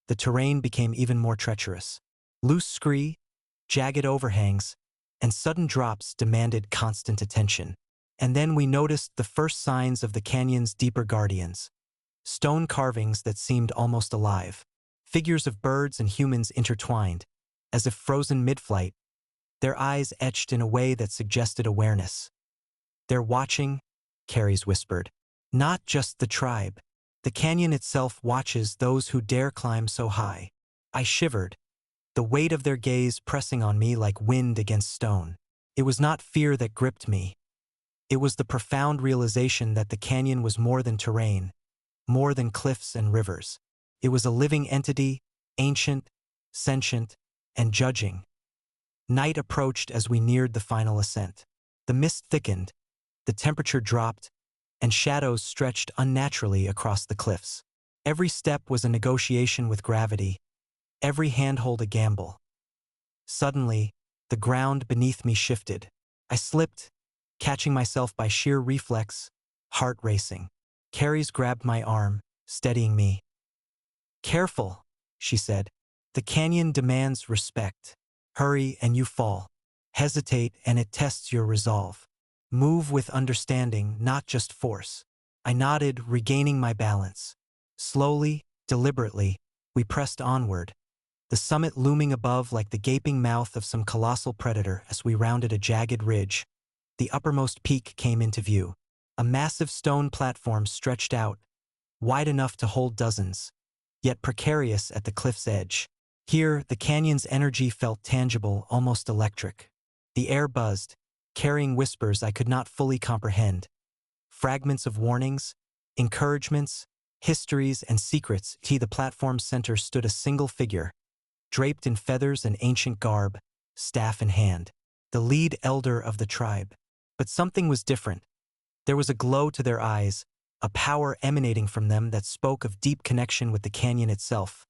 the terrain became even more treacherous. Loose scree, jagged overhangs, and sudden drops demanded constant attention. And then we noticed the first signs of the canyon's deeper guardians. Stone carvings that seemed almost alive. Figures of birds and humans intertwined, as if frozen mid-flight, their eyes etched in a way that suggested awareness. "They're watching," Carrie's whispered. "Not just the tribe. The canyon itself watches those who dare climb so high." I shivered, the weight of their gaze pressing on me like wind against stone. It was not fear that gripped me. It was the profound realization that the canyon was more than terrain, more than cliffs and rivers. It was a living entity, ancient, sentient, and judging. Night approached as we neared the final ascent. The mist thickened, the temperature dropped, and shadows stretched unnaturally across the cliffs. Every step was a negotiation with gravity, every handhold a gamble. Suddenly, the ground beneath me shifted. I slipped, catching myself by sheer reflex, heart racing. Carrie's grabbed my arm, steadying me. "Careful," she said. "The canyon demands respect. Hurry and you fall. Hesitate and it tests your resolve. Move with understanding, not just force." I nodded, regaining my balance. Slowly, deliberately, we pressed onward, the summit looming above like the gaping mouth of some colossal predator. As we rounded a jagged ridge, the uppermost peak came into view. A massive stone platform stretched out, wide enough to hold dozens, yet precarious at the cliff's edge. Here, the canyon's energy felt tangible, almost electric. The air buzzed, carrying whispers I could not fully comprehend. Fragments of warnings, encouragements, histories, and secrets. The platform's center stood a single figure, draped in feathers and ancient garb, staff in hand. The lead elder of the tribe. But something was different. There was a glow to their eyes, a power emanating from them that spoke of deep connection with the canyon itself.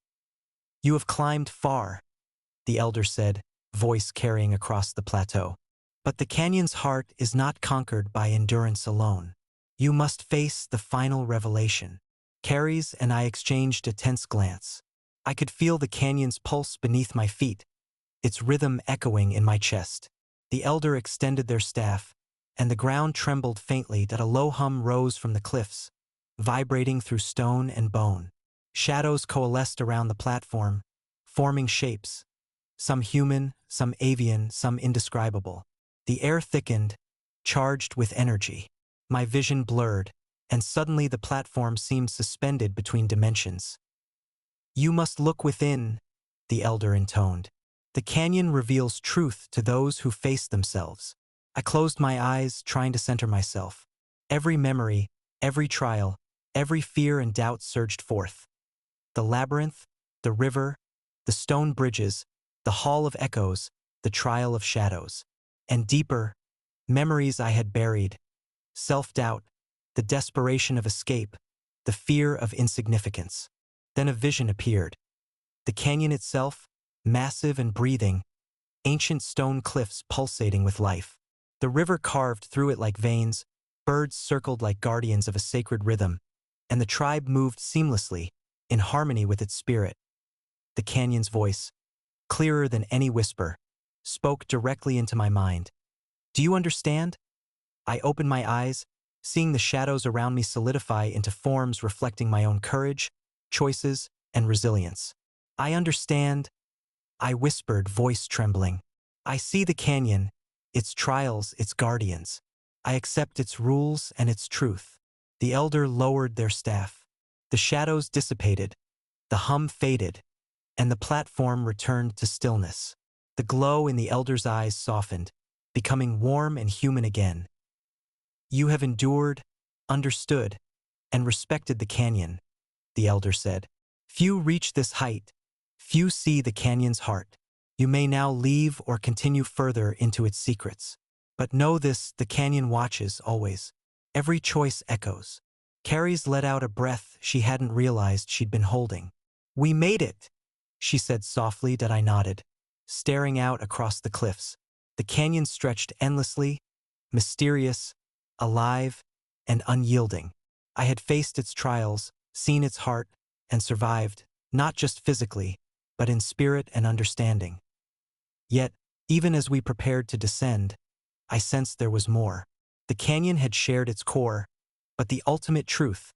"You have climbed far," the elder said, voice carrying across the plateau. "But the canyon's heart is not conquered by endurance alone. You must face the final revelation." Carrie's and I exchanged a tense glance. I could feel the canyon's pulse beneath my feet, its rhythm echoing in my chest. The elder extended their staff, and the ground trembled faintly. A low hum rose from the cliffs, vibrating through stone and bone. Shadows coalesced around the platform, forming shapes, some human, some avian, some indescribable. The air thickened, charged with energy. My vision blurred, and suddenly the platform seemed suspended between dimensions. "You must look within," the elder intoned. "The canyon reveals truth to those who face themselves." I closed my eyes, trying to center myself. Every memory, every trial, every fear and doubt surged forth. The labyrinth, the river, the stone bridges, the hall of echoes, the trial of shadows. And deeper, memories I had buried, self-doubt, the desperation of escape, the fear of insignificance. Then a vision appeared. The canyon itself, massive and breathing, ancient stone cliffs pulsating with life. The river carved through it like veins, birds circled like guardians of a sacred rhythm, and the tribe moved seamlessly, in harmony with its spirit. The canyon's voice, clearer than any whisper, spoke directly into my mind. Do you understand? I opened my eyes, seeing the shadows around me solidify into forms reflecting my own courage, choices, and resilience. I understand, I whispered, voice trembling. I see the canyon, its trials, its guardians. I accept its rules and its truth. The elder lowered their staff. The shadows dissipated, the hum faded, and the platform returned to stillness. The glow in the elder's eyes softened, becoming warm and human again. You have endured, understood, and respected the canyon, the elder said. Few reach this height. Few see the canyon's heart. You may now leave or continue further into its secrets. But know this, the canyon watches always. Every choice echoes. Carrie's let out a breath she hadn't realized she'd been holding. We made it, she said softly. That I nodded, staring out across the cliffs. The canyon stretched endlessly, mysterious, alive, and unyielding. I had faced its trials, seen its heart, and survived, not just physically, but in spirit and understanding. Yet, even as we prepared to descend, I sensed there was more. The canyon had shared its core, but the ultimate truth,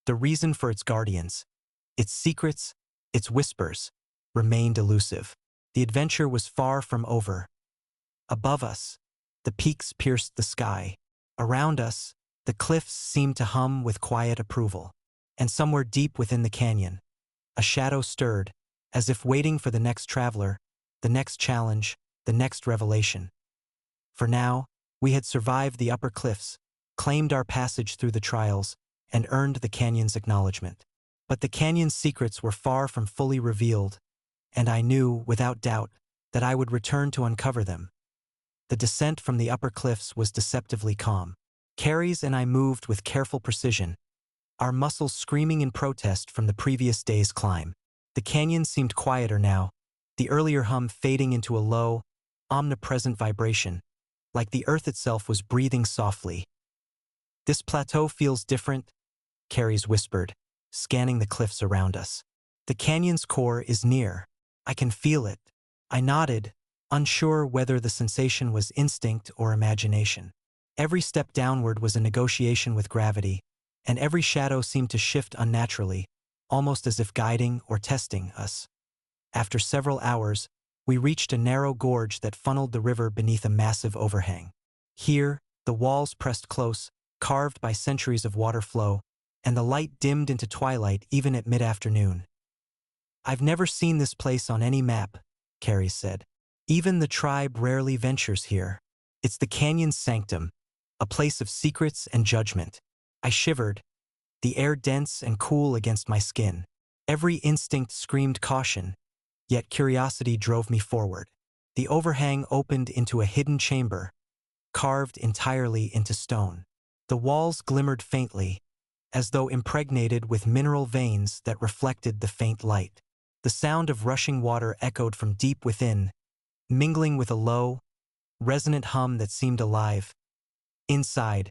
the reason for its guardians, its secrets, its whispers, remained elusive. The adventure was far from over. Above us, the peaks pierced the sky. Around us, the cliffs seemed to hum with quiet approval. And somewhere deep within the canyon, a shadow stirred, as if waiting for the next traveler, the next challenge, the next revelation. For now, we had survived the upper cliffs, claimed our passage through the trials, and earned the canyon's acknowledgement. But the canyon's secrets were far from fully revealed, and I knew, without doubt, that I would return to uncover them. The descent from the upper cliffs was deceptively calm. Carries and I moved with careful precision, our muscles screaming in protest from the previous day's climb. The canyon seemed quieter now, the earlier hum fading into a low, omnipresent vibration, like the earth itself was breathing softly. This plateau feels different, Carries whispered, scanning the cliffs around us. The canyon's core is near. I can feel it. I nodded, unsure whether the sensation was instinct or imagination. Every step downward was a negotiation with gravity, and every shadow seemed to shift unnaturally, almost as if guiding or testing us. After several hours, we reached a narrow gorge that funneled the river beneath a massive overhang. Here, the walls pressed close, carved by centuries of water flow, and the light dimmed into twilight even at mid-afternoon. I've never seen this place on any map, Carrie said. Even the tribe rarely ventures here. It's the canyon's sanctum, a place of secrets and judgment. I shivered, the air dense and cool against my skin. Every instinct screamed caution, yet curiosity drove me forward. The overhang opened into a hidden chamber, carved entirely into stone. The walls glimmered faintly, as though impregnated with mineral veins that reflected the faint light. The sound of rushing water echoed from deep within, mingling with a low, resonant hum that seemed alive. Inside,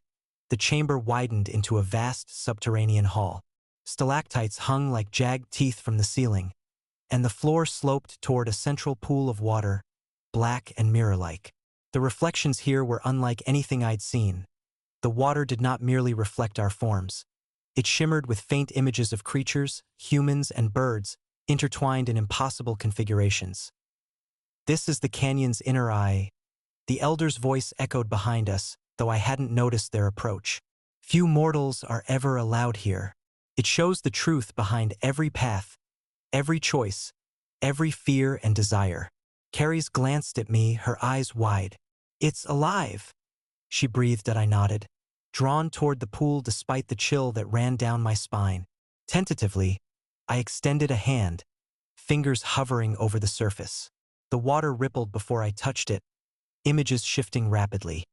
the chamber widened into a vast subterranean hall. Stalactites hung like jagged teeth from the ceiling, and the floor sloped toward a central pool of water, black and mirror-like. The reflections here were unlike anything I'd seen. The water did not merely reflect our forms. It shimmered with faint images of creatures, humans, and birds, intertwined in impossible configurations. This is the canyon's inner eye. The elder's voice echoed behind us, though I hadn't noticed their approach. Few mortals are ever allowed here. It shows the truth behind every path, every choice, every fear and desire. Carries glanced at me, her eyes wide. It's alive, she breathed. That I nodded, drawn toward the pool despite the chill that ran down my spine. Tentatively, I extended a hand, fingers hovering over the surface. The water rippled before I touched it, images shifting rapidly.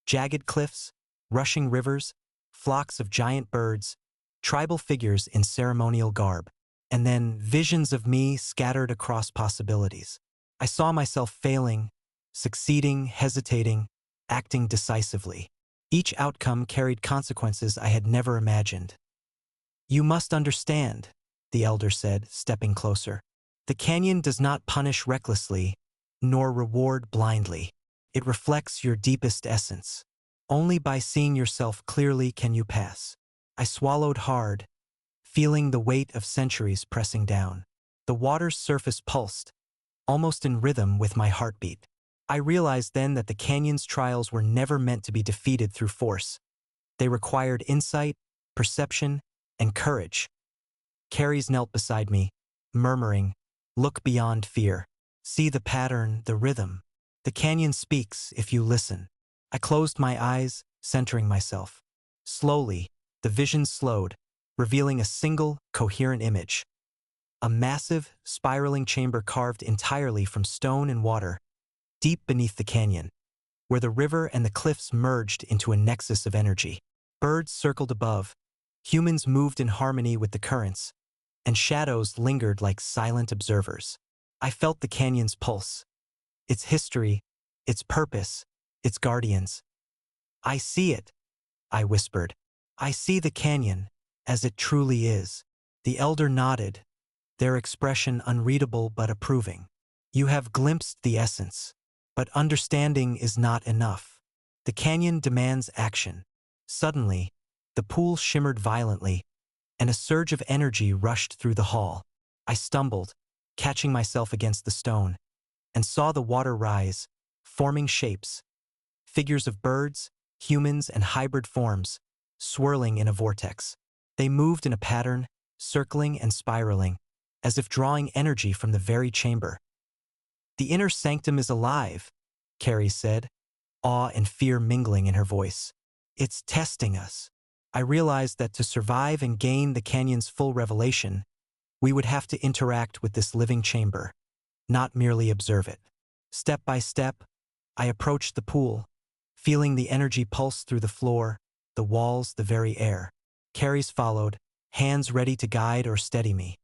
Jagged cliffs, rushing rivers, flocks of giant birds, tribal figures in ceremonial garb. and then visions of me scattered across possibilities. I saw myself failing, succeeding, hesitating, acting decisively. Each outcome carried consequences I had never imagined. "You must understand," the elder said, stepping closer. "The canyon does not punish recklessly, nor reward blindly. It reflects your deepest essence. Only by seeing yourself clearly can you pass." I swallowed hard, feeling the weight of centuries pressing down. The water's surface pulsed, almost in rhythm with my heartbeat. I realized then that the canyon's trials were never meant to be defeated through force. They required insight, perception, and courage. Carries knelt beside me, murmuring, "Look beyond fear. See the pattern, the rhythm. The canyon speaks if you listen." I closed my eyes, centering myself. Slowly, the vision slowed, revealing a single, coherent image. A massive, spiraling chamber carved entirely from stone and water, deep beneath the canyon, where the river and the cliffs merged into a nexus of energy. Birds circled above, humans moved in harmony with the currents, and shadows lingered like silent observers. I felt the canyon's pulse, its history, its purpose, its guardians. "I see it," I whispered. "I see the canyon, as it truly is." The elder nodded, their expression unreadable but approving. "You have glimpsed the essence, but understanding is not enough. The canyon demands action." Suddenly, the pool shimmered violently, and a surge of energy rushed through the hall. I stumbled, catching myself against the stone, and saw the water rise, forming shapes, figures of birds, humans, and hybrid forms, swirling in a vortex. They moved in a pattern, circling and spiraling, as if drawing energy from the very chamber. "The inner sanctum is alive," Carrie said, awe and fear mingling in her voice. "It's testing us." I realized that to survive and gain the canyon's full revelation, we would have to interact with this living chamber, not merely observe it. Step by step, I approached the pool, feeling the energy pulse through the floor, the walls, the very air. Carries followed, hands ready to guide or steady me.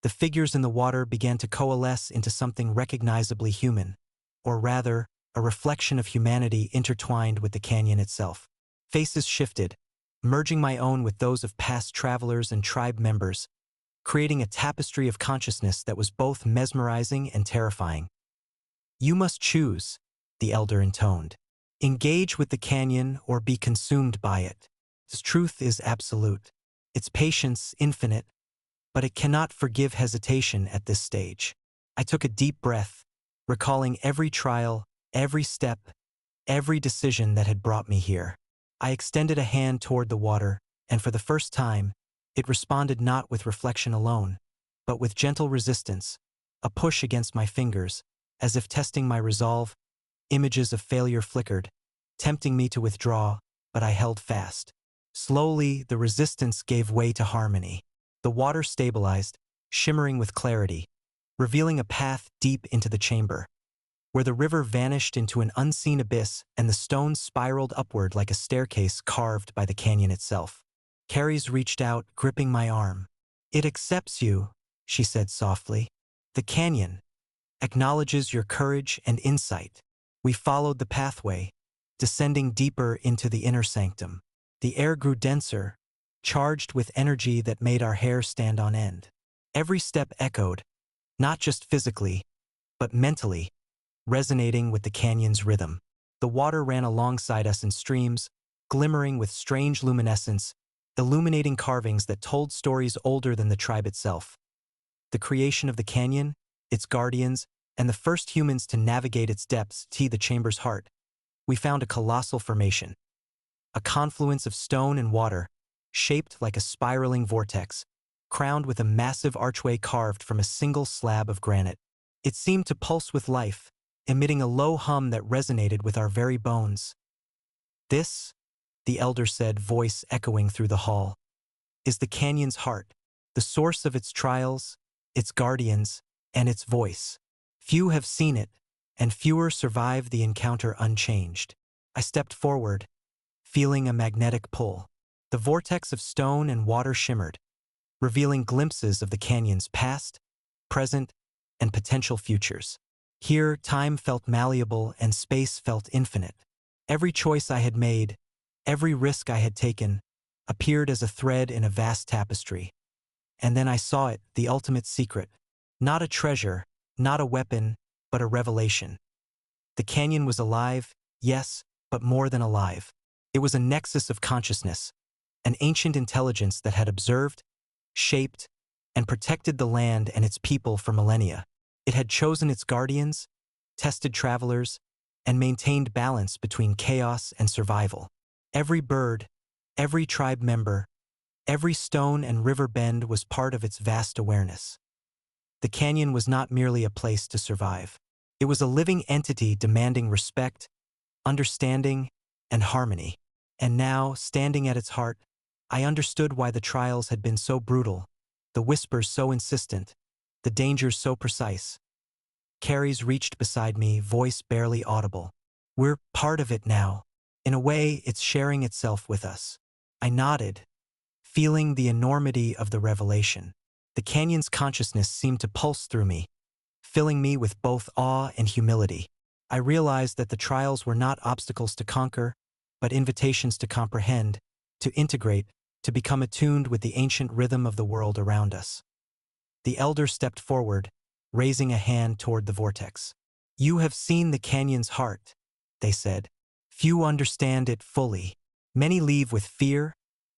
The figures in the water began to coalesce into something recognizably human, or rather, a reflection of humanity intertwined with the canyon itself. Faces shifted, merging my own with those of past travelers and tribe members, creating a tapestry of consciousness that was both mesmerizing and terrifying. "You must choose," the elder intoned. "Engage with the canyon or be consumed by it. Its truth is absolute. Its patience infinite, but it cannot forgive hesitation at this stage." I took a deep breath, recalling every trial, every step, every decision that had brought me here. I extended a hand toward the water, and for the first time, it responded not with reflection alone, but with gentle resistance, a push against my fingers, as if testing my resolve. Images of failure flickered, tempting me to withdraw, but I held fast. Slowly, the resistance gave way to harmony. The water stabilized, shimmering with clarity, revealing a path deep into the chamber, where the river vanished into an unseen abyss and the stones spiraled upward like a staircase carved by the canyon itself. Carries reached out, gripping my arm. "It accepts you," she said softly. "The canyon acknowledges your courage and insight." We followed the pathway, descending deeper into the inner sanctum. The air grew denser, charged with energy that made our hair stand on end. Every step echoed, not just physically, but mentally, resonating with the canyon's rhythm. The water ran alongside us in streams, glimmering with strange luminescence, illuminating carvings that told stories older than the tribe itself. The creation of the canyon, its guardians, and the first humans to navigate its depths to the chamber's heart. We found a colossal formation, a confluence of stone and water, shaped like a spiraling vortex, crowned with a massive archway carved from a single slab of granite. It seemed to pulse with life, emitting a low hum that resonated with our very bones. "This," the elder said, voice echoing through the hall, "is the canyon's heart, the source of its trials, its guardians, and its voice. Few have seen it, and fewer survive the encounter unchanged." I stepped forward, feeling a magnetic pull. The vortex of stone and water shimmered, revealing glimpses of the canyon's past, present, and potential futures. Here, time felt malleable and space felt infinite. Every choice I had made, every risk I had taken, appeared as a thread in a vast tapestry. And then I saw it, the ultimate secret. Not a treasure, not a weapon, but a revelation. The canyon was alive, yes, but more than alive. It was a nexus of consciousness, an ancient intelligence that had observed, shaped, and protected the land and its people for millennia. It had chosen its guardians, tested travelers, and maintained balance between chaos and survival. Every bird, every tribe member, every stone and river bend was part of its vast awareness. The canyon was not merely a place to survive. It was a living entity demanding respect, understanding, and harmony. And now, standing at its heart, I understood why the trials had been so brutal, the whispers so insistent, the dangers so precise. Carrie's reached beside me, voice barely audible. We're part of it now. In a way, it's sharing itself with us. I nodded, feeling the enormity of the revelation. The canyon's consciousness seemed to pulse through me, filling me with both awe and humility. I realized that the trials were not obstacles to conquer, but invitations to comprehend, to integrate, to become attuned with the ancient rhythm of the world around us. The elder stepped forward, raising a hand toward the vortex. You have seen the canyon's heart, they said. Few understand it fully. Many leave with fear,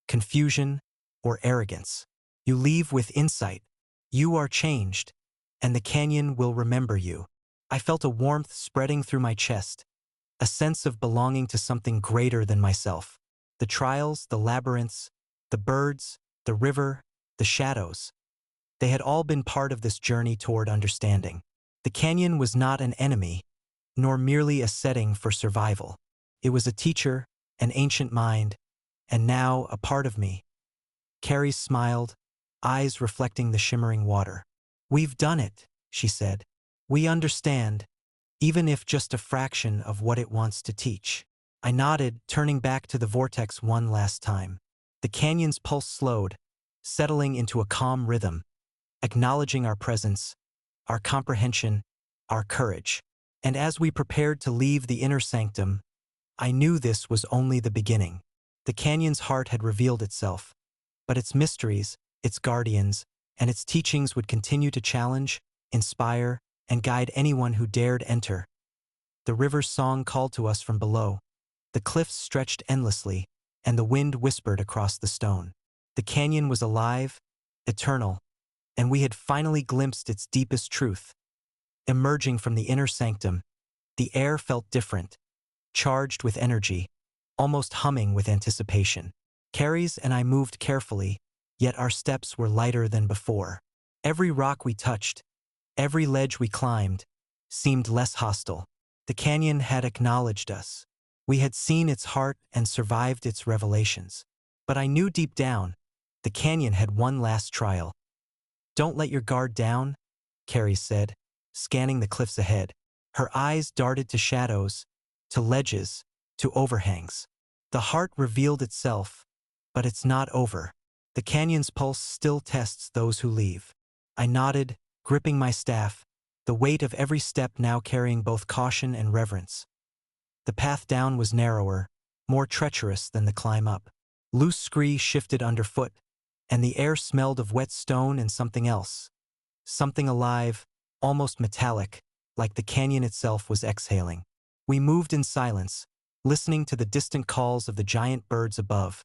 confusion, or arrogance. You leave with insight. You are changed, and the canyon will remember you. I felt a warmth spreading through my chest, a sense of belonging to something greater than myself. The trials, the labyrinths, the birds, the river, the shadows. They had all been part of this journey toward understanding. The canyon was not an enemy, nor merely a setting for survival. It was a teacher, an ancient mind, and now a part of me. Carrie smiled, eyes reflecting the shimmering water. We've done it, she said. We understand, even if just a fraction of what it wants to teach. I nodded, turning back to the vortex one last time. The canyon's pulse slowed, settling into a calm rhythm, acknowledging our presence, our comprehension, our courage. And as we prepared to leave the inner sanctum, I knew this was only the beginning. The canyon's heart had revealed itself, but its mysteries, its guardians, and its teachings would continue to challenge, inspire, and guide anyone who dared enter. The river's song called to us from below. The cliffs stretched endlessly, and the wind whispered across the stone. The canyon was alive, eternal, and we had finally glimpsed its deepest truth. Emerging from the inner sanctum, the air felt different, charged with energy, almost humming with anticipation. Carrie's and I moved carefully, yet our steps were lighter than before. Every rock we touched, every ledge we climbed, seemed less hostile. The canyon had acknowledged us. We had seen its heart and survived its revelations. But I knew deep down, the canyon had one last trial. Don't let your guard down, Carrie said, scanning the cliffs ahead. Her eyes darted to shadows, to ledges, to overhangs. The heart revealed itself, but it's not over. The canyon's pulse still tests those who leave. I nodded, gripping my staff, the weight of every step now carrying both caution and reverence. The path down was narrower, more treacherous than the climb up. Loose scree shifted underfoot, and the air smelled of wet stone and something else. Something alive, almost metallic, like the canyon itself was exhaling. We moved in silence, listening to the distant calls of the giant birds above,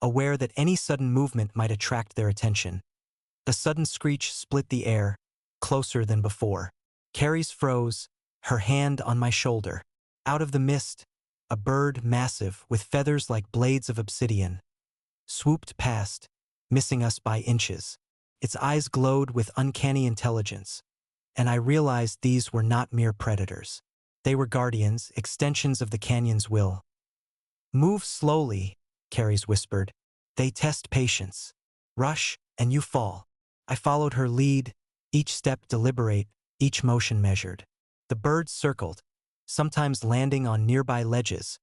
aware that any sudden movement might attract their attention. A sudden screech split the air, closer than before. Carrie's froze, her hand on my shoulder. Out of the mist, a bird massive with feathers like blades of obsidian swooped past, missing us by inches. Its eyes glowed with uncanny intelligence, and I realized these were not mere predators. They were guardians, extensions of the canyon's will. Move slowly, Carrie's whispered. They test patience. Rush, and you fall. I followed her lead, each step deliberate, each motion measured. The birds circled, sometimes landing on nearby ledges,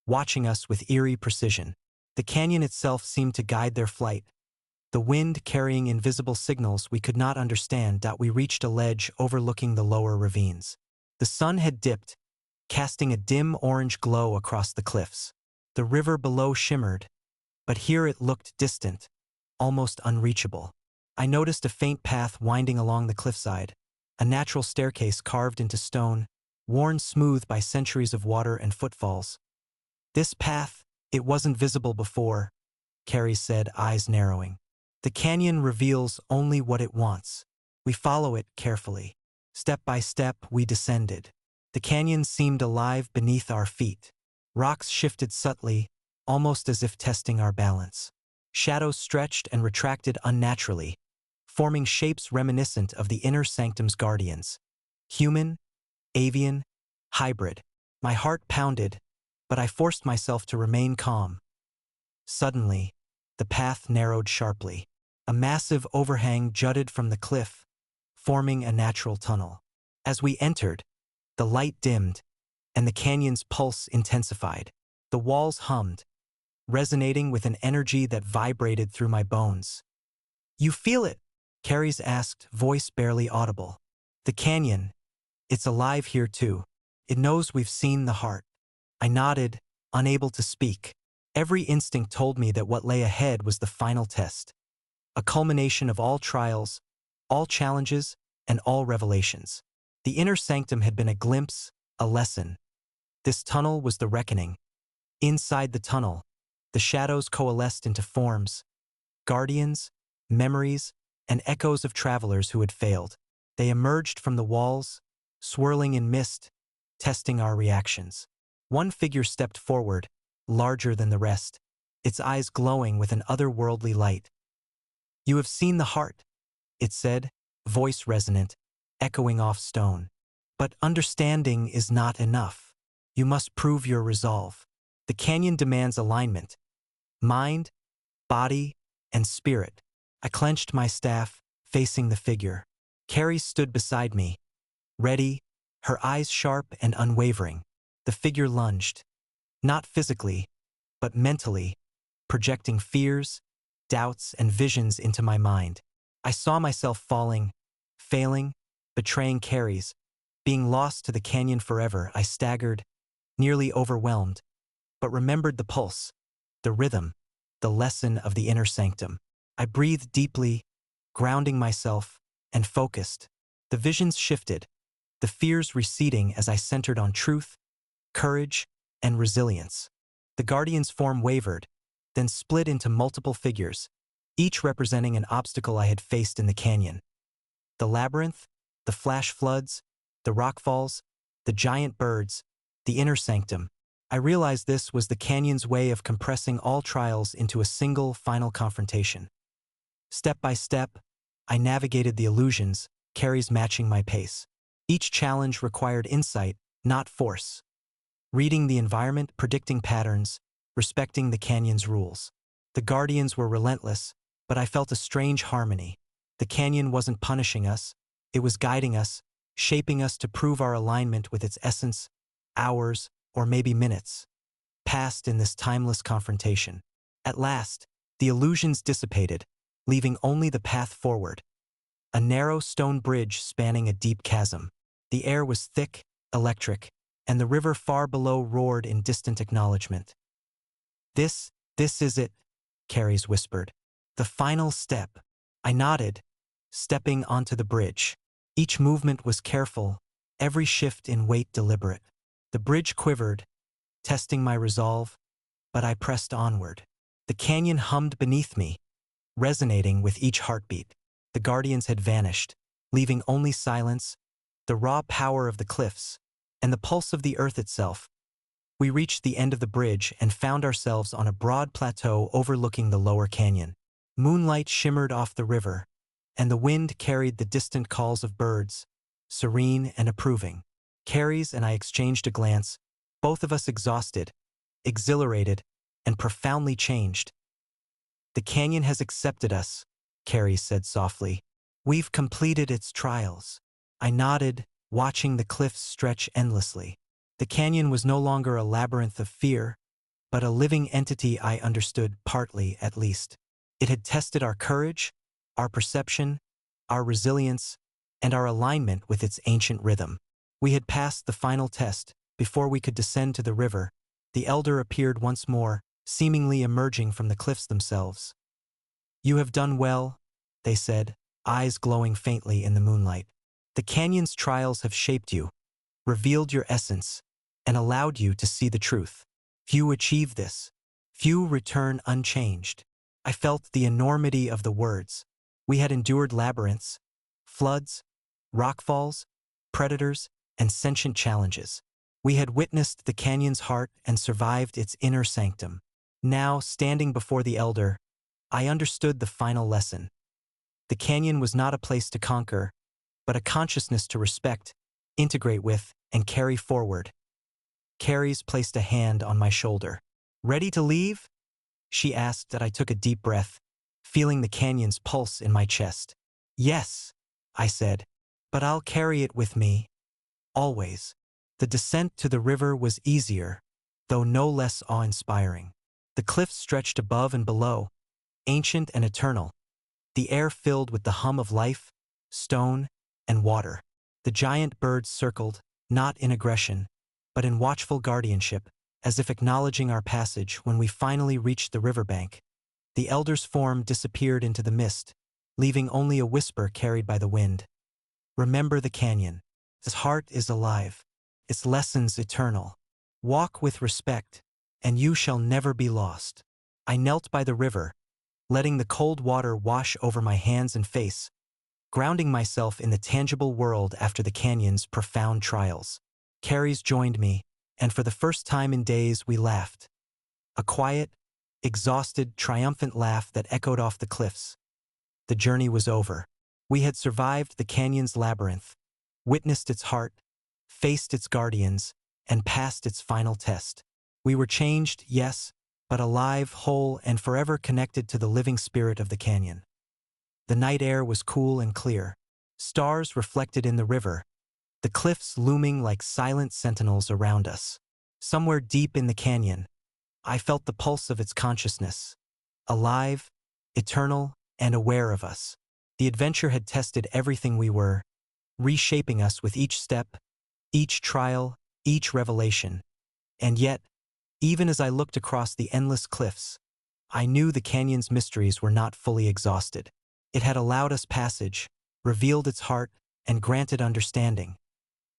watching us with eerie precision. The canyon itself seemed to guide their flight, the wind carrying invisible signals we could not understand. We reached a ledge overlooking the lower ravines. The sun had dipped, casting a dim orange glow across the cliffs. The river below shimmered, but here it looked distant, almost unreachable. I noticed a faint path winding along the cliffside, a natural staircase carved into stone, worn smooth by centuries of water and footfalls. This path, it wasn't visible before, Carrie said, eyes narrowing. The canyon reveals only what it wants. We follow it carefully. Step by step, we descended. The canyon seemed alive beneath our feet. Rocks shifted subtly, almost as if testing our balance. Shadows stretched and retracted unnaturally, forming shapes reminiscent of the inner sanctum's guardians. Human, avian, hybrid. My heart pounded, but I forced myself to remain calm. Suddenly, the path narrowed sharply. A massive overhang jutted from the cliff, forming a natural tunnel. As we entered, the light dimmed, and the canyon's pulse intensified. The walls hummed, resonating with an energy that vibrated through my bones. "You feel it?" Carrie's asked, voice barely audible. "The canyon, it's alive here too. It knows we've seen the heart." I nodded, unable to speak. Every instinct told me that what lay ahead was the final test. A culmination of all trials, all challenges, and all revelations. The inner sanctum had been a glimpse, a lesson. This tunnel was the reckoning. Inside the tunnel, the shadows coalesced into forms, guardians, memories, and echoes of travelers who had failed. They emerged from the walls, swirling in mist, testing our reactions. One figure stepped forward, larger than the rest, its eyes glowing with an otherworldly light. "You have seen the heart," it said, voice resonant, echoing off stone. "But understanding is not enough. You must prove your resolve. The canyon demands alignment. Mind, body, and spirit." I clenched my staff, facing the figure. Carrie stood beside me, ready, her eyes sharp and unwavering. The figure lunged, not physically, but mentally, projecting fears, doubts, and visions into my mind. I saw myself falling, failing, betraying Carrie's, being lost to the canyon forever. I staggered, nearly overwhelmed, but remembered the pulse, the rhythm, the lesson of the inner sanctum. I breathed deeply, grounding myself, and focused. The visions shifted, the fears receding as I centered on truth, courage, and resilience. The guardian's form wavered, then split into multiple figures, each representing an obstacle I had faced in the canyon. The labyrinth, the flash floods, the rockfalls, the giant birds, the inner sanctum. I realized this was the canyon's way of compressing all trials into a single, final confrontation. Step by step, I navigated the illusions, Carrie's matching my pace. Each challenge required insight, not force. Reading the environment, predicting patterns, respecting the canyon's rules. The guardians were relentless, but I felt a strange harmony. The canyon wasn't punishing us, it was guiding us, shaping us to prove our alignment with its essence, hours, or maybe minutes, passed in this timeless confrontation. At last, the illusions dissipated, leaving only the path forward. A narrow stone bridge spanning a deep chasm. The air was thick, electric, and the river far below roared in distant acknowledgement. This is it," Carrie's whispered. "The final step." I nodded, stepping onto the bridge. Each movement was careful, every shift in weight deliberate. The bridge quivered, testing my resolve, but I pressed onward. The canyon hummed beneath me, resonating with each heartbeat. The guardians had vanished, leaving only silence, the raw power of the cliffs, and the pulse of the earth itself. We reached the end of the bridge and found ourselves on a broad plateau overlooking the lower canyon. Moonlight shimmered off the river, and the wind carried the distant calls of birds, serene and approving. Carrie's and I exchanged a glance, both of us exhausted, exhilarated, and profoundly changed. "The canyon has accepted us," Carrie said softly. "We've completed its trials." I nodded, watching the cliffs stretch endlessly. The canyon was no longer a labyrinth of fear, but a living entity I understood partly, at least. It had tested our courage, our perception, our resilience, and our alignment with its ancient rhythm. We had passed the final test. Before we could descend to the river, the elder appeared once more, seemingly emerging from the cliffs themselves. "You have done well," they said, eyes glowing faintly in the moonlight. "The canyon's trials have shaped you, revealed your essence, and allowed you to see the truth. Few achieve this. Few return unchanged." I felt the enormity of the words. We had endured labyrinths, floods, rockfalls, predators, and sentient challenges. We had witnessed the canyon's heart and survived its inner sanctum. Now, standing before the elder, I understood the final lesson. The canyon was not a place to conquer, but a consciousness to respect, integrate with, and carry forward. Carries placed a hand on my shoulder. "Ready to leave?" she asked, and I took a deep breath, feeling the canyon's pulse in my chest. "Yes," I said, "but I'll carry it with me. Always." The descent to the river was easier, though no less awe-inspiring. The cliffs stretched above and below, ancient and eternal, the air filled with the hum of life, stone, and water. The giant birds circled, not in aggression, but in watchful guardianship, as if acknowledging our passage. When we finally reached the riverbank, the elder's form disappeared into the mist, leaving only a whisper carried by the wind. "Remember the canyon. Its heart is alive, its lessons eternal. Walk with respect, and you shall never be lost." I knelt by the river, letting the cold water wash over my hands and face, grounding myself in the tangible world after the canyon's profound trials. Carries joined me, and for the first time in days we laughed. A quiet, exhausted, triumphant laugh that echoed off the cliffs. The journey was over. We had survived the canyon's labyrinth, witnessed its heart, faced its guardians, and passed its final test. We were changed, yes, but alive, whole, and forever connected to the living spirit of the canyon. The night air was cool and clear. Stars reflected in the river, the cliffs looming like silent sentinels around us. Somewhere deep in the canyon, I felt the pulse of its consciousness, alive, eternal, and aware of us. The adventure had tested everything we were, reshaping us with each step, each trial, each revelation. And yet, even as I looked across the endless cliffs, I knew the canyon's mysteries were not fully exhausted. It had allowed us passage, revealed its heart, and granted understanding.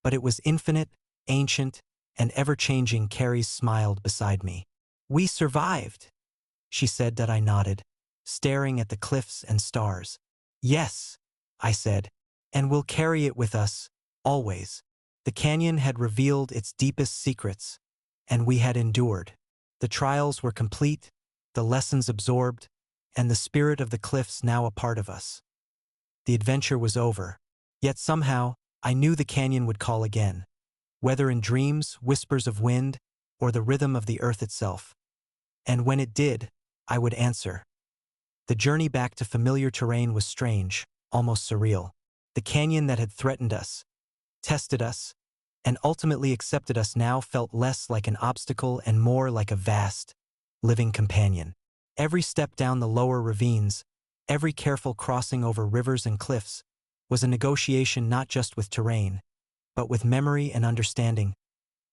But it was infinite, ancient, and ever-changing. Carrie smiled beside me. "We survived," she said. That I nodded, staring at the cliffs and stars. "Yes," I said, "and we'll carry it with us, always." The canyon had revealed its deepest secrets, and we had endured. The trials were complete, the lessons absorbed, and the spirit of the cliffs now a part of us. The adventure was over, yet somehow I knew the canyon would call again, whether in dreams, whispers of wind, or the rhythm of the earth itself. And when it did, I would answer. The journey back to familiar terrain was strange, almost surreal. The canyon that had threatened us, tested us, and ultimately accepted us now felt less like an obstacle and more like a vast, living companion. Every step down the lower ravines, every careful crossing over rivers and cliffs, was a negotiation not just with terrain, but with memory and understanding.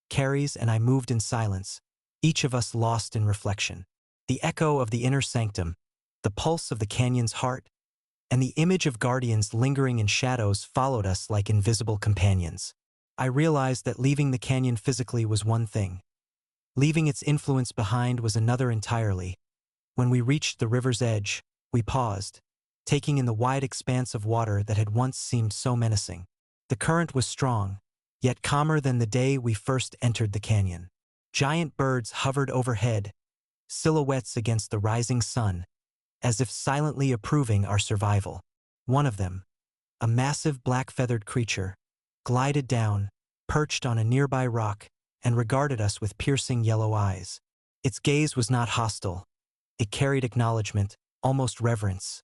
Carries and I moved in silence, each of us lost in reflection. The echo of the inner sanctum, the pulse of the canyon's heart, and the image of guardians lingering in shadows followed us like invisible companions. I realized that leaving the canyon physically was one thing. Leaving its influence behind was another entirely. When we reached the river's edge, we paused, taking in the wide expanse of water that had once seemed so menacing. The current was strong, yet calmer than the day we first entered the canyon. Giant birds hovered overhead, silhouettes against the rising sun, as if silently approving our survival. One of them, a massive black-feathered creature, glided down, perched on a nearby rock, and regarded us with piercing yellow eyes. Its gaze was not hostile. It carried acknowledgement, almost reverence.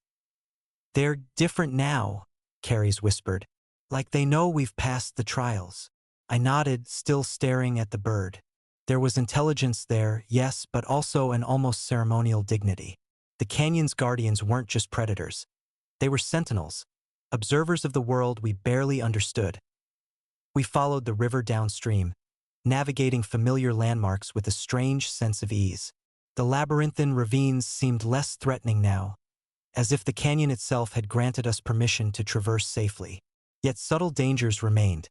"They're different now," Carries whispered, "like they know we've passed the trials." I nodded, still staring at the bird. There was intelligence there, yes, but also an almost ceremonial dignity. The canyon's guardians weren't just predators. They were sentinels, observers of the world we barely understood. We followed the river downstream, navigating familiar landmarks with a strange sense of ease. The labyrinthine ravines seemed less threatening now, as if the canyon itself had granted us permission to traverse safely. Yet subtle dangers remained.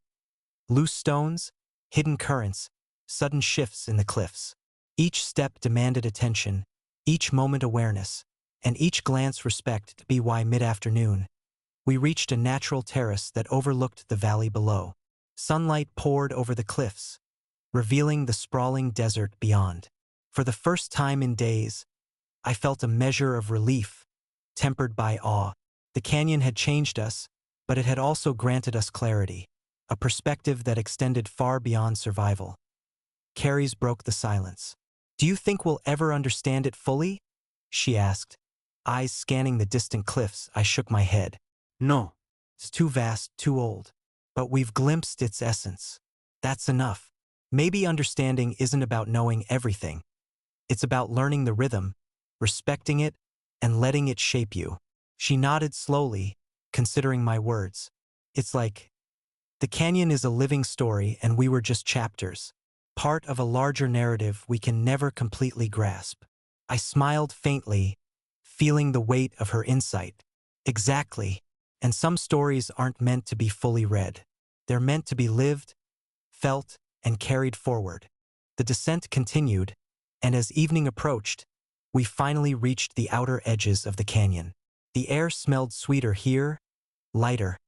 Loose stones, hidden currents, sudden shifts in the cliffs. Each step demanded attention, each moment awareness, and each glance respect. By mid-afternoon, we reached a natural terrace that overlooked the valley below. Sunlight poured over the cliffs, revealing the sprawling desert beyond. For the first time in days, I felt a measure of relief, tempered by awe. The canyon had changed us, but it had also granted us clarity, a perspective that extended far beyond survival. Carries broke the silence. "Do you think we'll ever understand it fully?" she asked. Eyes scanning the distant cliffs, I shook my head. "No. It's too vast, too old. But we've glimpsed its essence. That's enough. Maybe understanding isn't about knowing everything. It's about learning the rhythm, respecting it, and letting it shape you." She nodded slowly, considering my words. "It's like the canyon is a living story and we were just chapters, part of a larger narrative we can never completely grasp." I smiled faintly, feeling the weight of her insight. Exactly. And some stories aren't meant to be fully read. They're meant to be lived, felt, and carried forward. The descent continued, and as evening approached, we finally reached the outer edges of the canyon. The air smelled sweeter here, lighter,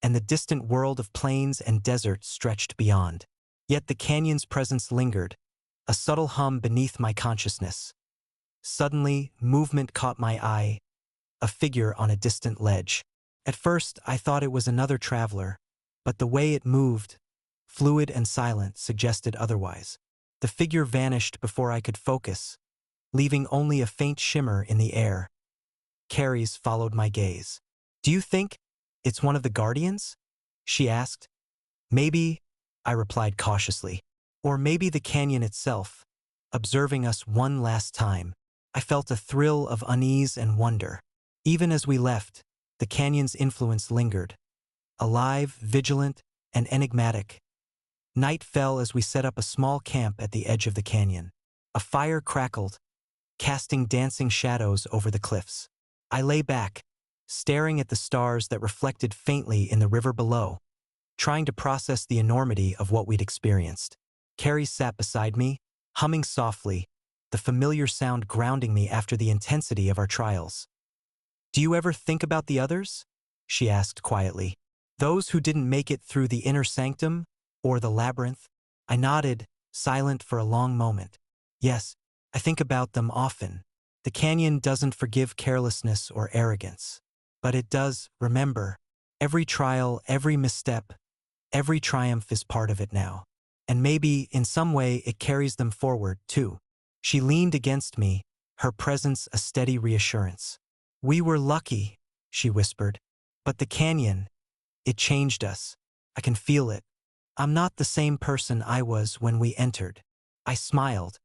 and the distant world of plains and desert stretched beyond. Yet the canyon's presence lingered, a subtle hum beneath my consciousness. Suddenly, movement caught my eye, a figure on a distant ledge. At first, I thought it was another traveler, but the way it moved, fluid and silent, suggested otherwise. The figure vanished before I could focus, leaving only a faint shimmer in the air. Carries followed my gaze. "Do you think it's one of the guardians?" she asked. "Maybe," I replied cautiously. "Or maybe the canyon itself, observing us one last time." I felt a thrill of unease and wonder. Even as we left, the canyon's influence lingered, alive, vigilant, and enigmatic. Night fell as we set up a small camp at the edge of the canyon. A fire crackled, casting dancing shadows over the cliffs. I lay back, staring at the stars that reflected faintly in the river below, trying to process the enormity of what we'd experienced. Carrie sat beside me, humming softly, the familiar sound grounding me after the intensity of our trials. "Do you ever think about the others?" she asked quietly. "Those who didn't make it through the inner sanctum or the labyrinth?" I nodded, silent for a long moment. "Yes, I think about them often. The canyon doesn't forgive carelessness or arrogance. But it does, remember, every trial, every misstep, every triumph is part of it now. And maybe, in some way, it carries them forward, too." She leaned against me, her presence a steady reassurance. "We were lucky," she whispered. "But the canyon, it changed us. I can feel it. I'm not the same person I was when we entered." I smiled,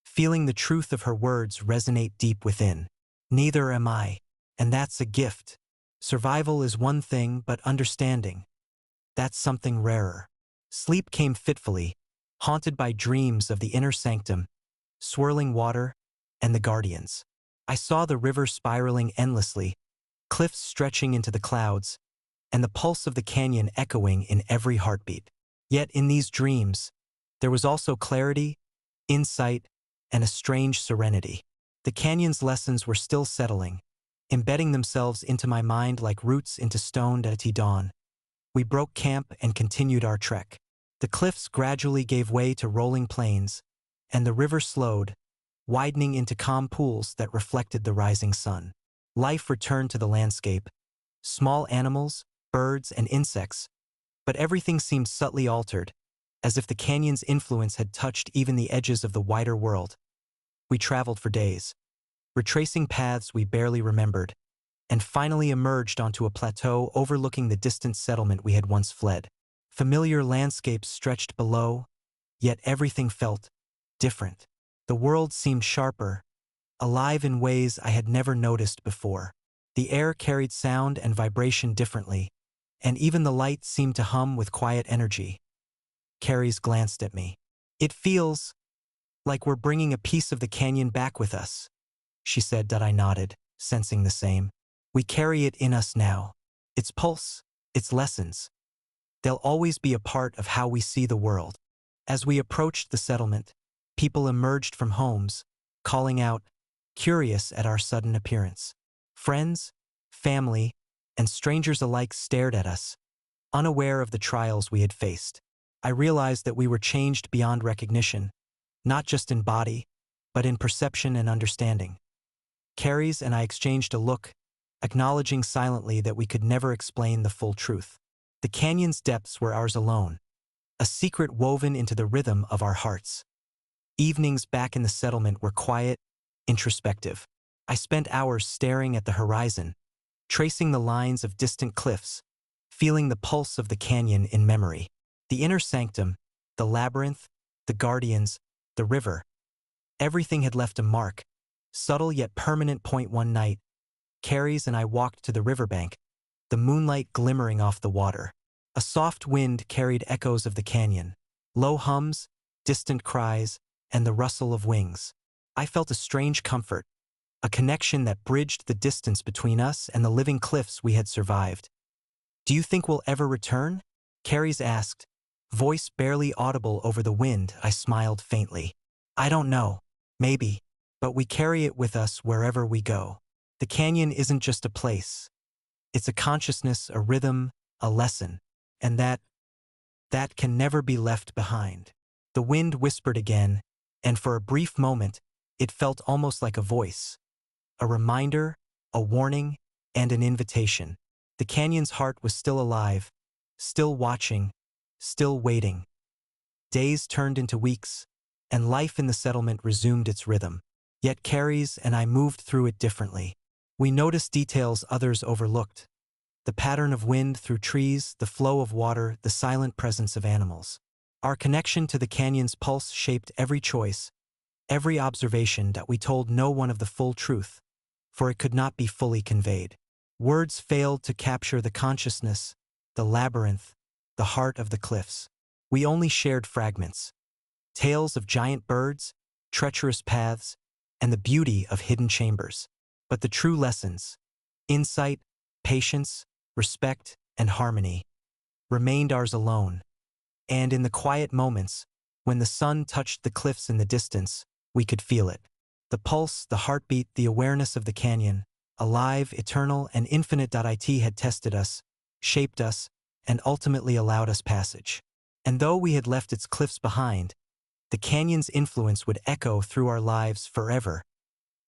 feeling the truth of her words resonate deep within. "Neither am I. And that's a gift. Survival is one thing, but understanding, that's something rarer." Sleep came fitfully, haunted by dreams of the inner sanctum, swirling water, and the guardians. I saw the river spiraling endlessly, cliffs stretching into the clouds, and the pulse of the canyon echoing in every heartbeat. Yet in these dreams, there was also clarity, insight, and a strange serenity. The canyon's lessons were still settling, embedding themselves into my mind like roots into stone at dawn. We broke camp and continued our trek. The cliffs gradually gave way to rolling plains, and the river slowed, widening into calm pools that reflected the rising sun. Life returned to the landscape, small animals, birds, and insects, but everything seemed subtly altered, as if the canyon's influence had touched even the edges of the wider world. We traveled for days, retracing paths we barely remembered, and finally emerged onto a plateau overlooking the distant settlement we had once fled. Familiar landscapes stretched below, yet everything felt different. The world seemed sharper, alive in ways I had never noticed before. The air carried sound and vibration differently, and even the light seemed to hum with quiet energy. Carries glanced at me. "It feels like we're bringing a piece of the canyon back with us," she said. I nodded, sensing the same. "We carry it in us now. Its pulse, its lessons. They'll always be a part of how we see the world." As we approached the settlement, people emerged from homes, calling out, curious at our sudden appearance. Friends, family, and strangers alike stared at us, unaware of the trials we had faced. I realized that we were changed beyond recognition, not just in body, but in perception and understanding. Carries and I exchanged a look, acknowledging silently that we could never explain the full truth. The canyon's depths were ours alone, a secret woven into the rhythm of our hearts. Evenings back in the settlement were quiet, introspective. I spent hours staring at the horizon, tracing the lines of distant cliffs, feeling the pulse of the canyon in memory. The inner sanctum, the labyrinth, the guardians, the river. Everything had left a mark, subtle yet permanent. One night, Carries and I walked to the riverbank, the moonlight glimmering off the water. A soft wind carried echoes of the canyon, low hums, distant cries, and the rustle of wings. I felt a strange comfort, a connection that bridged the distance between us and the living cliffs we had survived. "Do you think we'll ever return?" Carries asked, voice barely audible over the wind. I smiled faintly. "I don't know. Maybe. But we carry it with us wherever we go. The canyon isn't just a place. It's a consciousness, a rhythm, a lesson. And that can never be left behind." The wind whispered again, and for a brief moment, it felt almost like a voice. A reminder, a warning, and an invitation. The canyon's heart was still alive, still watching, still waiting. Days turned into weeks, and life in the settlement resumed its rhythm. Yet Carries and I moved through it differently. We noticed details others overlooked. The pattern of wind through trees, the flow of water, the silent presence of animals. Our connection to the canyon's pulse shaped every choice, every observation. That we told no one of the full truth, for it could not be fully conveyed. Words failed to capture the consciousness, the labyrinth, the heart of the cliffs. We only shared fragments. Tales of giant birds, treacherous paths, and the beauty of hidden chambers. But the true lessons, insight, patience, respect, and harmony, remained ours alone. And in the quiet moments, when the sun touched the cliffs in the distance, we could feel it. The pulse, the heartbeat, the awareness of the canyon, alive, eternal, and infinite. It had tested us, shaped us, and ultimately allowed us passage. And though we had left its cliffs behind, the canyon's influence would echo through our lives forever.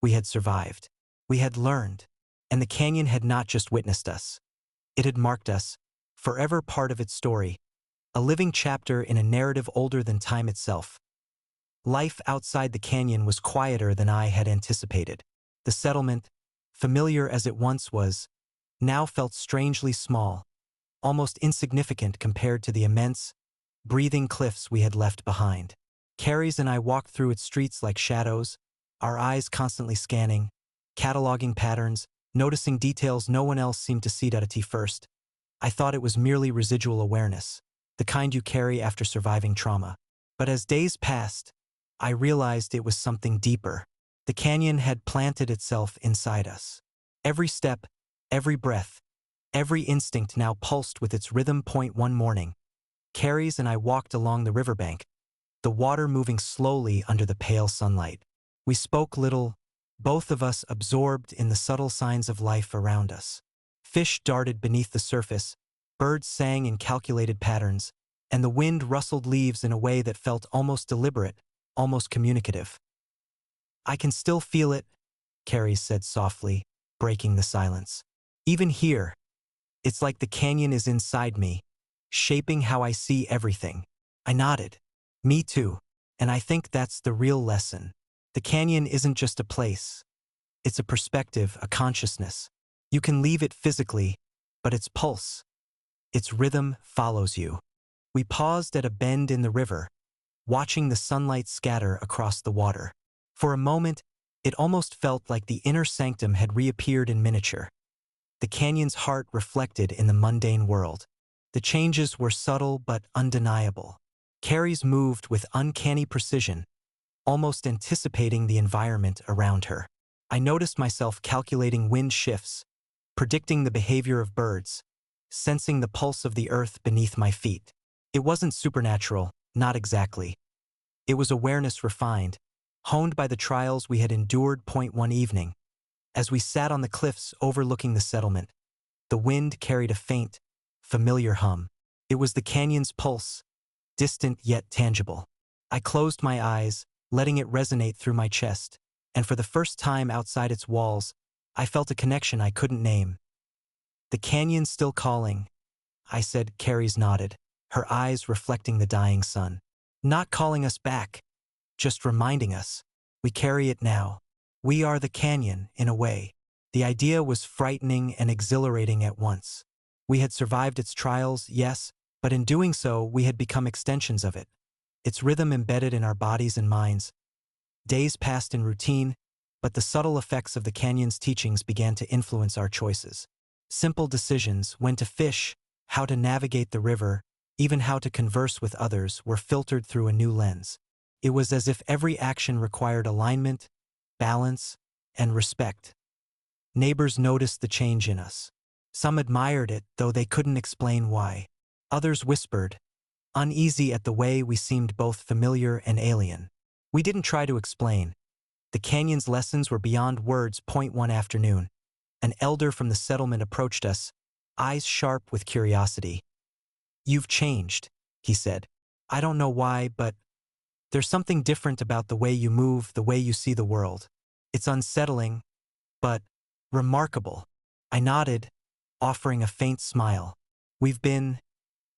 We had survived. We had learned. And the canyon had not just witnessed us. It had marked us, forever part of its story, a living chapter in a narrative older than time itself. Life outside the canyon was quieter than I had anticipated. The settlement, familiar as it once was, now felt strangely small, almost insignificant compared to the immense, breathing cliffs we had left behind. Carries and I walked through its streets like shadows, our eyes constantly scanning, cataloging patterns, noticing details no one else seemed to see. At first, I thought it was merely residual awareness, the kind you carry after surviving trauma. But as days passed, I realized it was something deeper. The canyon had planted itself inside us. Every step, every breath, every instinct now pulsed with its rhythm. One morning, Carries and I walked along the riverbank, the water moving slowly under the pale sunlight. We spoke little, both of us absorbed in the subtle signs of life around us. Fish darted beneath the surface, birds sang in calculated patterns, and the wind rustled leaves in a way that felt almost deliberate, almost communicative. "I can still feel it," Carries said softly, breaking the silence. "Even here, it's like the canyon is inside me, shaping how I see everything." I nodded. "Me too. And I think that's the real lesson. The canyon isn't just a place. It's a perspective, a consciousness. You can leave it physically, but its pulse, its rhythm follows you." We paused at a bend in the river, watching the sunlight scatter across the water. For a moment, It almost felt like the inner sanctum had reappeared in miniature. The canyon's heart reflected in the mundane world. The changes were subtle but undeniable. Carries moved with uncanny precision, almost anticipating the environment around her. I noticed myself calculating wind shifts, predicting the behavior of birds, sensing the pulse of the earth beneath my feet. It wasn't supernatural, not exactly. It was awareness refined, honed by the trials we had endured. One evening, as we sat on the cliffs overlooking the settlement, the wind carried a faint, familiar hum. It was the canyon's pulse, distant yet tangible. I closed my eyes, letting it resonate through my chest, and for the first time outside its walls, I felt a connection I couldn't name. "The canyon's still calling," I said. Carries nodded, her eyes reflecting the dying sun. "Not calling us back, just reminding us. We carry it now. We are the canyon, in a way." The idea was frightening and exhilarating at once. We had survived its trials, yes, but in doing so, we had become extensions of it. Its rhythm embedded in our bodies and minds. Days passed in routine, but the subtle effects of the canyon's teachings began to influence our choices. Simple decisions, when to fish, how to navigate the river, even how to converse with others, were filtered through a new lens. It was as if every action required alignment, balance, and respect. Neighbors noticed the change in us. Some admired it, though they couldn't explain why. Others whispered, uneasy at the way we seemed both familiar and alien. We didn't try to explain. The canyon's lessons were beyond words. One afternoon, an elder from the settlement approached us, eyes sharp with curiosity. "You've changed," he said. "I don't know why, but there's something different about the way you move, the way you see the world. It's unsettling, but remarkable." I nodded, offering a faint smile. "We've been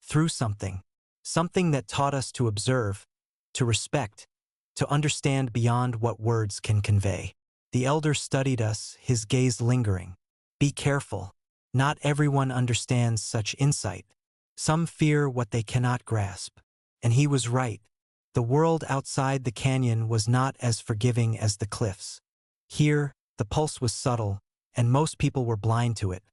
through something. Something that taught us to observe, to respect, to understand beyond what words can convey." The elder studied us, his gaze lingering. "Be careful. Not everyone understands such insight. Some fear what they cannot grasp." And he was right. The world outside the canyon was not as forgiving as the cliffs. Here, the pulse was subtle, and most people were blind to it.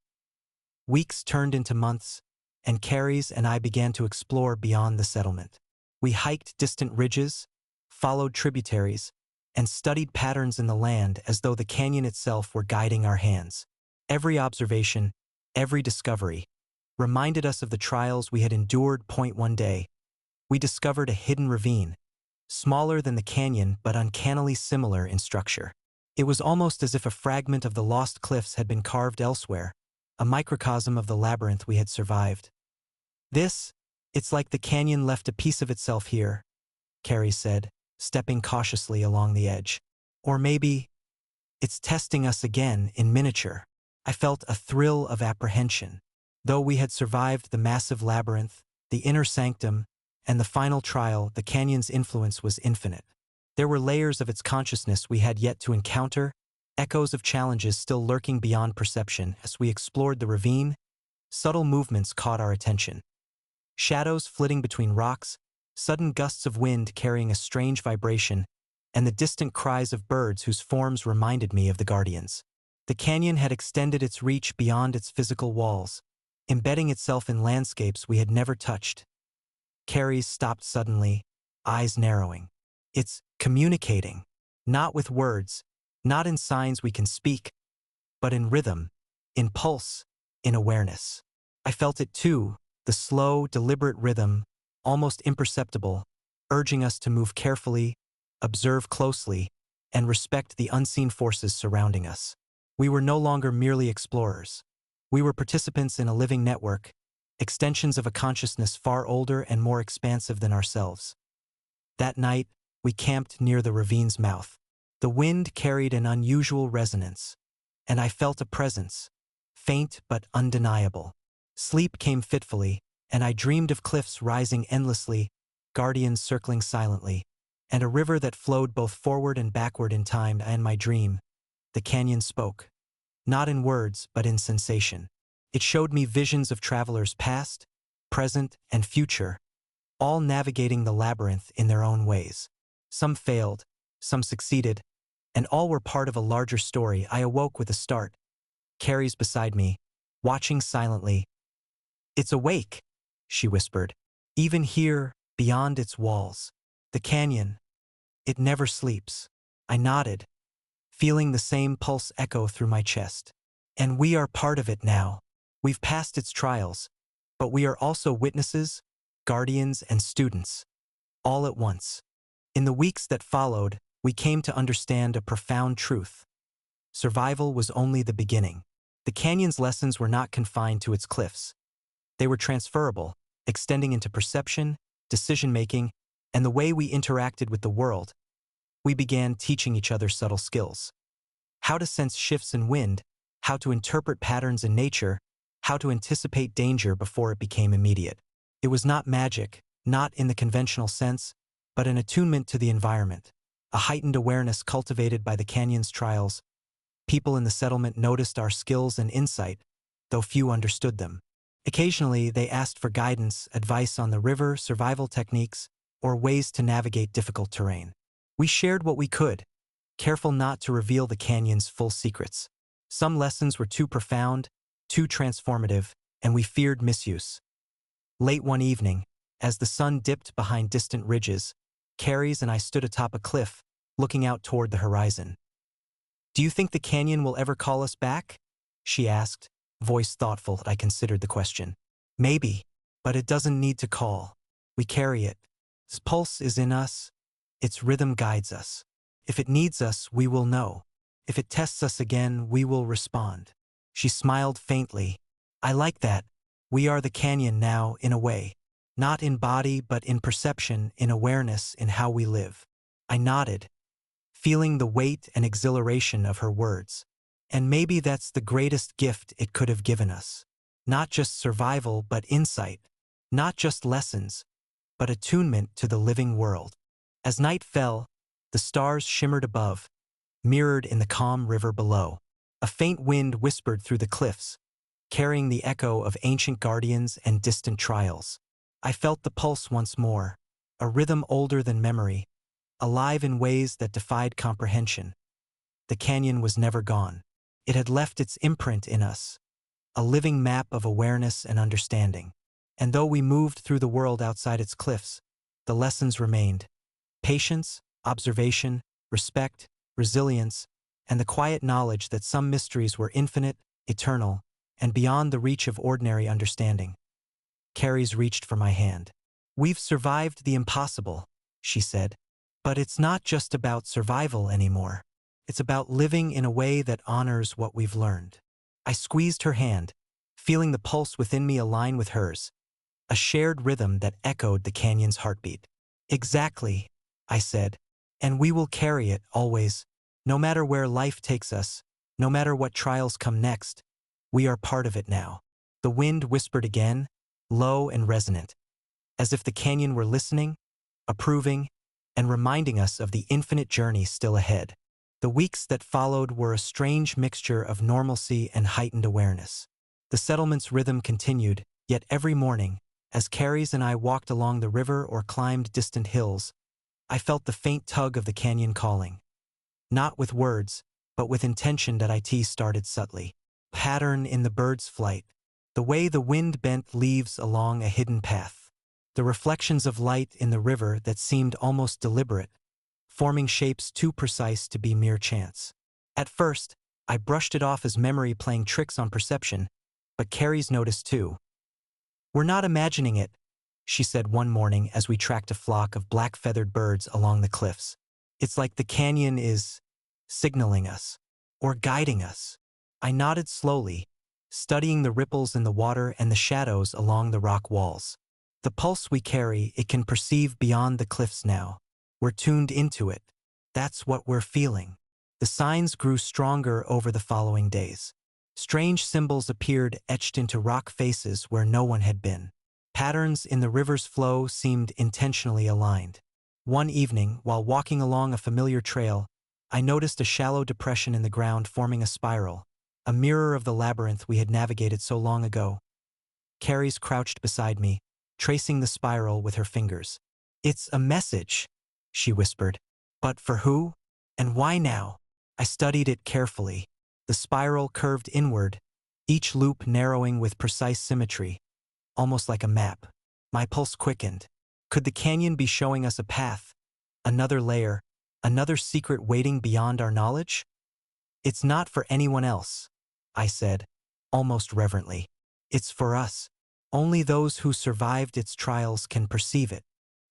Weeks turned into months, and Carries and I began to explore beyond the settlement. We hiked distant ridges, followed tributaries, and studied patterns in the land as though the canyon itself were guiding our hands. Every observation, every discovery, reminded us of the trials we had endured. One day, we discovered a hidden ravine, smaller than the canyon but uncannily similar in structure. It was almost as if a fragment of the lost cliffs had been carved elsewhere, a microcosm of the labyrinth we had survived. It's like the canyon left a piece of itself here," Carrie said, stepping cautiously along the edge. "Or maybe it's testing us again in miniature." I felt a thrill of apprehension. Though we had survived the massive labyrinth, the inner sanctum, and the final trial, the canyon's influence was infinite. There were layers of its consciousness we had yet to encounter, echoes of challenges still lurking beyond perception. As we explored the ravine, subtle movements caught our attention. Shadows flitting between rocks, sudden gusts of wind carrying a strange vibration, and the distant cries of birds whose forms reminded me of the guardians. The canyon had extended its reach beyond its physical walls, embedding itself in landscapes we had never touched. Carrie stopped suddenly, eyes narrowing. "It's communicating, not with words, not in signs we can speak, but in rhythm, in pulse, in awareness." I felt it too, the slow, deliberate rhythm, almost imperceptible, urging us to move carefully, observe closely, and respect the unseen forces surrounding us. We were no longer merely explorers. We were participants in a living network, extensions of a consciousness far older and more expansive than ourselves. That night, we camped near the ravine's mouth. The wind carried an unusual resonance, and I felt a presence, faint but undeniable. Sleep came fitfully, and I dreamed of cliffs rising endlessly, guardians circling silently, and a river that flowed both forward and backward in time. And my dream, the canyon spoke, not in words but in sensation. It showed me visions of travelers past, present, and future, all navigating the labyrinth in their own ways. Some failed, some succeeded, and all were part of a larger story. I awoke with a start. Carrie's beside me, watching silently. "It's awake," she whispered. "Even here, beyond its walls. The canyon, it never sleeps." I nodded, feeling the same pulse echo through my chest. "And we are part of it now. We've passed its trials, but we are also witnesses, guardians, and students, all at once." In the weeks that followed, we came to understand a profound truth. Survival was only the beginning. The canyon's lessons were not confined to its cliffs. They were transferable, extending into perception, decision-making, and the way we interacted with the world. We began teaching each other subtle skills. How to sense shifts in wind, how to interpret patterns in nature, how to anticipate danger before it became immediate. It was not magic, not in the conventional sense, but an attunement to the environment, a heightened awareness cultivated by the canyon's trials. People in the settlement noticed our skills and insight, though few understood them. Occasionally, they asked for guidance, advice on the river, survival techniques, or ways to navigate difficult terrain. We shared what we could, careful not to reveal the canyon's full secrets. Some lessons were too profound, too transformative, and we feared misuse. Late one evening, as the sun dipped behind distant ridges, Carries and I stood atop a cliff, looking out toward the horizon. "Do you think the canyon will ever call us back?" she asked, voice thoughtful. I considered the question. "Maybe, but it doesn't need to call. We carry it. Its pulse is in us. Its rhythm guides us. If it needs us, we will know. If it tests us again, we will respond." She smiled faintly. "I like that. We are the canyon now, in a way. Not in body, but in perception, in awareness, in how we live." I nodded, feeling the weight and exhilaration of her words. And maybe that's the greatest gift it could have given us. Not just survival, but insight. Not just lessons, but attunement to the living world. As night fell, the stars shimmered above, mirrored in the calm river below. A faint wind whispered through the cliffs, carrying the echo of ancient guardians and distant trials. I felt the pulse once more, a rhythm older than memory, alive in ways that defied comprehension. The canyon was never gone. It had left its imprint in us, a living map of awareness and understanding. And though we moved through the world outside its cliffs, the lessons remained. Patience, observation, respect, resilience, and the quiet knowledge that some mysteries were infinite, eternal, and beyond the reach of ordinary understanding. Carries reached for my hand. "We've survived the impossible," she said. "But it's not just about survival anymore. It's about living in a way that honors what we've learned." I squeezed her hand, feeling the pulse within me align with hers, a shared rhythm that echoed the canyon's heartbeat. "Exactly," I said, "and we will carry it always, no matter where life takes us, no matter what trials come next. We are part of it now." The wind whispered again, low and resonant, as if the canyon were listening, approving, and reminding us of the infinite journey still ahead. The weeks that followed were a strange mixture of normalcy and heightened awareness. The settlement's rhythm continued, yet every morning, as Carries and I walked along the river or climbed distant hills, I felt the faint tug of the canyon calling. Not with words, but with intention that it started subtly. Pattern in the bird's flight, the way the wind bent leaves along a hidden path, the reflections of light in the river that seemed almost deliberate, forming shapes too precise to be mere chance. At first, I brushed it off as memory playing tricks on perception, but Carries noticed too. "We're not imagining it," she said one morning as we tracked a flock of black-feathered birds along the cliffs. "It's like the canyon is signaling us, or guiding us." I nodded slowly, studying the ripples in the water and the shadows along the rock walls. "The pulse we carry, it can perceive beyond the cliffs now. We're tuned into it. That's what we're feeling." The signs grew stronger over the following days. Strange symbols appeared etched into rock faces where no one had been. Patterns in the river's flow seemed intentionally aligned. One evening, while walking along a familiar trail, I noticed a shallow depression in the ground forming a spiral, a mirror of the labyrinth we had navigated so long ago. Carries crouched beside me, tracing the spiral with her fingers. "It's a message," she whispered. "But for who? And why now?" I studied it carefully. The spiral curved inward, each loop narrowing with precise symmetry, almost like a map. My pulse quickened. Could the canyon be showing us a path, another layer, another secret waiting beyond our knowledge? It's not for anyone else, I said, almost reverently. It's for us. Only those who survived its trials can perceive it.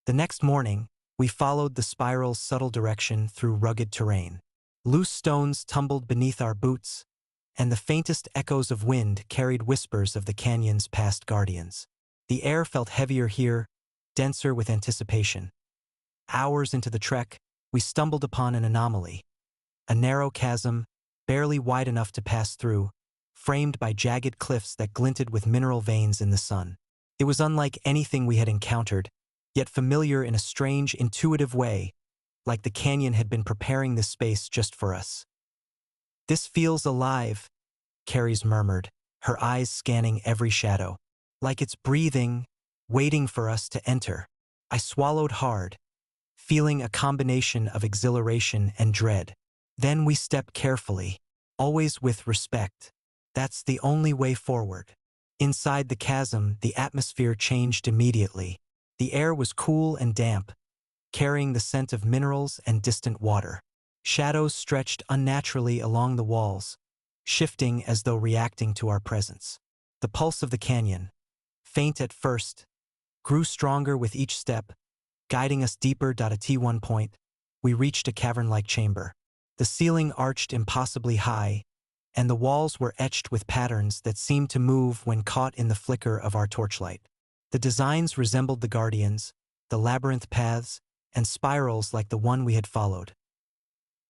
The next morning, we followed the spiral's subtle direction through rugged terrain. Loose stones tumbled beneath our boots, and the faintest echoes of wind carried whispers of the canyon's past guardians. The air felt heavier here, denser with anticipation. Hours into the trek, we stumbled upon an anomaly. A narrow chasm, barely wide enough to pass through, framed by jagged cliffs that glinted with mineral veins in the sun. It was unlike anything we had encountered, yet familiar in a strange, intuitive way, like the canyon had been preparing this space just for us. "This feels alive," Carries murmured, her eyes scanning every shadow. "Like it's breathing, waiting for us to enter." I swallowed hard, feeling a combination of exhilaration and dread. Then we stepped carefully, always with respect. That's the only way forward. Inside the chasm, the atmosphere changed immediately. The air was cool and damp, carrying the scent of minerals and distant water. Shadows stretched unnaturally along the walls, shifting as though reacting to our presence. The pulse of the canyon, faint at first, grew stronger with each step, guiding us deeper. At one point, we reached a cavern-like chamber. The ceiling arched impossibly high, and the walls were etched with patterns that seemed to move when caught in the flicker of our torchlight. The designs resembled the guardians, the labyrinth paths, and spirals like the one we had followed.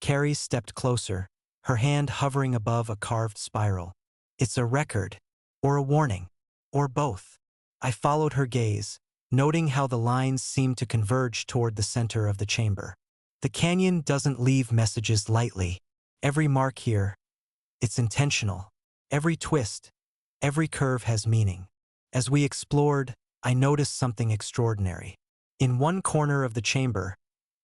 Carrie stepped closer, her hand hovering above a carved spiral. "It's a record, or a warning, or both." I followed her gaze, noting how the lines seemed to converge toward the center of the chamber. The canyon doesn't leave messages lightly. Every mark here, it's intentional. Every twist, every curve has meaning. As we explored, I noticed something extraordinary. In one corner of the chamber,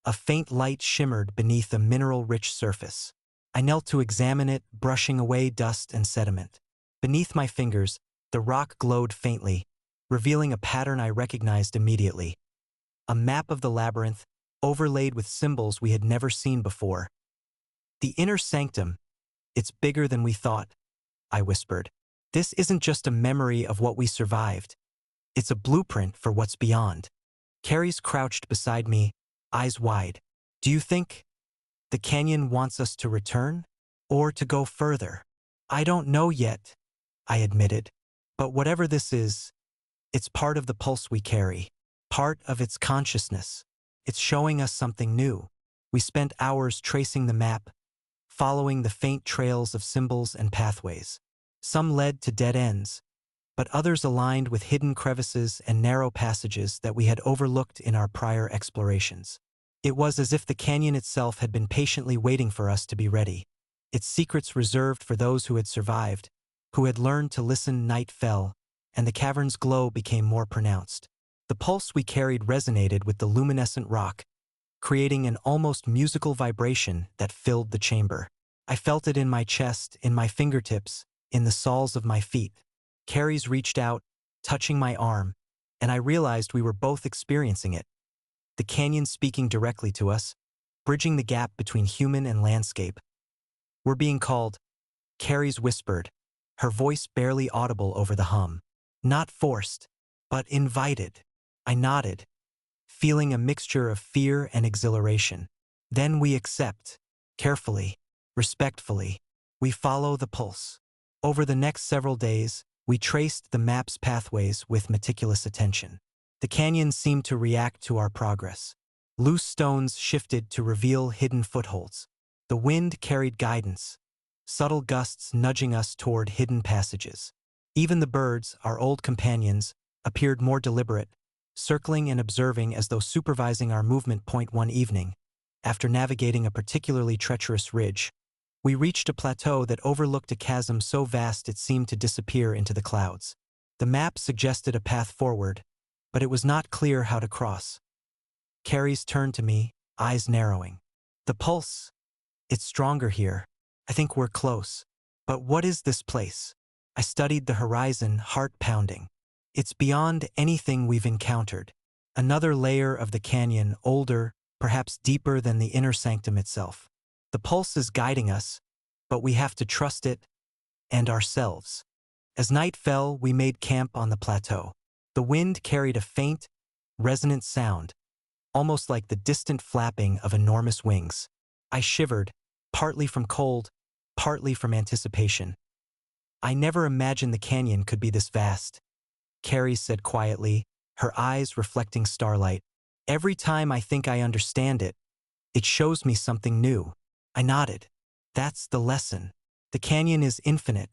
a faint light shimmered beneath a mineral-rich surface. I knelt to examine it, brushing away dust and sediment. Beneath my fingers, the rock glowed faintly, revealing a pattern I recognized immediately. A map of the labyrinth, overlaid with symbols we had never seen before. "The inner sanctum, it's bigger than we thought," I whispered. "This isn't just a memory of what we survived. It's a blueprint for what's beyond." Carrie's crouched beside me, eyes wide. "Do you think the canyon wants us to return? Or to go further?" "I don't know yet," I admitted. "But whatever this is, it's part of the pulse we carry, part of its consciousness. It's showing us something new." We spent hours tracing the map, following the faint trails of symbols and pathways. Some led to dead ends, but others aligned with hidden crevices and narrow passages that we had overlooked in our prior explorations. It was as if the canyon itself had been patiently waiting for us to be ready, its secrets reserved for those who had survived, who had learned to listen. Night fell, and the cavern's glow became more pronounced. The pulse we carried resonated with the luminescent rock, creating an almost musical vibration that filled the chamber. I felt it in my chest, in my fingertips, in the soles of my feet. Carrie's reached out, touching my arm, and I realized we were both experiencing it. The canyon speaking directly to us, bridging the gap between human and landscape. "We're being called," Carrie's whispered, her voice barely audible over the hum. "Not forced, but invited." I nodded, feeling a mixture of fear and exhilaration. "Then we accept, carefully, respectfully. We follow the pulse." Over the next several days, we traced the map's pathways with meticulous attention. The canyon seemed to react to our progress. Loose stones shifted to reveal hidden footholds. The wind carried guidance, subtle gusts nudging us toward hidden passages. Even the birds, our old companions, appeared more deliberate, circling and observing as though supervising our movement. One evening, after navigating a particularly treacherous ridge, we reached a plateau that overlooked a chasm so vast it seemed to disappear into the clouds. The map suggested a path forward, but it was not clear how to cross. Carrie's turned to me, eyes narrowing. "The pulse, It's stronger here. I think we're close. But what is this place? I studied the horizon, heart pounding. It's beyond anything we've encountered. Another layer of the canyon, older, perhaps deeper than the inner sanctum itself. The pulse is guiding us, but we have to trust it and ourselves. As night fell, we made camp on the plateau. The wind carried a faint, resonant sound, almost like the distant flapping of enormous wings. I shivered, partly from cold, partly from anticipation. I never imagined the canyon could be this vast, Carrie said quietly, her eyes reflecting starlight. Every time I think I understand it, it shows me something new. I nodded. That's the lesson. The canyon is infinite,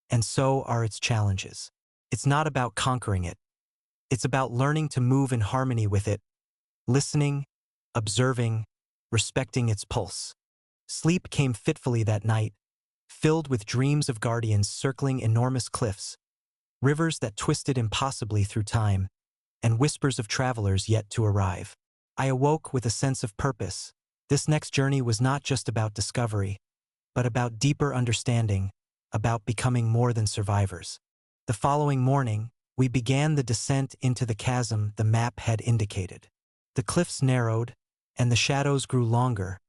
and so are its challenges. It's not about conquering it. It's about learning to move in harmony with it, listening, observing, respecting its pulse. Sleep came fitfully that night, filled with dreams of guardians circling enormous cliffs, rivers that twisted impossibly through time, and whispers of travelers yet to arrive. I awoke with a sense of purpose. This next journey was not just about discovery, but about deeper understanding, about becoming more than survivors. The following morning, we began the descent into the chasm the map had indicated. The cliffs narrowed, and the shadows grew longer,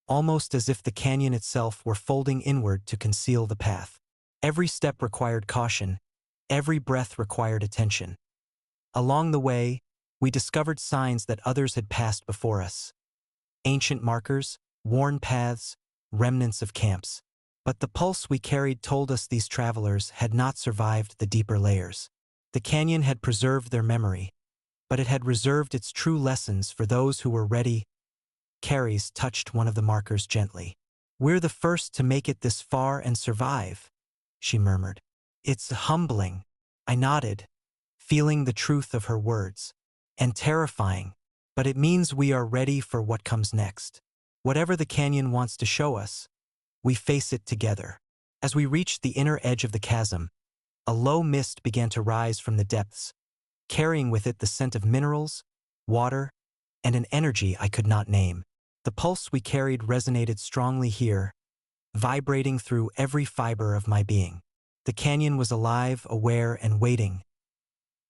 almost as if the canyon itself were folding inward to conceal the path. Every step required caution, every breath required attention. Along the way, we discovered signs that others had passed before us. Ancient markers, worn paths, remnants of camps. But the pulse we carried told us these travelers had not survived the deeper layers. The canyon had preserved their memory, but it had reserved its true lessons for those who were ready. Carries touched one of the markers gently. We're the first to make it this far and survive, she murmured. It's humbling. I nodded, feeling the truth of her words. And terrifying, but it means we are ready for what comes next. Whatever the canyon wants to show us, we face it together. As we reached the inner edge of the chasm, a low mist began to rise from the depths, carrying with it the scent of minerals, water, and an energy I could not name. The pulse we carried resonated strongly here, vibrating through every fiber of my being. The canyon was alive, aware, and waiting.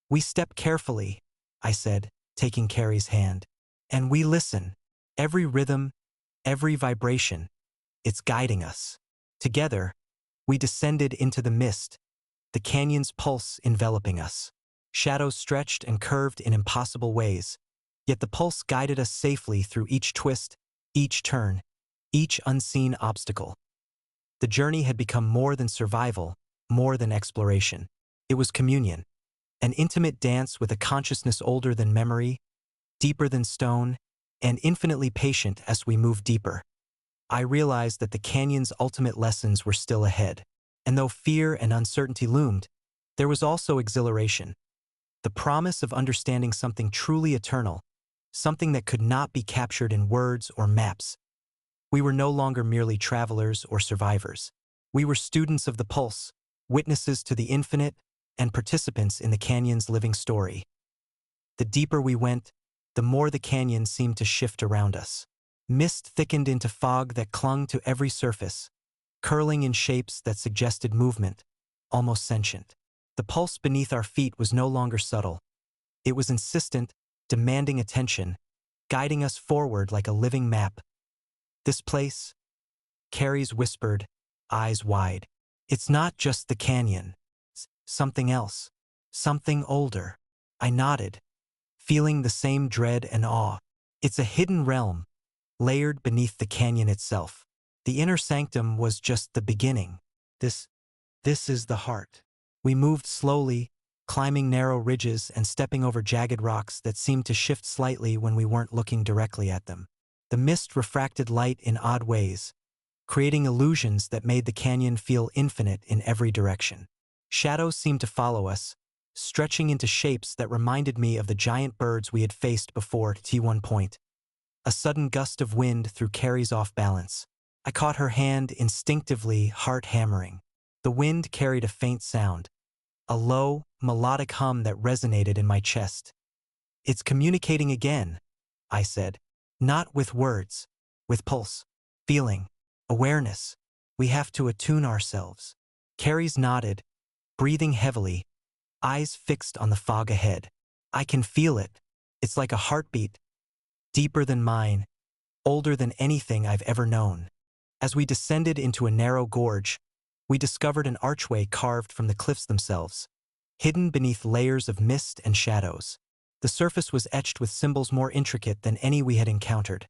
We step carefully, I said, taking Carrie's hand. And we listen. Every rhythm, every vibration, it's guiding us. Together, we descended into the mist, the canyon's pulse enveloping us. Shadows stretched and curved in impossible ways, yet the pulse guided us safely through each twist, each turn, each unseen obstacle. The journey had become more than survival, more than exploration. It was communion, an intimate dance with a consciousness older than memory, deeper than stone, and infinitely patient as we moved deeper. I realized that the canyon's ultimate lessons were still ahead, and though fear and uncertainty loomed, there was also exhilaration. The promise of understanding something truly eternal, something that could not be captured in words or maps. We were no longer merely travelers or survivors. We were students of the pulse, witnesses to the infinite, and participants in the canyon's living story. The deeper we went, the more the canyon seemed to shift around us. Mist thickened into fog that clung to every surface, curling in shapes that suggested movement, almost sentient. The pulse beneath our feet was no longer subtle. It was insistent, demanding attention, guiding us forward like a living map. This place, Carries whispered, eyes wide. It's not just the canyon. It's something else, something older. I nodded, feeling the same dread and awe. It's a hidden realm, layered beneath the canyon itself. The inner sanctum was just the beginning. This is the heart. We moved slowly, climbing narrow ridges and stepping over jagged rocks that seemed to shift slightly when we weren't looking directly at them. The mist refracted light in odd ways, creating illusions that made the canyon feel infinite in every direction. Shadows seemed to follow us, stretching into shapes that reminded me of the giant birds we had faced before at one point. A sudden gust of wind threw Carrie's off balance. I caught her hand instinctively, heart hammering. The wind carried a faint sound, a low, melodic hum that resonated in my chest. It's communicating again, I said. Not with words, with pulse, feeling. Awareness. We have to attune ourselves. Carries nodded, breathing heavily, eyes fixed on the fog ahead. I can feel it. It's like a heartbeat, deeper than mine, older than anything I've ever known. As we descended into a narrow gorge, we discovered an archway carved from the cliffs themselves, hidden beneath layers of mist and shadows. The surface was etched with symbols more intricate than any we had encountered.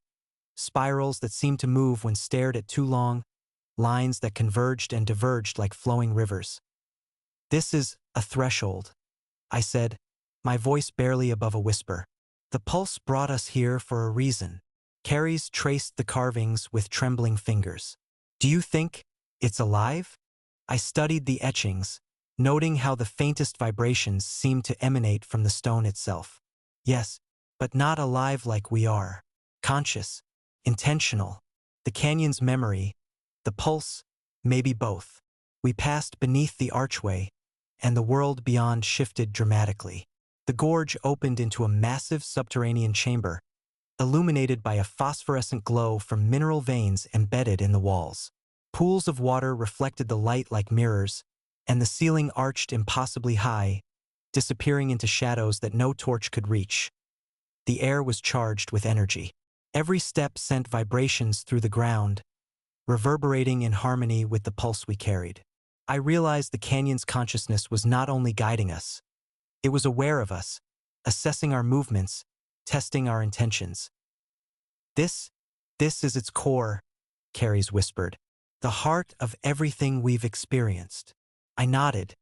Spirals that seemed to move when stared at too long, lines that converged and diverged like flowing rivers. "This is a threshold," I said, my voice barely above a whisper. "The pulse brought us here for a reason." Carries traced the carvings with trembling fingers. "Do you think it's alive?" I studied the etchings, noting how the faintest vibrations seemed to emanate from the stone itself. "Yes, but not alive like we are. Conscious, intentional. The canyon's memory, the pulse, maybe both." We passed beneath the archway, and the world beyond shifted dramatically. The gorge opened into a massive subterranean chamber, illuminated by a phosphorescent glow from mineral veins embedded in the walls. Pools of water reflected the light like mirrors, and the ceiling arched impossibly high, disappearing into shadows that no torch could reach. The air was charged with energy. Every step sent vibrations through the ground, reverberating in harmony with the pulse we carried. I realized the canyon's consciousness was not only guiding us, it was aware of us, assessing our movements, testing our intentions. This is its core," Carries whispered. "The heart of everything we've experienced." I nodded,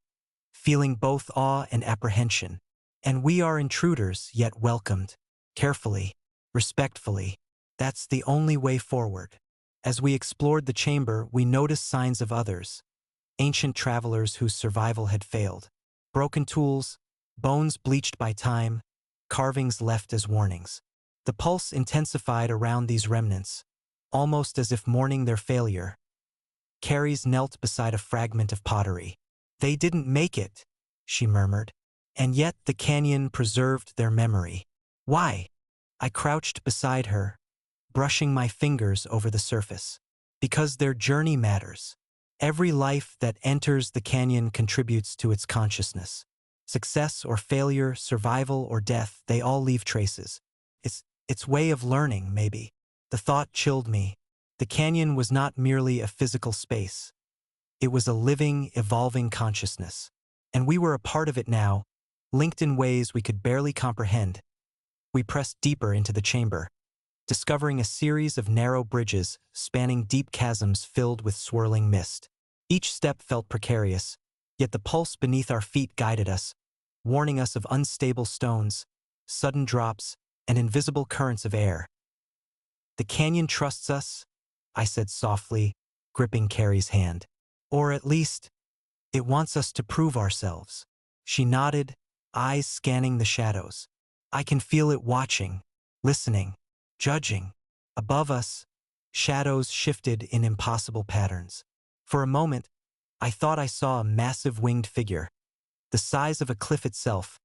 feeling both awe and apprehension. "And we are intruders, yet welcomed. Carefully, respectfully. That's the only way forward." As we explored the chamber, we noticed signs of others, ancient travelers whose survival had failed. Broken tools, bones bleached by time, carvings left as warnings. The pulse intensified around these remnants, almost as if mourning their failure. Carries knelt beside a fragment of pottery. "They didn't make it," she murmured. "And yet the canyon preserved their memory." "Why?" I crouched beside her, brushing my fingers over the surface. "Because their journey matters. Every life that enters the canyon contributes to its consciousness. Success or failure, survival or death, they all leave traces. Its way of learning, maybe." The thought chilled me. The canyon was not merely a physical space. It was a living, evolving consciousness. And we were a part of it now, linked in ways we could barely comprehend. We pressed deeper into the chamber, discovering a series of narrow bridges spanning deep chasms filled with swirling mist. Each step felt precarious, yet the pulse beneath our feet guided us, warning us of unstable stones, sudden drops, and invisible currents of air. "The canyon trusts us," I said softly, gripping Carrie's hand. "Or at least, it wants us to prove ourselves." She nodded, eyes scanning the shadows. "I can feel it watching, listening, judging." Above us, shadows shifted in impossible patterns. For a moment, I thought I saw a massive winged figure, the size of a cliff itself,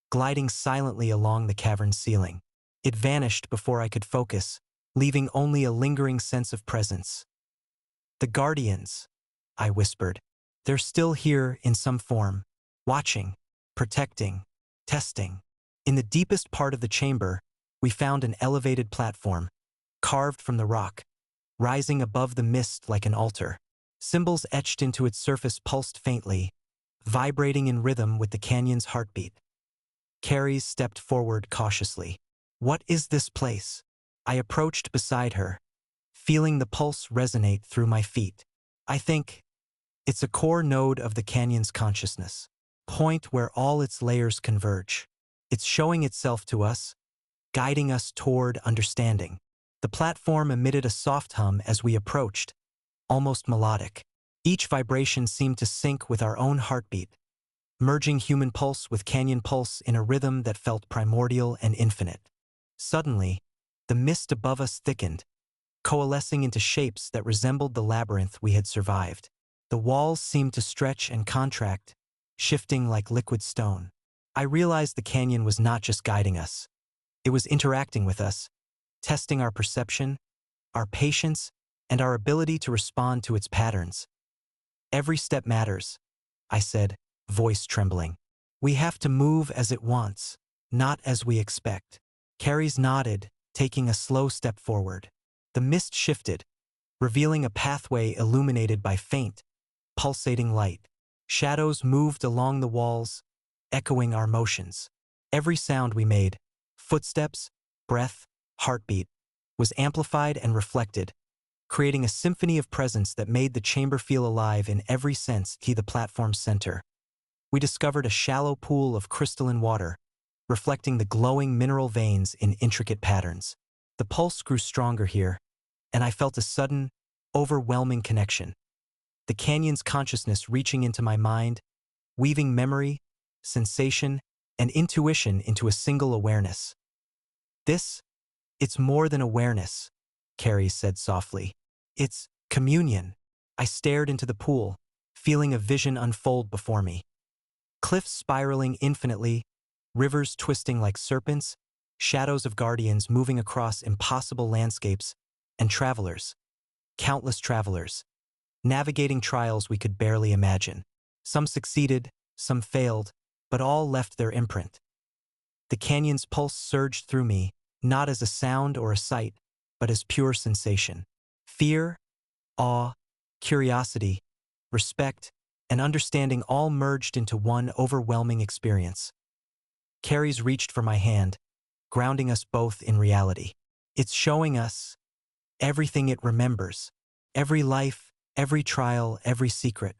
gliding silently along the cavern's ceiling. It vanished before I could focus, leaving only a lingering sense of presence. "The Guardians," I whispered. "They're still here in some form, watching, protecting, testing." In the deepest part of the chamber, we found an elevated platform, carved from the rock, rising above the mist like an altar. Symbols etched into its surface pulsed faintly, vibrating in rhythm with the canyon's heartbeat. Carries stepped forward cautiously. "What is this place?" I approached beside her, feeling the pulse resonate through my feet. "I think it's a core node of the canyon's consciousness, point where all its layers converge. It's showing itself to us, guiding us toward understanding." The platform emitted a soft hum as we approached, almost melodic. Each vibration seemed to sync with our own heartbeat, merging human pulse with canyon pulse in a rhythm that felt primordial and infinite. Suddenly, the mist above us thickened, coalescing into shapes that resembled the labyrinth we had survived. The walls seemed to stretch and contract, shifting like liquid stone. I realized the canyon was not just guiding us. It was interacting with us, testing our perception, our patience, and our ability to respond to its patterns. Every step matters, I said, voice trembling. We have to move as it wants, not as we expect. Carries nodded, taking a slow step forward. The mist shifted, revealing a pathway illuminated by faint, pulsating light. Shadows moved along the walls, echoing our motions. Every sound we made, footsteps, breath, heartbeat, was amplified and reflected, creating a symphony of presence that made the chamber feel alive in every sense. To the platform's center, we discovered a shallow pool of crystalline water, reflecting the glowing mineral veins in intricate patterns. The pulse grew stronger here, and I felt a sudden, overwhelming connection. The canyon's consciousness reaching into my mind, weaving memory, sensation, and intuition into a single awareness. It's more than awareness, Carrie said softly. It's communion. I stared into the pool, feeling a vision unfold before me. Cliffs spiraling infinitely, rivers twisting like serpents, shadows of guardians moving across impossible landscapes, and travelers, countless travelers, navigating trials we could barely imagine. Some succeeded, some failed, but all left their imprint. The canyon's pulse surged through me, not as a sound or a sight, but as pure sensation. Fear, awe, curiosity, respect, and understanding all merged into one overwhelming experience. Carrie's reached for my hand, grounding us both in reality. It's showing us everything it remembers, every life, every trial, every secret,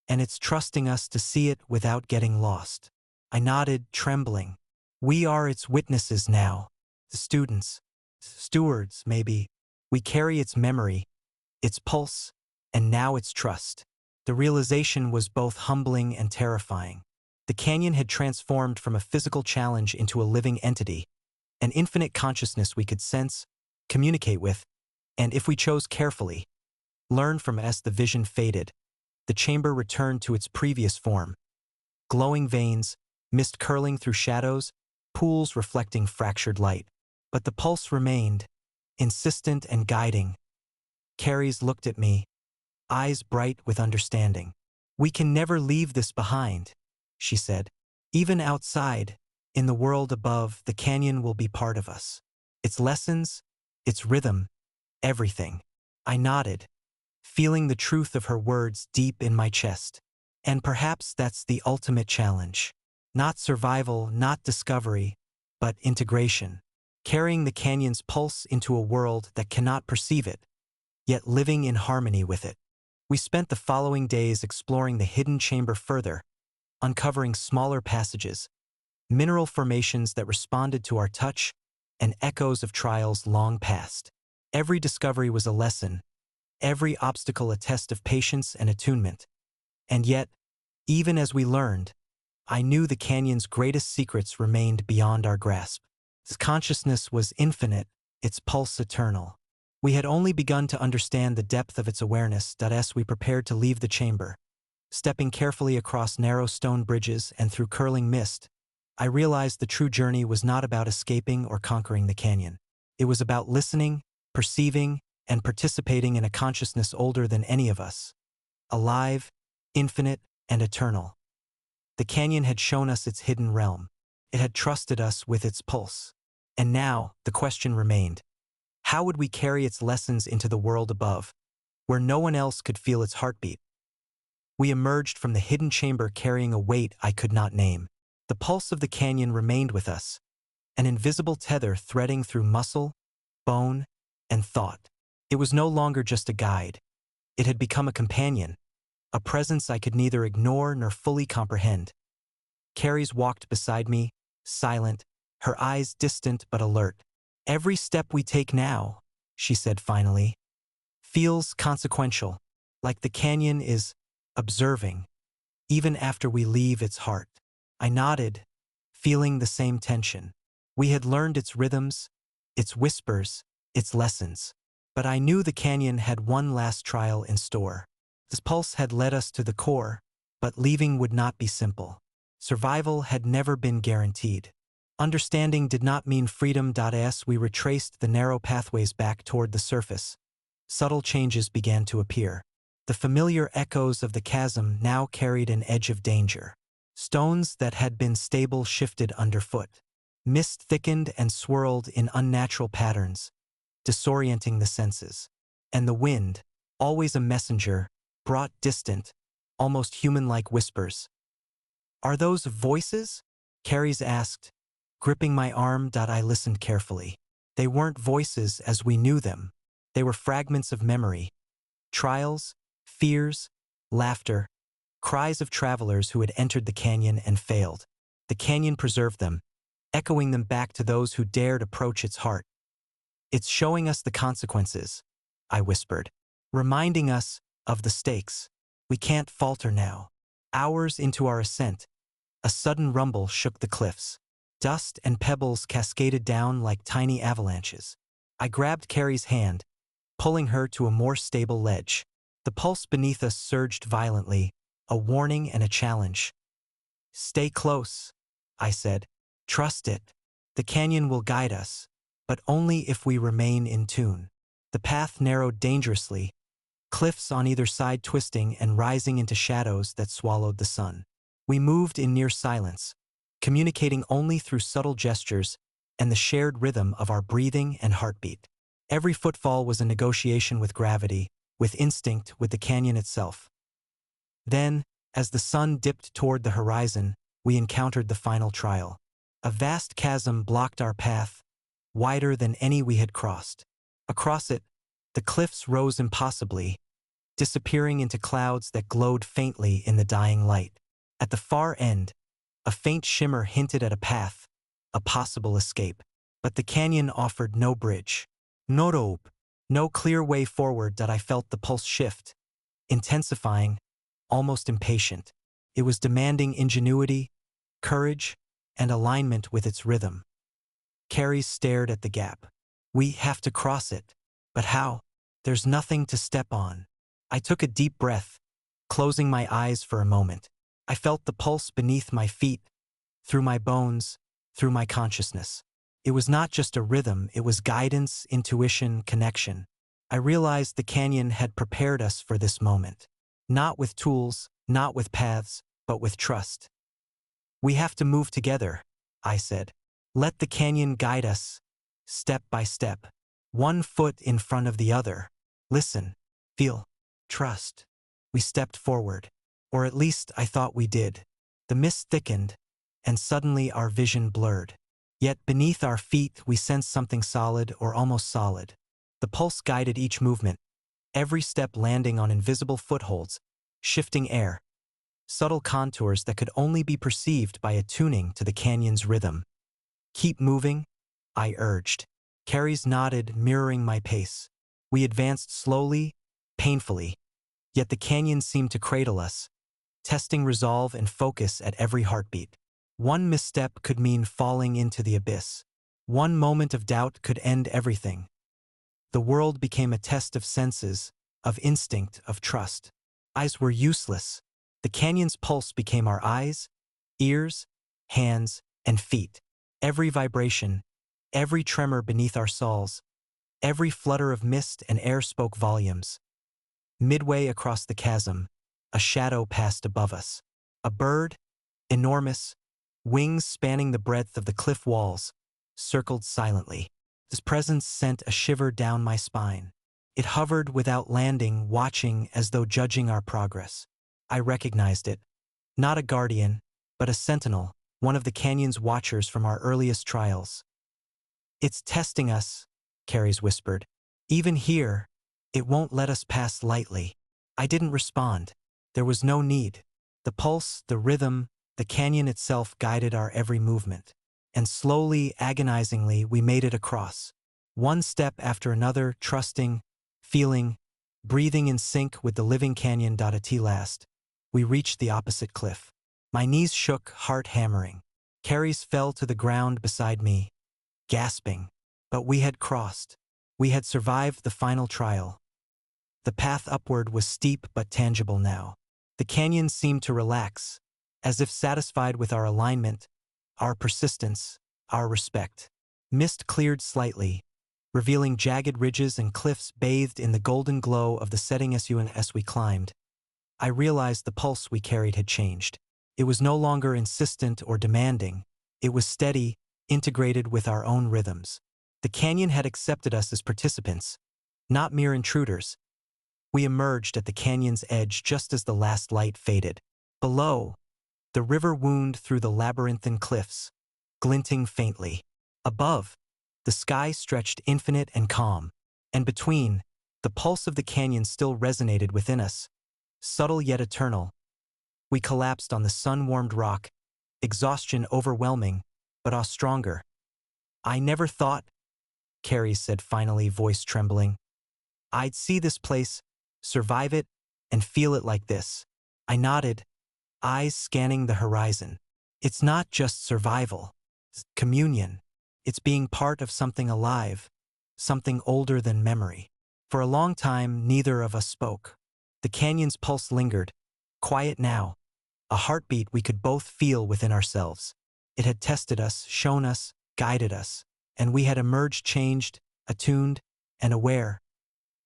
and it's trusting us to see it without getting lost. I nodded, trembling. We are its witnesses now. The students, stewards, maybe. We carry its memory, its pulse, and now its trust. The realization was both humbling and terrifying. The canyon had transformed from a physical challenge into a living entity, an infinite consciousness we could sense, communicate with, and if we chose carefully, learn from. As the vision faded, the chamber returned to its previous form. Glowing veins, mist curling through shadows, pools reflecting fractured light. But the pulse remained, insistent and guiding. Carries looked at me, eyes bright with understanding. We can never leave this behind, she said. Even outside, in the world above, the canyon will be part of us. Its lessons, its rhythm, everything. I nodded, feeling the truth of her words deep in my chest. And perhaps that's the ultimate challenge. Not survival, not discovery, but integration. Carrying the canyon's pulse into a world that cannot perceive it, yet living in harmony with it. We spent the following days exploring the hidden chamber further, uncovering smaller passages, mineral formations that responded to our touch, and echoes of trials long past. Every discovery was a lesson, every obstacle a test of patience and attunement. And yet, even as we learned, I knew the canyon's greatest secrets remained beyond our grasp. Its consciousness was infinite, its pulse eternal. We had only begun to understand the depth of its awareness as we prepared to leave the chamber. Stepping carefully across narrow stone bridges and through curling mist, I realized the true journey was not about escaping or conquering the canyon. It was about listening, perceiving, and participating in a consciousness older than any of us. Alive, infinite, and eternal. The canyon had shown us its hidden realm. It had trusted us with its pulse. And now, the question remained. How would we carry its lessons into the world above, where no one else could feel its heartbeat? We emerged from the hidden chamber carrying a weight I could not name. The pulse of the canyon remained with us, an invisible tether threading through muscle, bone, and thought. It was no longer just a guide. It had become a companion, a presence I could neither ignore nor fully comprehend. Carries walked beside me, silent, her eyes distant but alert. Every step we take now, she said finally, feels consequential, like the canyon is observing, even after we leave its heart. I nodded, feeling the same tension. We had learned its rhythms, its whispers, its lessons. But I knew the canyon had one last trial in store. This pulse had led us to the core, but leaving would not be simple. Survival had never been guaranteed. Understanding did not mean freedom. As we retraced the narrow pathways back toward the surface, subtle changes began to appear. The familiar echoes of the chasm now carried an edge of danger. Stones that had been stable shifted underfoot. Mist thickened and swirled in unnatural patterns, disorienting the senses. And the wind, always a messenger, brought distant, almost human-like whispers. "Are those voices?" Carries asked, gripping my arm. I listened carefully. They weren't voices as we knew them. They were fragments of memory. Trials, fears, laughter, cries of travelers who had entered the canyon and failed. The canyon preserved them, echoing them back to those who dared approach its heart. "It's showing us the consequences," I whispered, reminding us of the stakes. "We can't falter now." Hours into our ascent, a sudden rumble shook the cliffs. Dust and pebbles cascaded down like tiny avalanches. I grabbed Carrie's hand, pulling her to a more stable ledge. The pulse beneath us surged violently, a warning and a challenge. "Stay close," I said. "Trust it. The canyon will guide us, but only if we remain in tune." The path narrowed dangerously, cliffs on either side twisting and rising into shadows that swallowed the sun. We moved in near silence, communicating only through subtle gestures and the shared rhythm of our breathing and heartbeat. Every footfall was a negotiation with gravity, with instinct, with the canyon itself. Then, as the sun dipped toward the horizon, we encountered the final trial. A vast chasm blocked our path, wider than any we had crossed. Across it, the cliffs rose impossibly, disappearing into clouds that glowed faintly in the dying light. At the far end, a faint shimmer hinted at a path, a possible escape. But the canyon offered no bridge, no rope, no clear way forward. I felt the pulse shift, intensifying, almost impatient. It was demanding ingenuity, courage, and alignment with its rhythm. Carrie stared at the gap. "We have to cross it. But how? There's nothing to step on." I took a deep breath, closing my eyes for a moment. I felt the pulse beneath my feet, through my bones, through my consciousness. It was not just a rhythm, it was guidance, intuition, connection. I realized the canyon had prepared us for this moment. Not with tools, not with paths, but with trust. "We have to move together," I said. "Let the canyon guide us, step by step, one foot in front of the other. Listen, feel, trust." We stepped forward, or at least I thought we did. The mist thickened, and suddenly our vision blurred. Yet beneath our feet we sensed something solid, or almost solid. The pulse guided each movement, every step landing on invisible footholds, shifting air, subtle contours that could only be perceived by attuning to the canyon's rhythm. "Keep moving," I urged. Carries nodded, mirroring my pace. We advanced slowly, painfully, yet the canyon seemed to cradle us, testing resolve and focus at every heartbeat. One misstep could mean falling into the abyss. One moment of doubt could end everything. The world became a test of senses, of instinct, of trust. Eyes were useless. The canyon's pulse became our eyes, ears, hands, and feet. Every vibration, every tremor beneath our soles, every flutter of mist and air spoke volumes. Midway across the chasm, a shadow passed above us. A bird, enormous, wings spanning the breadth of the cliff walls, circled silently. This presence sent a shiver down my spine. It hovered without landing, watching as though judging our progress. I recognized it. Not a guardian, but a sentinel, one of the canyon's watchers from our earliest trials. "It's testing us," Carries whispered. "Even here, it won't let us pass lightly." I didn't respond. There was no need. The pulse, the rhythm, the canyon itself guided our every movement. And slowly, agonizingly, we made it across. One step after another, trusting, feeling, breathing in sync with the living canyon. At last, we reached the opposite cliff. My knees shook, heart hammering. Carries fell to the ground beside me, gasping. But we had crossed. We had survived the final trial. The path upward was steep but tangible now. The canyon seemed to relax, as if satisfied with our alignment, our persistence, our respect. Mist cleared slightly, revealing jagged ridges and cliffs bathed in the golden glow of the setting sun. As we climbed, I realized the pulse we carried had changed. It was no longer insistent or demanding. It was steady, integrated with our own rhythms. The canyon had accepted us as participants, not mere intruders. We emerged at the canyon's edge just as the last light faded. Below, the river wound through the labyrinthine cliffs, glinting faintly. Above, the sky stretched infinite and calm. And between, the pulse of the canyon still resonated within us, subtle yet eternal. We collapsed on the sun-warmed rock, exhaustion overwhelming, but awe stronger. "I never thought," Carrie said finally, voice trembling, "I'd see this place, survive it, and feel it like this." I nodded, eyes scanning the horizon. "It's not just survival. It's communion. It's being part of something alive, something older than memory." For a long time, neither of us spoke. The canyon's pulse lingered, quiet now, a heartbeat we could both feel within ourselves. It had tested us, shown us, guided us, and we had emerged changed, attuned, and aware.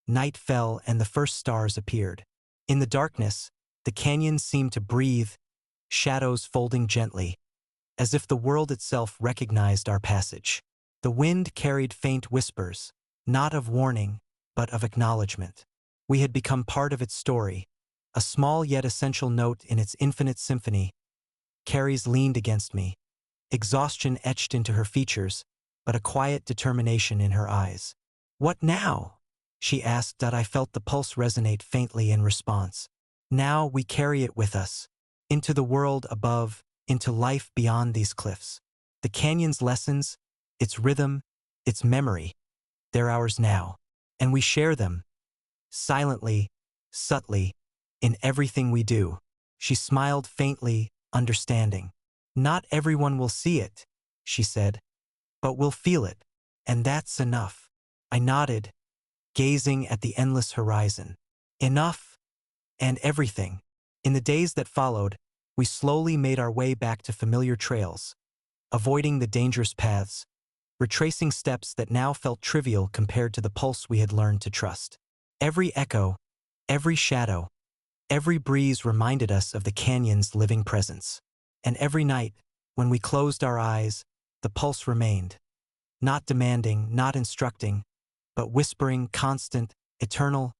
Night fell and the first stars appeared. In the darkness, the canyon seemed to breathe, shadows folding gently, as if the world itself recognized our passage. The wind carried faint whispers, not of warning, but of acknowledgement. We had become part of its story, a small yet essential note in its infinite symphony. Carrie's leaned against me, exhaustion etched into her features, but a quiet determination in her eyes. "What now?" she asked. I felt the pulse resonate faintly in response. "Now we carry it with us, into the world above, into life beyond these cliffs. The canyon's lessons, its rhythm, its memory, they're ours now. And we share them, silently, subtly, in everything we do." She smiled faintly, understanding. "Not everyone will see it," she said, "but we'll feel it, and that's enough." I nodded, gazing at the endless horizon. Enough, and everything. In the days that followed, we slowly made our way back to familiar trails, avoiding the dangerous paths, retracing steps that now felt trivial compared to the pulse we had learned to trust. Every echo, every shadow, every breeze reminded us of the canyon's living presence. And every night, when we closed our eyes, the pulse remained, not demanding, not instructing, but whispering, constant, eternal.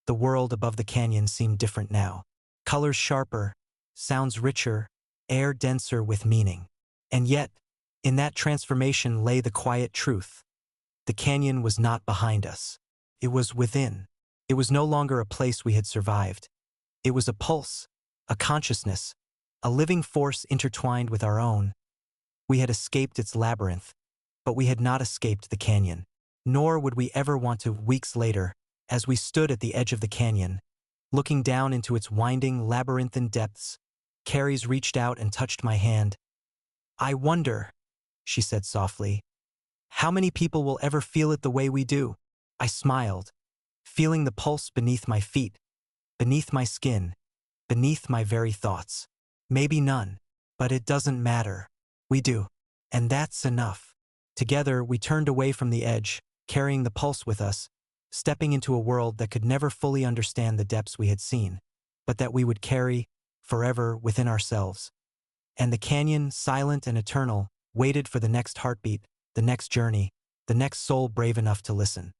The world above the canyon seemed different now. Colors sharper, sounds richer, air denser with meaning. And yet, in that transformation lay the quiet truth. The canyon was not behind us. It was within. It was no longer a place we had survived. It was a pulse, a consciousness, a living force intertwined with our own. We had escaped its labyrinth, but we had not escaped the canyon. Nor would we ever want to. Weeks later, as we stood at the edge of the canyon, looking down into its winding, labyrinthine depths, Carrie's reached out and touched my hand. "I wonder," she said softly, "how many people will ever feel it the way we do?" I smiled, feeling the pulse beneath my feet, beneath my skin, beneath my very thoughts. "Maybe none, but it doesn't matter. We do. And that's enough." Together, we turned away from the edge, carrying the pulse with us, stepping into a world that could never fully understand the depths we had seen, but that we would carry forever within ourselves. And the canyon, silent and eternal, waited for the next heartbeat, the next journey, the next soul brave enough to listen.